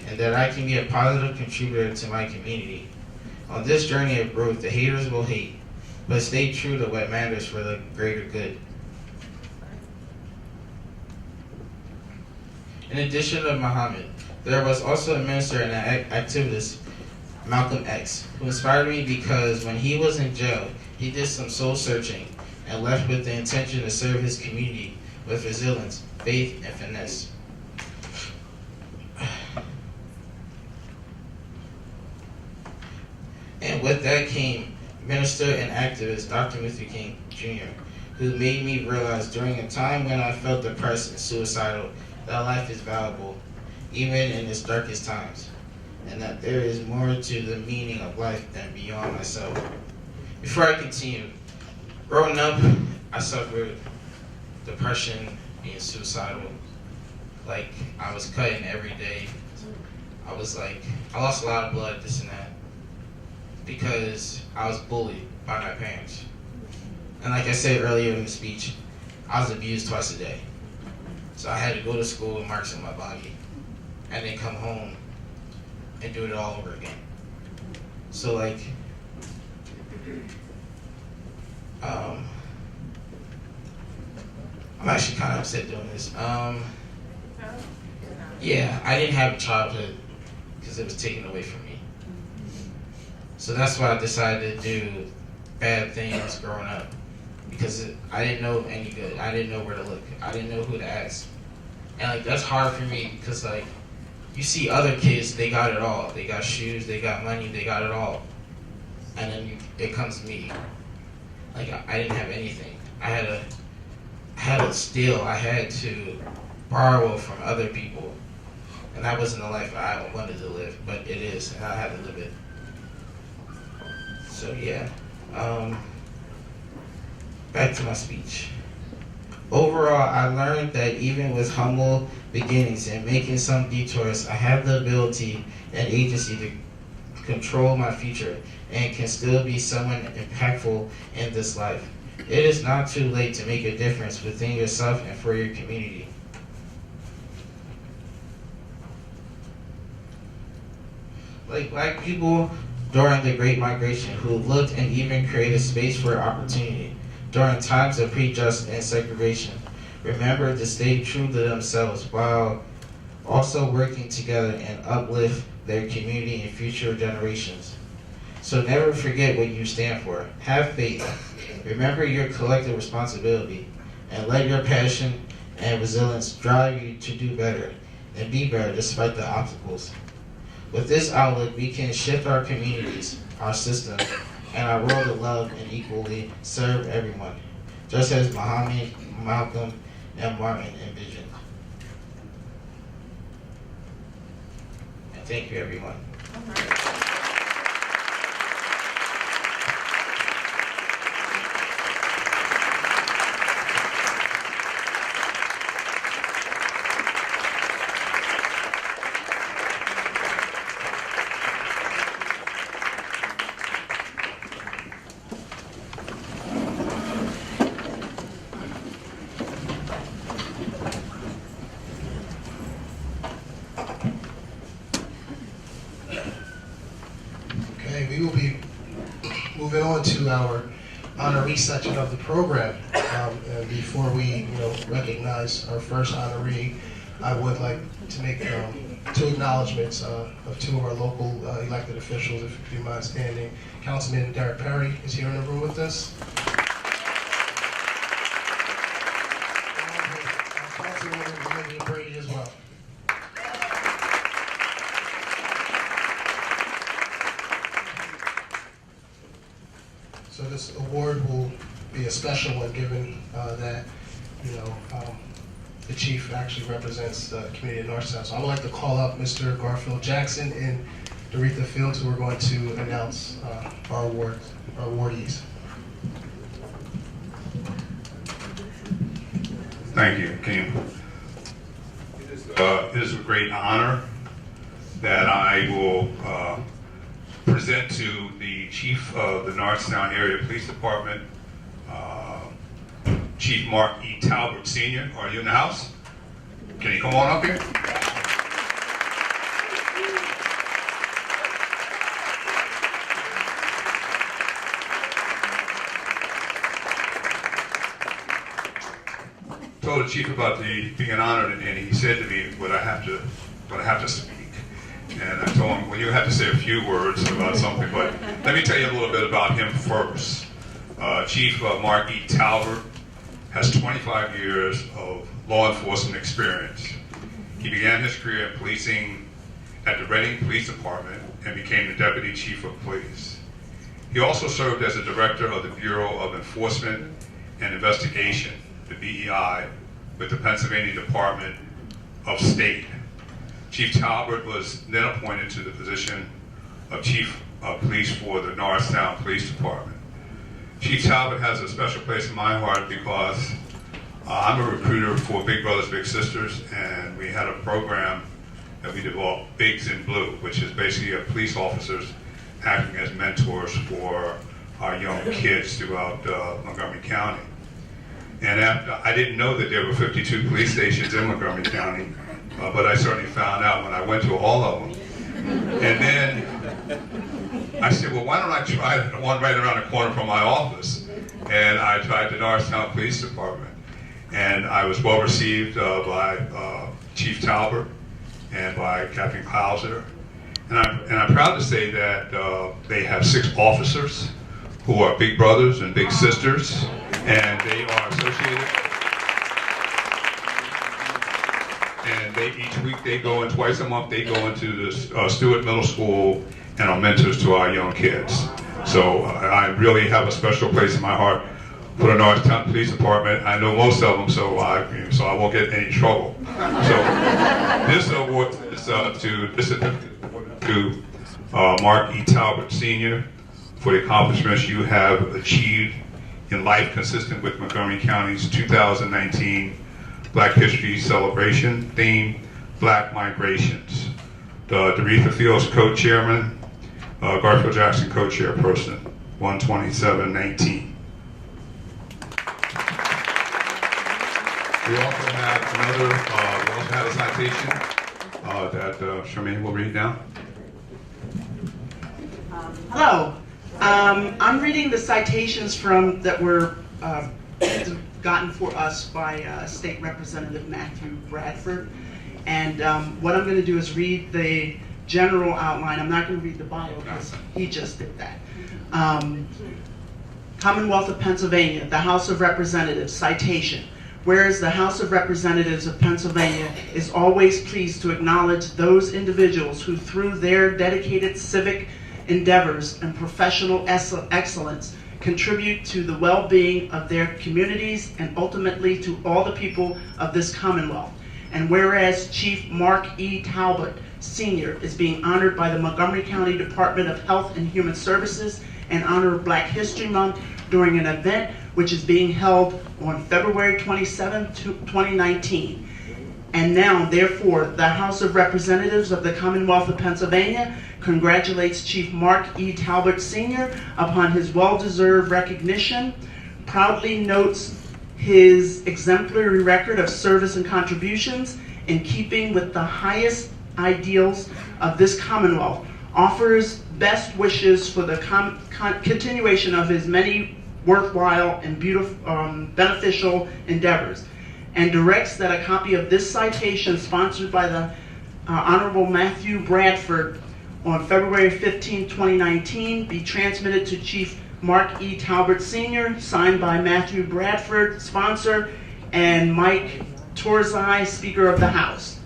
and that I can be a positive contributor to my community. On this journey of growth, the haters will hate, but stay true to what matters for the greater good. In addition to Muhammad, there was also a minister and an activist, Malcolm X, who inspired me because when he was in jail, he did some soul searching and left with the intention to serve his community with resilience, faith, and finesse. And with that came minister and activist Dr. Luther King Jr., who made me realize during a time when I felt depressed and suicidal that life is valuable, even in its darkest times, and that there is more to the meaning of life than beyond myself. Before I continue, growing up, I suffered depression, being suicidal. Like, I was cutting every day. I lost a lot of blood, this and that, because I was bullied by my parents. And like I said earlier in the speech, I was abused twice a day. So I had to go to school with marks on my body, and then come home and do it all over again. So like, I'm actually kind of upset doing this. Yeah, I didn't have a childhood because it was taken away from me. So that's why I decided to do bad things growing up, because I didn't know any good. I didn't know where to look. I didn't know who to ask. And like, that's hard for me because like, you see other kids, they got it all. They got shoes, they got money, they got it all. And then it comes to me. Like, I didn't have anything. I had to steal. I had to borrow from other people. And that wasn't the life I wanted to live, but it is, and I had to live it. So yeah, back to my speech. Overall, I learned that even with humble beginnings and making some detours, I have the ability and agency to control my future and can still be someone impactful in this life. It is not too late to make a difference within yourself and for your community. Like black people during the Great Migration who looked and even created space for opportunity during times of prejudice and segregation, remember to stay true to themselves while also working together and uplift their community and future generations. So never forget what you stand for. Have faith. Remember your collective responsibility, and let your passion and resilience drive you to do better and be better despite the obstacles. With this outlook, we can shift our communities, our system, and our world to love and equally serve everyone, just as Muhammad, Malcolm, and Martin envisioned. And thank you, everyone.
Okay, we will be moving on to our honoree section of the program. And before we, recognize our first honoree, I would like to make two acknowledgments of two of our local elected officials, if you mind standing. Councilman Derek Perry is here in the room with us. Councilwoman Olivia Brady as well. So this award will be a special one given that, the chief actually represents the community of Northtown. So I would like to call up Mr. Garfield Jackson and Doretha Fields, who are going to announce our awardees.
Thank you, Kim. It is a great honor that I will present to the Chief of the Northtown Area Police Department, Chief Mark E. Talbert Sr. Are you in the house? Can you come on up here? Told the chief about being honored, and he said to me, "Would I have to speak?" And I told him, "Well, you have to say a few words about something, but let me tell you a little bit about him first." Chief Mark E. Talbert has 25 years of law enforcement experience. He began his career in policing at the Reading Police Department and became the Deputy Chief of Police. He also served as the Director of the Bureau of Enforcement and Investigation, the BEI, with the Pennsylvania Department of State. Chief Talbert was then appointed to the position of Chief of Police for the Northtown Police Department. Chief Talbot has a special place in my heart because I'm a recruiter for Big Brothers Big Sisters, and we had a program that we developed, Bigs in Blue, which is basically police officers acting as mentors for our young kids throughout Montgomery County. And I didn't know that there were 52 police stations in Montgomery County, but I certainly found out when I went to all of them. And then I said, well, why don't I try the one right around the corner from my office? And I tried the Northtown Police Department. And I was well received by Chief Talbert and by Captain Clauser. And I'm proud to say that they have 6 officers who are big brothers and big sisters, and they are associated. And each week they go, and twice a month they go into the Stewart Middle School and are mentors to our young kids. So I really have a special place in my heart for the Northtown Police Department. I know most of them, so I won't get in any trouble. So this award is to Mark E. Talbot Sr. for the accomplishments you have achieved in life consistent with Montgomery County's 2019 Black History Celebration theme, Black Migrations. Doretha Fields, co-chairman, Garfield Jackson, co-chairperson, 12719. We also have a citation that Charmaine will read now.
Hello. I'm reading the citations that were gotten for us by State Representative Matthew Bradford. And what I'm going to do is read the general outline. I'm not going to read the bio because he just did that. Commonwealth of Pennsylvania, the House of Representatives, citation. Whereas the House of Representatives of Pennsylvania is always pleased to acknowledge those individuals who, through their dedicated civic endeavors and professional excellence, contribute to the well-being of their communities and ultimately to all the people of this Commonwealth. And whereas Chief Mark E. Talbot Sr. is being honored by the Montgomery County Department of Health and Human Services in honor of Black History Month during an event which is being held on February 27, 2019. And now, therefore, the House of Representatives of the Commonwealth of Pennsylvania congratulates Chief Mark E. Talbot Sr. upon his well-deserved recognition, proudly notes his exemplary record of service and contributions in keeping with the highest ideals of this Commonwealth, offers best wishes for the continuation of his many worthwhile and beautiful, beneficial endeavors, and directs that a copy of this citation sponsored by the Honorable Matthew Bradford on February 15, 2019 be transmitted to Chief Mark E. Talbot Sr., signed by Matthew Bradford, sponsor, and Mike Torzai, Speaker of the House.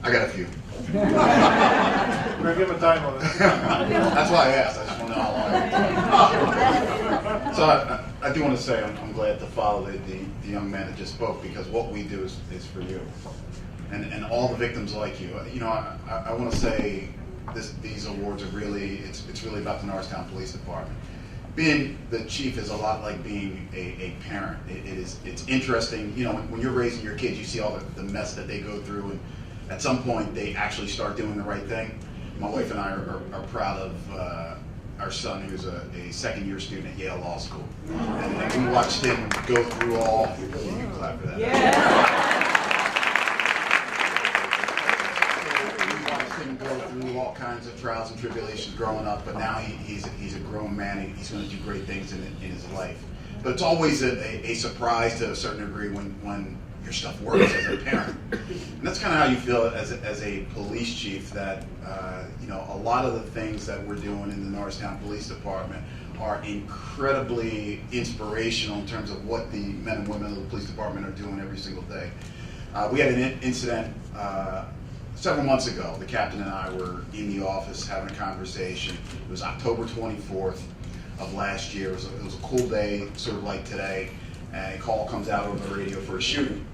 I got a few.
We're gonna give him a time on it.
That's why I asked. I just want to know how long. So I do want to say I'm glad to follow the young man that just spoke, because what we do is for you and all the victims like you. You know, I want to say these awards are really it's really about the Norristown Police Department. Being the chief is a lot like being a parent. It's interesting. You know, when you're raising your kids, you see all the mess that they go through, and at some point they actually start doing the right thing. My wife and I are proud of our son, who's a second-year student at Yale Law School, and we watched him go through all. You can clap for that.
Yeah.
We watched him go through all kinds of trials and tribulations growing up, but now he's a grown man. He's going to do great things in his life. But it's always a surprise to a certain degree when your stuff works as a parent. And that's kind of how you feel as a police chief, that you know, a lot of the things that we're doing in the Norristown Police Department are incredibly inspirational in terms of what the men and women of the police department are doing every single day. We had an incident several months ago. The captain and I were in the office having a conversation. It was October 24th of last year. It was a cool day, sort of like today, and a call comes out over the radio for a shooting.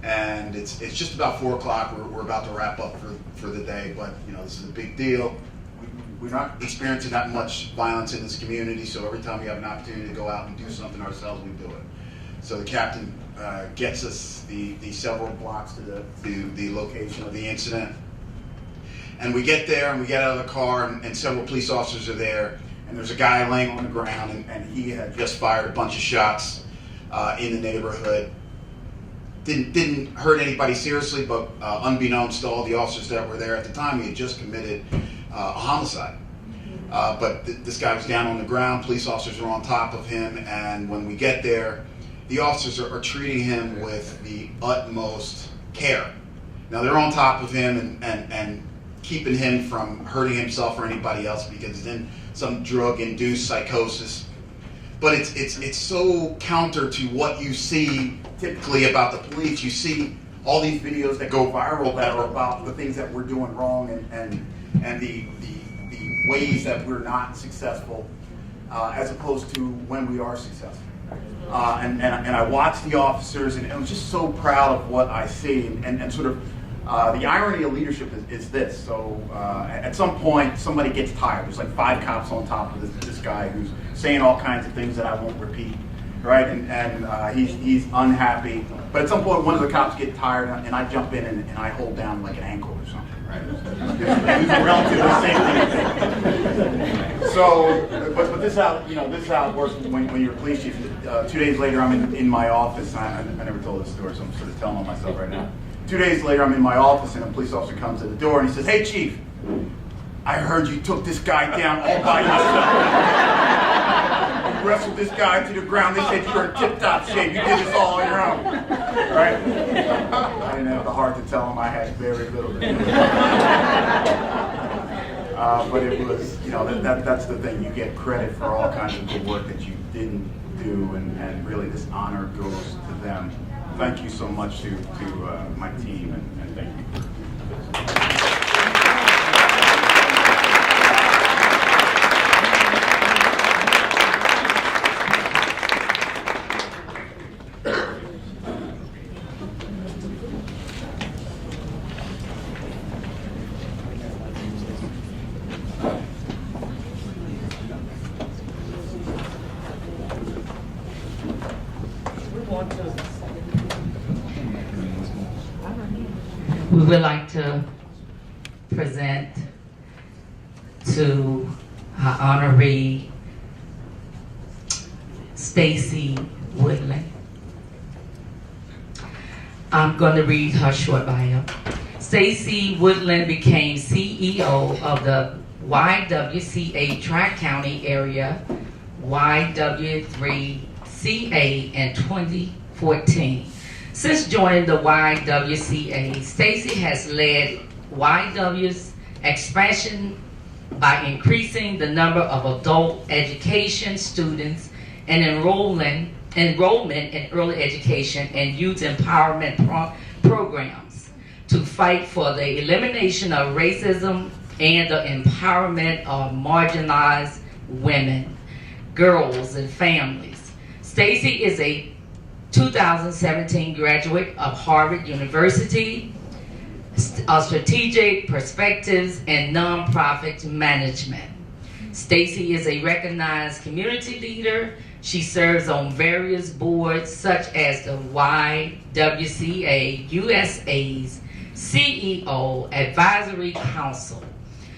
And it's just about 4 o'clock. We're about to wrap up for the day, but you know, this is a big deal. We're not experiencing that much violence in this community, so every time we have an opportunity to go out and do something ourselves, we do it. So the captain gets us the several blocks to the location of the incident. And we get there and we get out of the car, and several police officers are there, and there's a guy laying on the ground, and he had just fired a bunch of shots in the neighborhood. Didn't hurt anybody seriously, but unbeknownst to all the officers that were there at the time, he had just committed a homicide. But this guy was down on the ground, police officers are on top of him, and when we get there, the officers are treating him with the utmost care. Now they're on top of him and keeping him from hurting himself or anybody else, because he's in some drug-induced psychosis. But it's so counter to what you see typically about the police. You see all these videos that go viral that are about the things that we're doing wrong and the ways that we're not successful, as opposed to when we are successful. And I watch the officers, and I was just so proud of what I see, and sort of the irony of leadership is this. So at some point, somebody gets tired. There's like 5 cops on top of this guy who's saying all kinds of things that I won't repeat, right? And he's unhappy. But at some point, one of the cops gets tired, and I jump in and I hold down like an ankle or something, right? It's relatively the same thing. So, but this is how it works when you're a police chief. 2 days later, I'm in my office. I never told this story, so I'm sort of telling on myself right now. 2 days later, I'm in my office, and a police officer comes to the door, and he says, "Hey, Chief, I heard you took this guy down all by yourself. You wrestled this guy to the ground. They said you were in tip-top shape. You did this all on your own." Right? I didn't have the heart to tell him I had very little to do. But it was, you know, that's the thing. You get credit for all kinds of good work that you didn't do, and really this honor goes to them. Thank you so much to my team, and thank you.
We would like to present to our honoree, Stacy Woodland. I'm going to read her short bio. Stacy Woodland became CEO of the YWCA Tri-County Area YW3CA in 2014. Since joining the YWCA, Stacy has led YW's expansion by increasing the number of adult education students and enrollment in early education and youth empowerment programs to fight for the elimination of racism and the empowerment of marginalized women, girls, and families. Stacy is a 2017 graduate of Harvard University, Strategic Perspectives and Nonprofit Management. Stacy is a recognized community leader. She serves on various boards such as the YWCA USA's CEO Advisory Council.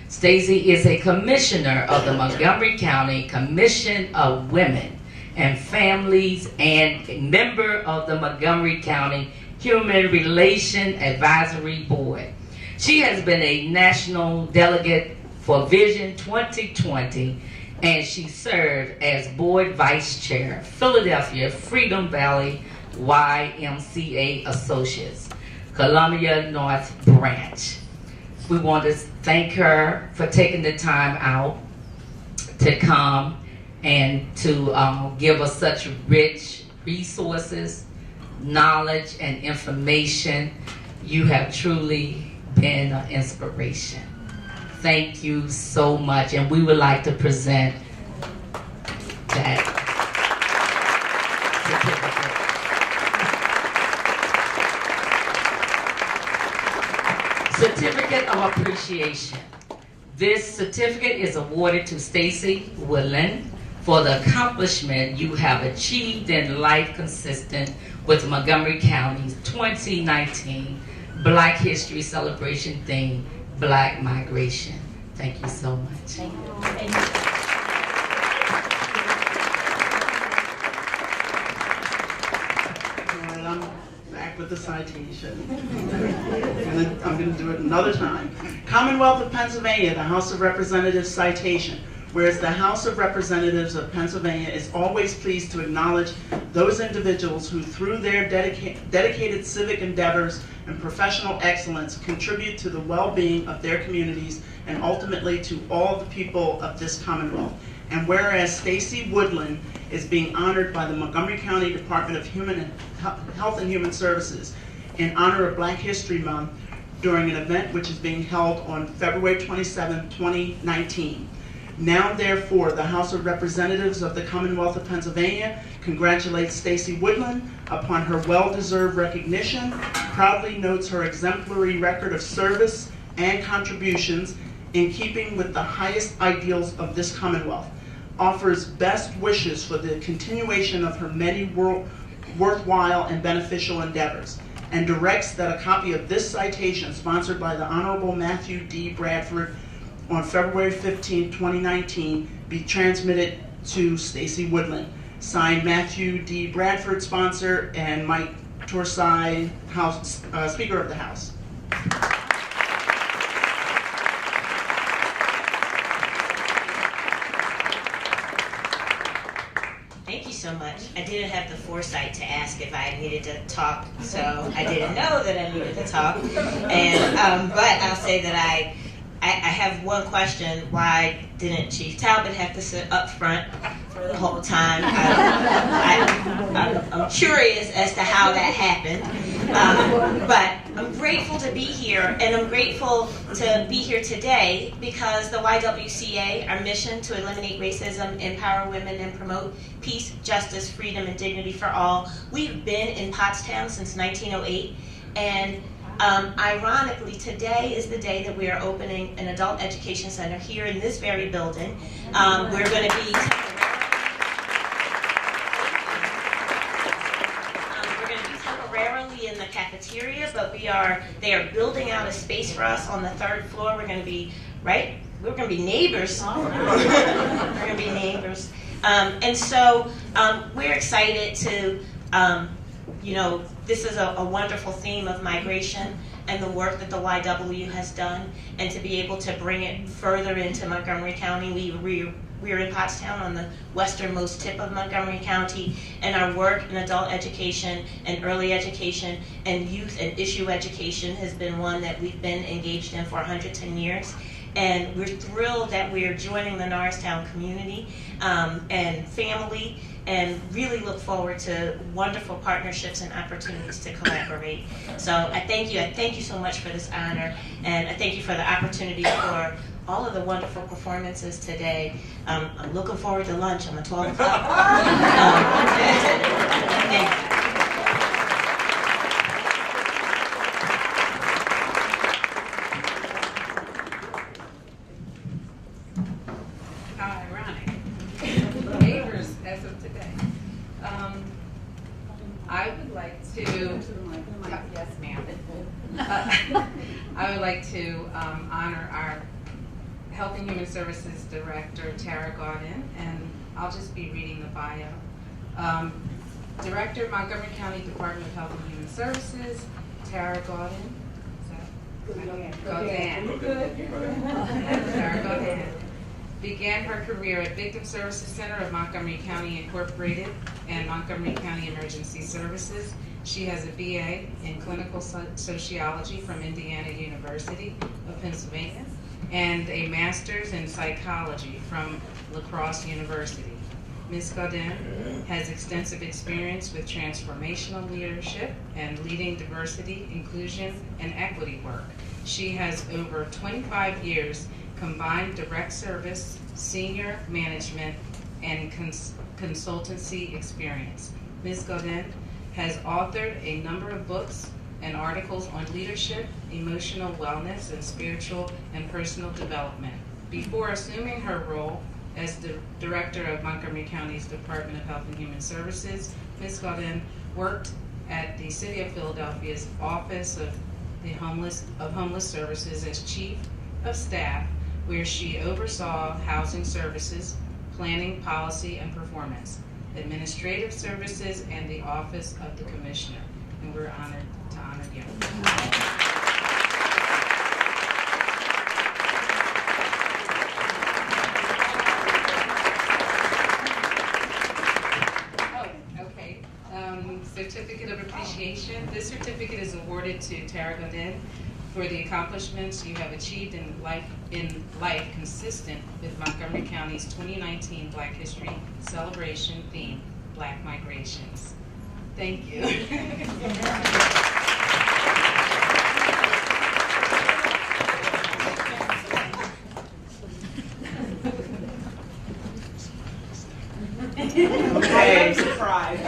Stacy is a commissioner of the Montgomery County Commission of Women and Families and a member of the Montgomery County Human Relation Advisory Board. She has been a national delegate for Vision 2020, and she served as board vice chair, Philadelphia Freedom Valley YMCA Associates, Columbia North Branch. We want to thank her for taking the time out to come and to give us such rich resources, knowledge, and information. You have truly been an inspiration. Thank you so much, and we would like to present that certificate of appreciation. This certificate is awarded to Stacy Woodland for the accomplishment you have achieved in life consistent with Montgomery County's 2019 Black History Celebration theme, Black Migration. Thank you so much.
Thank you. Thank you.
All right, I'm back with the citation. I'm going to do it another time. Commonwealth of Pennsylvania, the House of Representatives citation. Whereas the House of Representatives of Pennsylvania is always pleased to acknowledge those individuals who, through their dedicated civic endeavors and professional excellence, contribute to the well-being of their communities and ultimately to all the people of this Commonwealth. And whereas Stacy Woodland is being honored by the Montgomery County Department of Health and Human Services in honor of Black History Month during an event which is being held on February 27, 2019. Now, therefore, the House of Representatives of the Commonwealth of Pennsylvania congratulates Stacy Woodland upon her well-deserved recognition, proudly notes her exemplary record of service and contributions in keeping with the highest ideals of this Commonwealth, offers best wishes for the continuation of her many worthwhile and beneficial endeavors, and directs that a copy of this citation, sponsored by the Honorable Matthew D. Bradford, on February 15, 2019, be transmitted to Stacy Woodland. Signed, Matthew D. Bradford, sponsor, and Mike Torsai, Speaker of the House.
Thank you so much. I didn't have the foresight to ask if I needed to talk, so I didn't know that I needed to talk. And but I'll say that I have one question. Why didn't Chief Talbot have to sit up front the whole time? I'm curious as to how that happened. But I'm grateful to be here, and I'm grateful to be here today because the YWCA, our mission to eliminate racism, empower women, and promote peace, justice, freedom, and dignity for all. We've been in Pottstown since 1908, and ironically, today is the day that we are opening an adult education center here in this very building. We're going to be temporarily in the cafeteria, but they are building out a space for us on the third floor. We're going to be we're going to be neighbors. We're going to be neighbors, and so we're excited to. This is a wonderful theme of migration and the work that the YW has done, and to be able to bring it further into Montgomery County. We're in Pottstown on the westernmost tip of Montgomery County, and our work in adult education and early education and youth and issue education has been one that we've been engaged in for 110 years. And we're thrilled that we're joining the Norristown community and family and really look forward to wonderful partnerships and opportunities to collaborate. So I thank you so much for this honor, and I thank you for the opportunity for all of the wonderful performances today. I'm looking forward to lunch. I'm at 12 o'clock. Thank you.
How ironic. Neighbors as of today. I would like to, yes ma'am. I would like to honor our Health and Human Services Director, Tara Gaudin, and I'll just be reading the bio. Director, Montgomery County Department of Health and Human Services, Tara Gaudin. Gaudin. Tara Gaudin. Began her career at Victim Services Center of Montgomery County Incorporated and Montgomery County Emergency Services. She has a BA in Clinical Sociology from Indiana University of Pennsylvania and a Master's in Psychology from La Crosse University. Ms. Gaudin has extensive experience with transformational leadership and leading diversity, inclusion, and equity work. She has over 25 years combined direct service, senior management, and consultancy experience. Ms. Gaudin has authored a number of books and articles on leadership, emotional wellness, and spiritual and personal development. Before assuming her role as the Director of Montgomery County's Department of Health and Human Services, Ms. Gaudin worked at the City of Philadelphia's Office of Homeless Services as Chief of Staff, where she oversaw housing services, planning, policy, and performance, administrative services, and the Office of the Commissioner. And we're honored to honor you. Certificate of Appreciation. This certificate is awarded to Tara Gaudin for the accomplishments you have achieved in life consistent with Montgomery County's 2019 Black History Celebration theme, Black Migrations. Thank you.
Okay, surprise.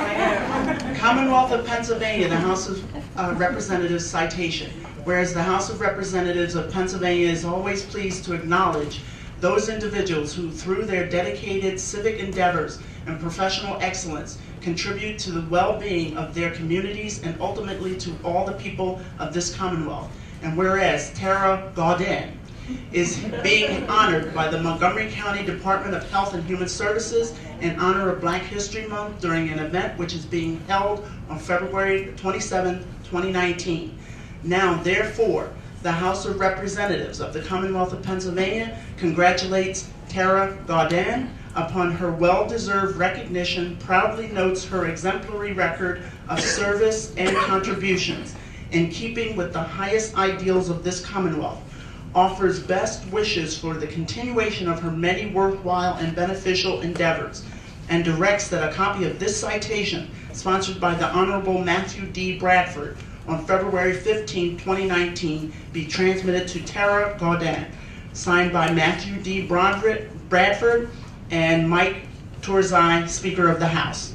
Commonwealth of Pennsylvania, the House of Representatives citation. Whereas the House of Representatives of Pennsylvania is always pleased to acknowledge those individuals who, through their dedicated civic endeavors and professional excellence, contribute to the well-being of their communities and ultimately to all the people of this Commonwealth. And whereas Tara Gaudin is being honored by the Montgomery County Department of Health and Human Services in honor of Black History Month during an event which is being held on February 27, 2019. Now, therefore, the House of Representatives of the Commonwealth of Pennsylvania congratulates Tara Gaudin upon her well-deserved recognition, proudly notes her exemplary record of service and contributions in keeping with the highest ideals of this Commonwealth, offers best wishes for the continuation of her many worthwhile and beneficial endeavors, and directs that a copy of this citation, sponsored by the Honorable Matthew D. Bradford on February 15, 2019, be transmitted to Tara Gaudin, signed by Matthew D. Bradford and Mike Torzai, Speaker of the House.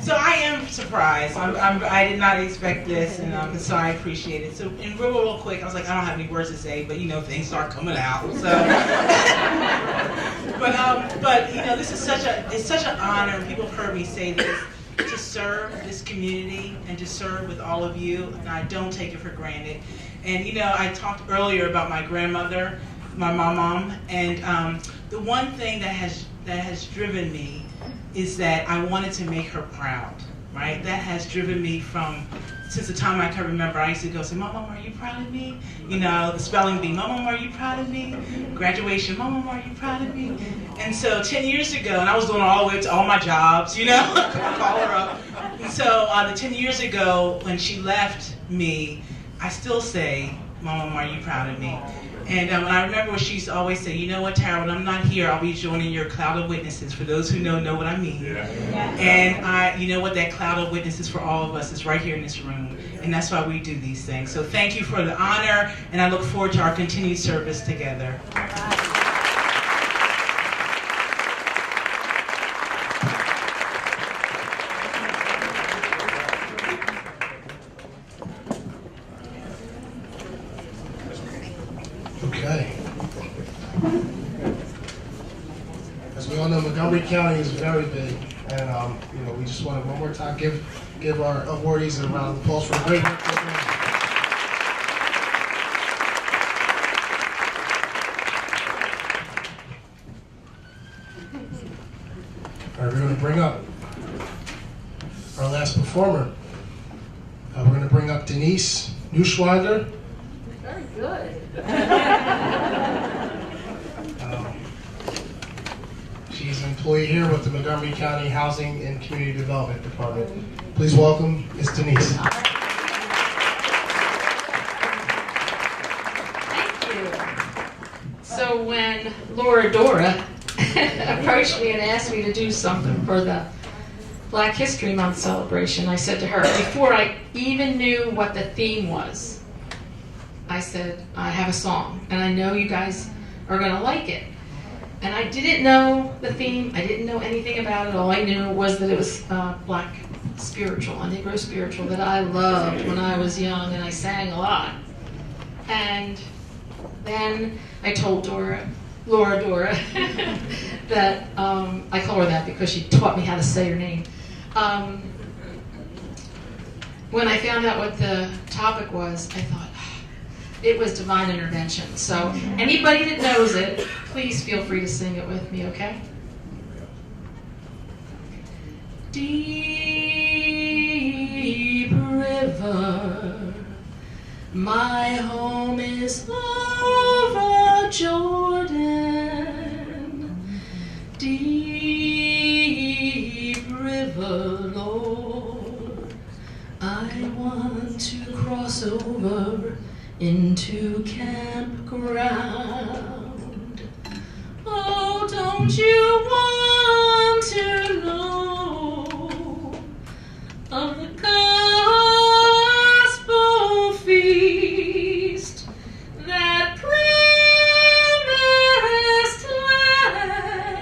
So I am surprised. I did not expect this, and so I appreciate it. So, and real quick, I was like, I don't have any words to say, but you know, things start coming out. So, but you know, this is such an honor. And people have heard me say this, to serve this community and to serve with all of you, and I don't take it for granted. And you know, I talked earlier about my grandmother, my mom, and the one thing that has driven me is that I wanted to make her proud, right? That has driven me since the time I can remember. I used to go say, Mom, are you proud of me? You know, the spelling bee, Mom, are you proud of me? Graduation, Mom, are you proud of me? And so 10 years ago, and I was doing all the way to all my jobs, you know, call her up. And so 10 years ago, when she left me, I still say, Mama, are you proud of me? And I remember what she used to always say, you know what, Tara, when I'm not here, I'll be joining your cloud of witnesses. For those who know what I mean. Yeah. And you know what, that cloud of witnesses for all of us is right here in this room. And that's why we do these things. So thank you for the honor, and I look forward to our continued service together.
Okay. As we all know, Montgomery County is very big, and we just want to one more time give our awardees a round of applause for a great work they're doing. All right, we're going to bring up our last performer. We're going to bring up Denise Neuschwander.
Very good.
She's an employee here with the Montgomery County Housing and Community Development Department. Please welcome Ms. Denise.
Thank you. So when Laura Dora approached me and asked me to do something for the Black History Month celebration, I said to her, before I even knew what the theme was, I said, I have a song, and I know you guys are going to like it. And I didn't know the theme. I didn't know anything about it. All I knew was that it was Black spiritual, a Negro spiritual that I loved when I was young, and I sang a lot. And then I told Laura Dora, that I call her that because she taught me how to say her name. When I found out what the topic was, I thought, it was divine intervention. So anybody that knows it, please feel free to sing it with me, okay? Deep river, my home is over Jordan. Deep river, Lord, I want to cross over into campground. Oh, don't you want to know of the gospel feast, that promised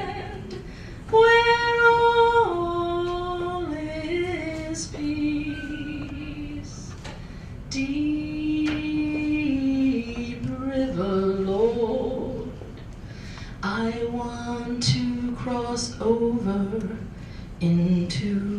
land where all is peace? Deep river, Lord, I want to cross over into